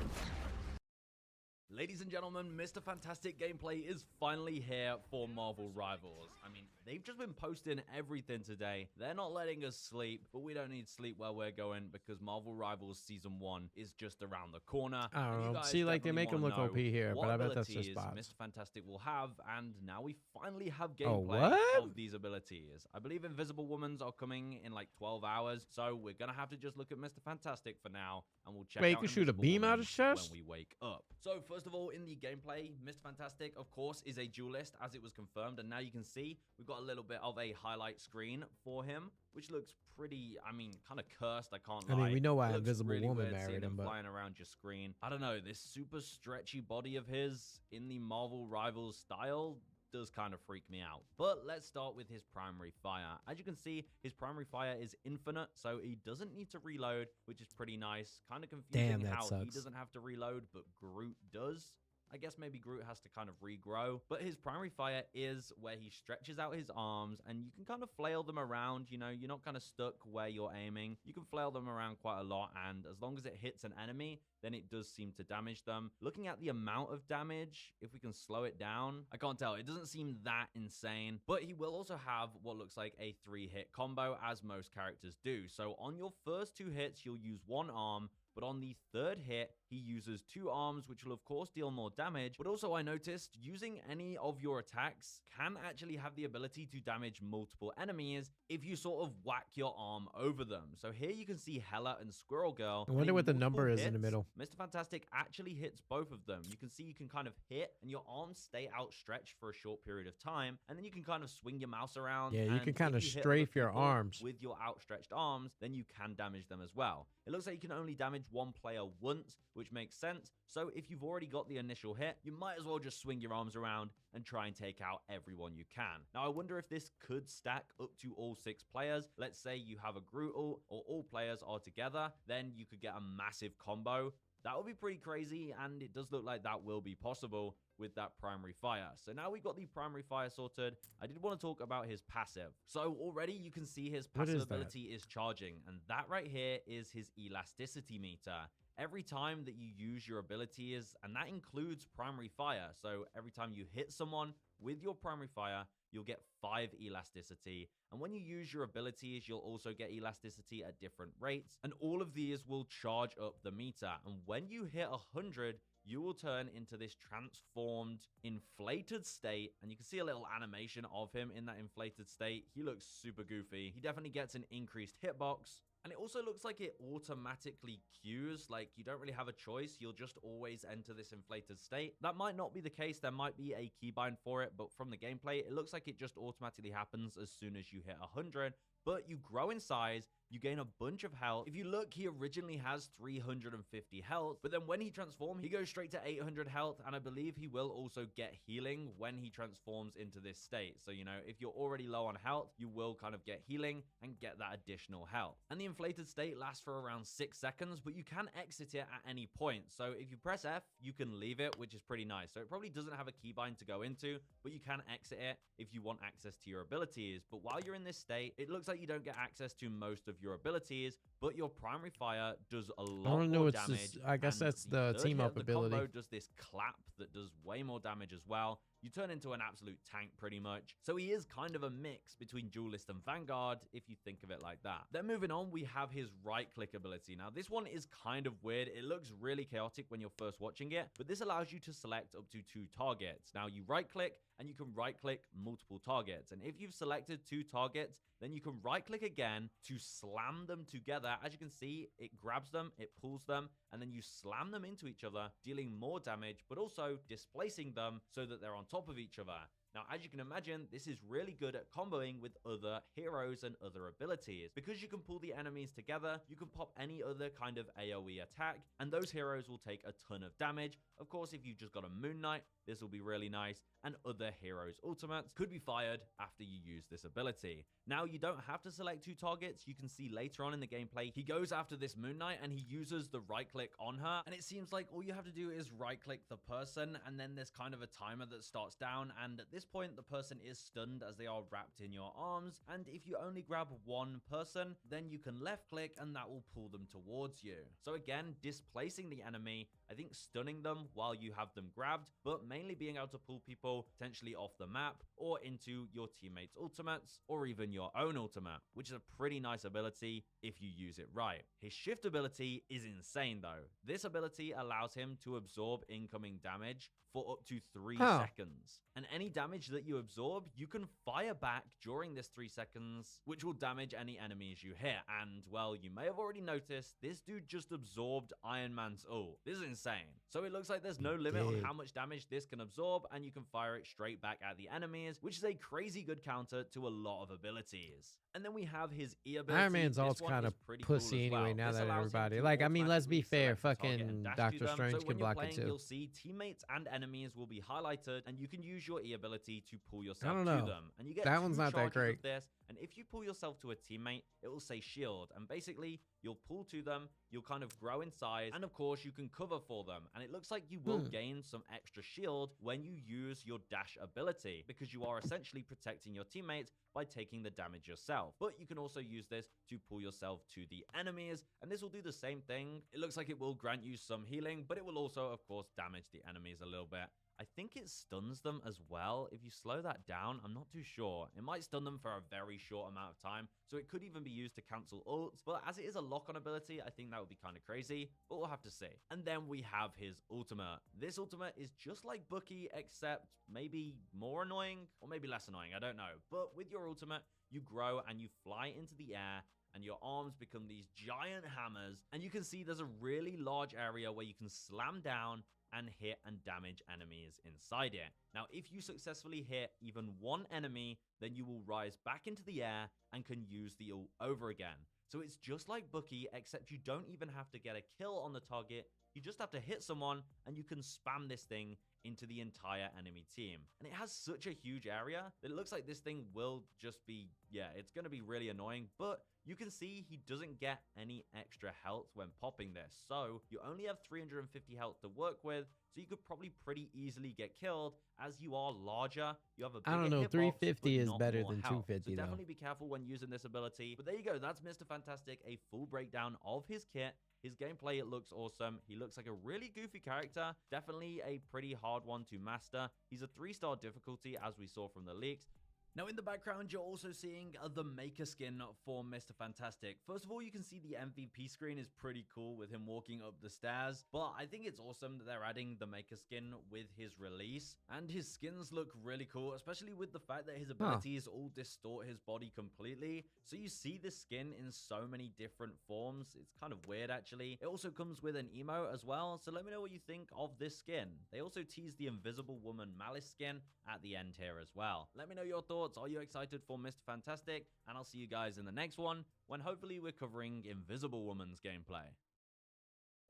Ladies and gentlemen, Mr. Fantastic gameplay is finally here for Marvel Rivals. I mean, they've just been posting everything today. They're not letting us sleep, but we don't need sleep where we're going because Marvel Rivals Season 1 is just around the corner. I don't know. See, like, they make him look OP here, but I bet that's just bots. Mr. Fantastic will have, and now we finally have gameplay of these abilities. I believe Invisible Woman's are coming in like 12 hours, so we're gonna have to just look at Mr. Fantastic for now, and we'll check out Wait, you can shoot a beam out of his chest? when we wake up. So first of all, in the gameplay, Mr. Fantastic, of course, is a duelist, as it was confirmed, and now you can see we've got a little bit of a highlight screen for him, which looks pretty, I mean, kind of cursed, I can't lie. I mean, we know why It looks Invisible really Woman weird married seeing him, but flying around your screen. I don't know, this super stretchy body of his in the Marvel Rivals style does kind of freak me out. But let's start with his primary fire. As you can see, his primary fire is infinite, so he doesn't need to reload, which is pretty nice. Kind of confusing how he doesn't have to reload, but Groot does. I guess maybe Groot has to kind of regrow, but his primary fire is where he stretches out his arms and you can kind of flail them around, you know, you're not kind of stuck where you're aiming. You can flail them around quite a lot, and as long as it hits an enemy, then it does seem to damage them. Looking at the amount of damage, if we can slow it down, I can't tell. It doesn't seem that insane, but he will also have what looks like a 3-hit combo, as most characters do. So on your first 2 hits, you'll use 1 arm, but on the 3rd hit, he uses 2 arms, which will of course deal more damage. But also I noticed using any of your attacks can actually have the ability to damage multiple enemies if you sort of whack your arm over them. So here you can see Hela and Squirrel Girl. I wonder what the number is in the middle. Mr. Fantastic actually hits both of them. You can see you can kind of hit and your arms stay outstretched for a short period of time, and then you can kind of swing your mouse around. Yeah, you can kind of strafe your arms with your outstretched arms, then you can damage them as well. It looks like you can only damage one player once, which makes sense. So if you've already got the initial hit, you might as well just swing your arms around and try and take out everyone you can. Now, I wonder if this could stack up to all 6 players. Let's say you have a Groot ult, or all players are together, then you could get a massive combo. That would be pretty crazy, and it does look like that will be possible with that primary fire. So now we've got the primary fire sorted. I did want to talk about his passive. So already you can see his passive ability is charging, and that right here is his elasticity meter. Every time that you use your abilities, and that includes primary fire, so every time you hit someone with your primary fire, you'll get 5 elasticity. And when you use your abilities, you'll also get elasticity at different rates. And all of these will charge up the meter. And when you hit 100, you will turn into this transformed, inflated state. And you can see a little animation of him in that inflated state. He looks super goofy. He definitely gets an increased hitbox. And it also looks like it automatically queues, like you don't really have a choice. You'll just always enter this inflated state. That might not be the case. There might be a keybind for it, but from the gameplay, it looks like it just automatically happens as soon as you hit 100. But you grow in size, you gain a bunch of health. If you look, he originally has 350 health, but then when he transforms, he goes straight to 800 health, and I believe he will also get healing when he transforms into this state. So, you know, if you're already low on health, you will kind of get healing and get that additional health. And the inflated state lasts for around 6 seconds, but you can exit it at any point. So if you press F, you can leave it, which is pretty nice. So it probably doesn't have a keybind to go into, but you can exit it if you want access to your abilities. But while you're in this state, it looks like you don't get access to most of your abilities, but your primary fire does a lot more damage. I guess that's the team up ability. The combo does this clap that does way more damage as well. You turn into an absolute tank pretty much. So he is kind of a mix between Duelist and Vanguard, if you think of it like that. Then moving on, we have his right-click ability. Now, this one is kind of weird. It looks really chaotic when you're first watching it, but this allows you to select up to 2 targets. Now, you right-click, and you can right-click multiple targets. And if you've selected 2 targets, then you can right-click again to slam them together. As you can see, it grabs them, it pulls them, and then you slam them into each other, dealing more damage, but also displacing them so that they're on top of each other. Now, as you can imagine, this is really good at comboing with other heroes and other abilities. Because you can pull the enemies together, you can pop any other kind of AoE attack, and those heroes will take a ton of damage. Of course, if you've just got a Moon Knight, this will be really nice, and other heroes' ultimates could be fired after you use this ability. Now, you don't have to select 2 targets. You can see later on in the gameplay, he goes after this Moon Knight, and he uses the right-click on her, and it seems like all you have to do is right-click the person, and then there's kind of a timer that starts down, and at this this point, the person is stunned as they are wrapped in your arms, and if you only grab one person, then you can left click and that will pull them towards you. So again, displacing the enemy, I think stunning them while you have them grabbed, but mainly being able to pull people potentially off the map or into your teammates' ultimates or even your own ultimate, which is a pretty nice ability if you use it right. His shift ability is insane though. This ability allows him to absorb incoming damage for up to 3 seconds. And any damage that you absorb, you can fire back during this 3 seconds, which will damage any enemies you hit. And, well, you may have already noticed, this dude just absorbed Iron Man's ult. This is insane. So it looks like there's no limit on how much damage this can absorb, and you can fire it straight back at the enemies, which is a crazy good counter to a lot of abilities. And then we have his E ability. Iron Man's ult's kind of pussy anyway, now that everybody... Like, I mean, let's be fair, fucking Doctor Strange can block it too. You'll see teammates and enemies will be highlighted, and you can use your E ability to pull yourself to them. And you get that one's not that great. This, and if you pull yourself to a teammate, it will say shield, and basically you'll pull to them, you'll kind of grow in size, and of course you can cover for them. And it looks like you will gain some extra shield when you use your dash ability, because you are essentially protecting your teammates by taking the damage yourself. But you can also use this to pull yourself to the enemies, and this will do the same thing. It looks like it will grant you some healing, but it will also, of course, damage the enemies a little bit. I think it stuns them as well. If you slow that down, I'm not too sure. It might stun them for a very short amount of time, so it could even be used to cancel ults, but as it is a lock-on ability, I think that would be kind of crazy, but we'll have to see. And then we have his ultimate. This ultimate is just like Bucky, except maybe more annoying, or maybe less annoying, I don't know. But with your ultimate, you grow and you fly into the air, and your arms become these giant hammers, and you can see there's a really large area where you can slam down and hit and damage enemies inside it. Now, if you successfully hit even one enemy, then you will rise back into the air and can use the ult over again. So it's just like Bucky, except you don't even have to get a kill on the target. You just have to hit someone and you can spam this thing into the entire enemy team. And it has such a huge area that it looks like this thing will just be, yeah, it's going to be really annoying, but you can see he doesn't get any extra health when popping this. So you only have 350 health to work with, so you could probably pretty easily get killed. As you are larger, you have a bigger I don't know, hitbox, 350 but is not better more than health. 250 so though. definitely be careful when using this ability. But there you go, that's Mr. Fantastic, a full breakdown of his kit. His gameplay, it looks awesome. He looks like a really goofy character. Definitely a pretty hard one to master. He's a 3-star difficulty, as we saw from the leaks. Now, in the background, you're also seeing the Maker skin for Mr. Fantastic. First of all, you can see the MVP screen is pretty cool with him walking up the stairs, but I think it's awesome that they're adding the Maker skin with his release, and his skins look really cool, especially with the fact that his abilities all distort his body completely. So you see this skin in so many different forms. It's kind of weird, actually. It also comes with an emote as well, so let me know what you think of this skin. They also teased the Invisible Woman Malice skin at the end here as well. Let me know your thoughts. Are you excited for Mr. Fantastic? And I'll see you guys in the next one, when hopefully we're covering Invisible Woman's gameplay.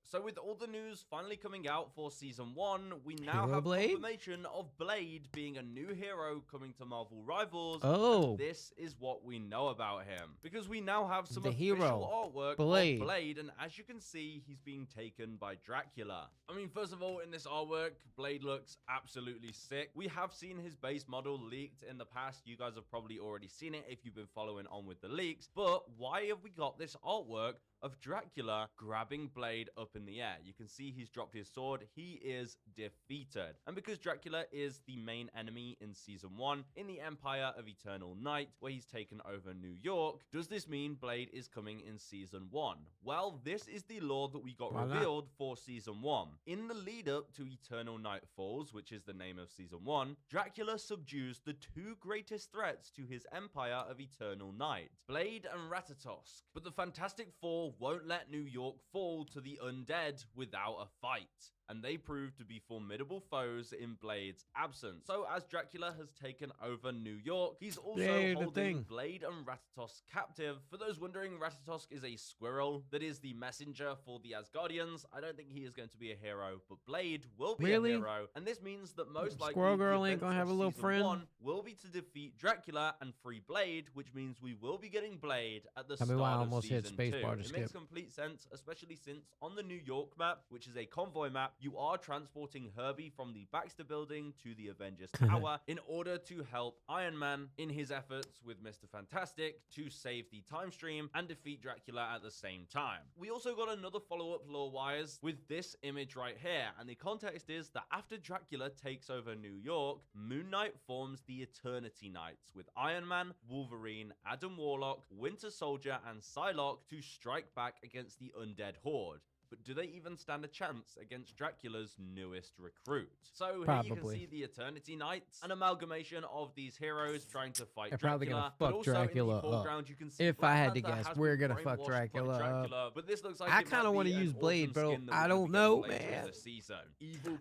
So with all the news finally coming out for Season 1, we now have confirmation of Blade being a new hero coming to Marvel Rivals. Oh. This is what we know about him. Because we now have some The official hero, artwork Blade. of Blade, and as you can see, he's being taken by Dracula. I mean, first of all, in this artwork, Blade looks absolutely sick. We have seen his base model leaked in the past. You guys have probably already seen it if you've been following on with the leaks. But why have we got this artwork of Dracula grabbing Blade up in the air? You can see he's dropped his sword. He is defeated. And because Dracula is the main enemy in Season 1 in the Empire of Eternal Night, where he's taken over New York, does this mean Blade is coming in Season 1? Well, this is the lore that we got revealed for Season 1. In the lead up to Eternal Night Falls, which is the name of Season 1, Dracula subdues the 2 greatest threats to his Empire of Eternal Night, Blade and Ratatosk. But the Fantastic Four won't let New York fall to the undead without a fight, and they prove to be formidable foes in Blade's absence. So as Dracula has taken over New York, he's also holding Blade and Ratatosk captive. For those wondering, Ratatosk is a squirrel that is the messenger for the Asgardians. I don't think he is going to be a hero, but Blade will be a hero, and this means that most likely Squirrel Girl ain't gonna have a little Season friend. 1 will be to defeat Dracula and free Blade, which means we will be getting Blade at the Tell me start why I of almost hit Season 2. spacebar to It skip. makes complete sense, especially since on the New York map, which is a convoy map, you are transporting Herbie from the Baxter building to the Avengers Tower in order to help Iron Man in his efforts with Mr. Fantastic to save the time stream and defeat Dracula at the same time. We also got another follow-up lore-wise with this image right here, and the context is that after Dracula takes over New York, Moon Knight forms the Eternity Knights with Iron Man, Wolverine, Adam Warlock, Winter Soldier, and Psylocke to strike back against the undead horde. But do they even stand a chance against Dracula's newest recruit? So here you can see the Eternity Knights, an amalgamation of these heroes trying to fight They're probably Dracula. gonna fuck Dracula up. If I had to guess, we're gonna fuck Dracula up. But this looks like I kind of want to use Blade, bro. I don't know, man.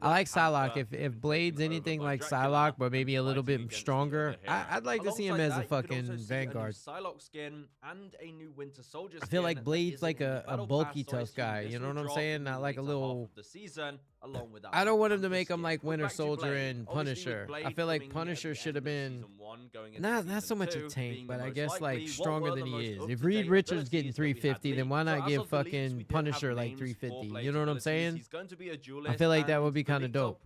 I like Psylocke. If Blade's anything like Psylocke, but maybe a little bit stronger, I'd like to see him as a fucking Vanguard. Psylocke skin and a new Winter Soldier skin. I feel like Blade's like a bulky tough guy. You know what I'm saying? Not like a little. I don't want him to make him like Winter Soldier and Punisher. I feel like Punisher should have been not so much a tank, but I guess like stronger than he is. If Reed Richards getting 350, then why not give fucking Punisher like 350? You know what I'm saying? I feel like that would be kind of dope.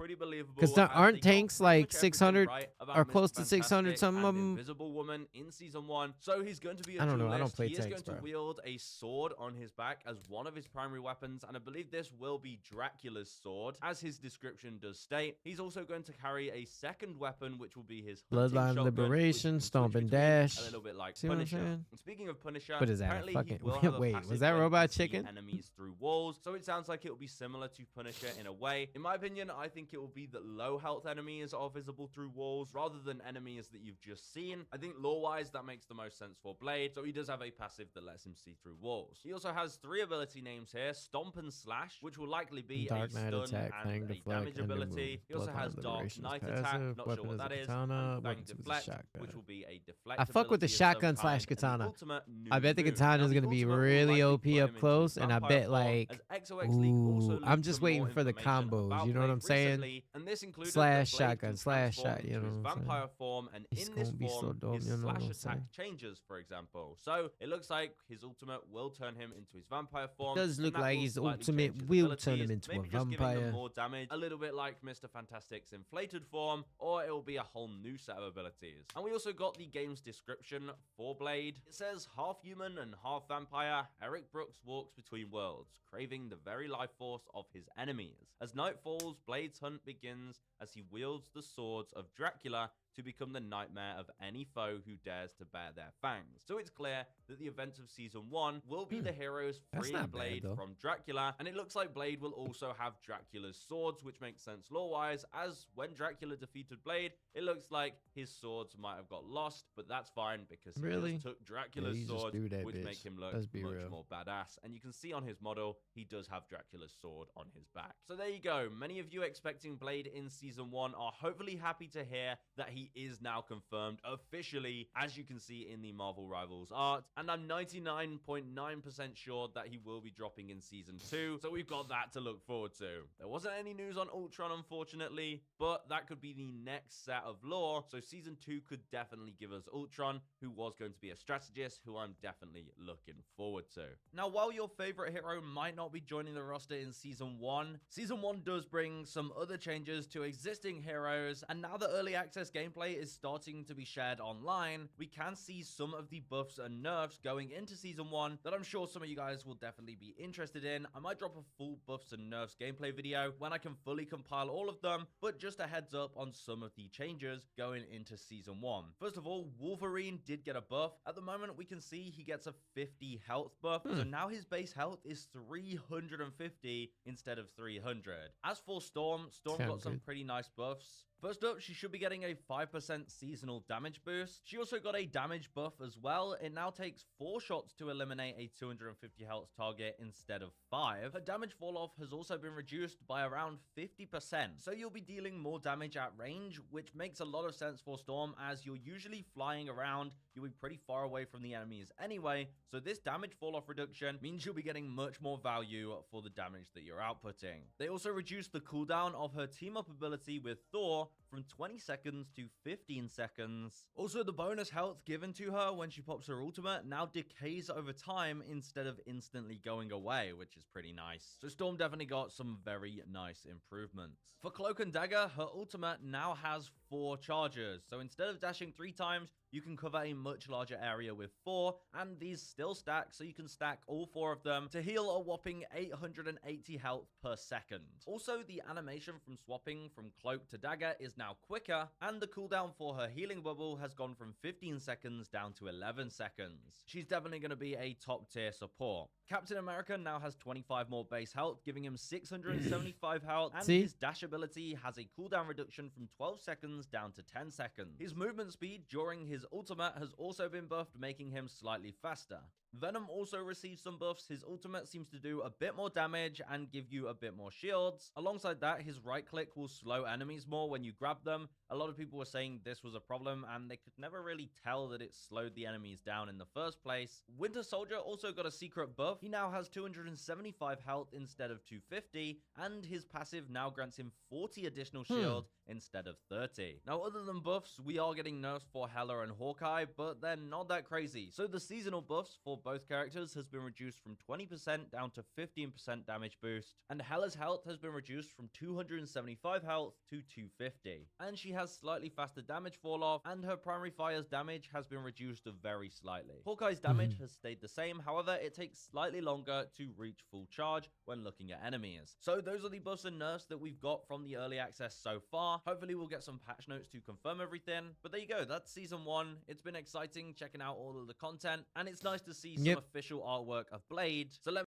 Because aren't tanks like 600 or close to 600? Some of them. Invisible Woman in season 1. So he's going to be a I don't know. I don't play he tanks, is going to wield a sword on his back as one of his primary weapons, and I believe this will be Dracula's sword, as his description does state. He's also going to carry a second weapon, which will be his Bloodline Liberation, Stomp and Dash. A little bit like See what I'm Punisher. saying? And speaking of Punisher, What is that? apparently Fucking he will have a wait, passive was that where he Robot can see Chicken? enemies through walls, so it sounds like it will be similar to Punisher in a way. In my opinion, I think it will be that low health enemies are visible through walls rather than enemies that you've just seen. I think lore-wise that makes the most sense for Blade, so he does have a passive that lets him see through walls. He also has 3 ability names here: Stomp and Slash, which will likely be Dark a Knight stun attack, and Fang a Deflect, damage and ability. He also Bloodline has Dark Liberation's Knight passive, attack, not weapon sure what is a that is, katana, and Fang weapon is a Deflect, shotgun. which will be a deflect I fuck with the ability of some shotgun slash kind, and the katana. ultimate new I bet the move. katana Now, is the gonna be ultimate will really likely OP put up him into close, and I Vampire bet form, like, as XOX League also ooh, I'm leaked just some waiting more for the information combos. about You know what Blade I'm saying? recently, and this included Slash that Blade shotgun, can slash transform shot. You into know his what I'm saying? vampire form, and It's in this gonna be so form, dope. his You know what slash I'm attack saying? changes, for example. So it looks like his ultimate will turn him into his vampire form. Does and look that like will his slightly ultimate change his will turn him abilities, into a maybe just giving vampire. him more damage, a little bit like Mr. Fantastic's inflated form, or it will be a whole new set of abilities. And we also got the game's description for Blade. It says, half human and half vampire, Eric Brooks walks between worlds, craving the very life force of his enemies. As night falls, Blade's hunt begins as he wields the swords of Dracula to become the nightmare of any foe who dares to bare their fangs. So it's clear that the events of Season 1 will be the heroes That's freeing not bad, Blade though. from Dracula, and it looks like Blade will also have Dracula's swords, which makes sense lore-wise, as when Dracula defeated Blade, it looks like his swords might have got lost, but that's fine because he Really? just took Dracula's you just sword, do that, which bitch. make him look Let's be much real. more badass. And you can see on his model, he does have Dracula's sword on his back. So there you go. Many of you expecting Blade in Season 1 are hopefully happy to hear that he is now confirmed officially, as you can see in the Marvel Rivals art. And I'm 99.9% sure that he will be dropping in Season 2. So we've got that to look forward to. There wasn't any news on Ultron, unfortunately, but that could be the next set of lore. So Season 2 could definitely give us Ultron, who was going to be a strategist, who I'm definitely looking forward to. Now, while your favorite hero might not be joining the roster in Season 1, Season 1 does bring some other changes to existing heroes, and now that early access gameplay is starting to be shared online, we can see some of the buffs and nerfs going into Season 1 that I'm sure some of you guys will definitely be interested in. I might drop a full buffs and nerfs gameplay video when I can fully compile all of them, but just a heads up on some of the changes going into Season 1. First of all, Wolverine did get a buff. At the moment, we can see he gets a 50 health buff, so now his base health is 350 instead of 300. As for Storm got some pretty nice buffs. First up, she should be getting a 5% seasonal damage boost. She also got a damage buff as well. It now takes 4 shots to eliminate a 250 health target instead of 5. Her damage fall off has also been reduced by around 50%. So you'll be dealing more damage at range, which makes a lot of sense for Storm, as you're usually flying around. You'll be pretty far away from the enemies anyway. So this damage fall off reduction means you'll be getting much more value for the damage that you're outputting. They also reduced the cooldown of her team up ability with Thor, from 20 seconds to 15 seconds. Also, the bonus health given to her when she pops her ultimate now decays over time instead of instantly going away, which is pretty nice. So Storm definitely got some very nice improvements. For Cloak and Dagger, her ultimate now has 4 charges. So instead of dashing 3 times, you can cover a much larger area with 4, and these still stack, so you can stack all 4 of them to heal a whopping 880 health per second. Also, the animation from swapping from Cloak to Dagger is now quicker, and the cooldown for her healing bubble has gone from 15 seconds down to 11 seconds. She's definitely going to be a top tier support. Captain America now has 25 more base health, giving him 675 health, and his dash ability has a cooldown reduction from 12 seconds down to 10 seconds. His movement speed during his ultimate has also been buffed, making him slightly faster. Venom also receives some buffs. His ultimate seems to do a bit more damage and give you a bit more shields. Alongside that, his right click will slow enemies more when you grab them. A lot of people were saying this was a problem and they could never really tell that it slowed the enemies down in the first place. Winter Soldier also got a secret buff. He now has 275 health instead of 250, and his passive now grants him 40 additional shield instead of 30. Now, other than buffs, we are getting nerfs for Hela and Hawkeye, but they're not that crazy. So the seasonal buffs for both characters has been reduced from 20% down to 15% damage boost, and Hela's health has been reduced from 275 health to 250. And she has slightly faster damage fall off, and her primary fire's damage has been reduced very slightly. Hawkeye's damage has stayed the same, however, it takes slightly longer to reach full charge when looking at enemies. So those are the buffs and nerfs that we've got from the early access so far. Hopefully we'll get some patch notes to confirm everything, but there you go, that's season 1. It's been exciting checking out all of the content, and it's nice to see some official artwork of Blade. So let me...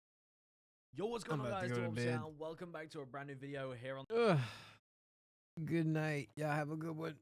Yo, what's going on, guys? Welcome back to a brand new video here on... Good night. Y'all have a good one.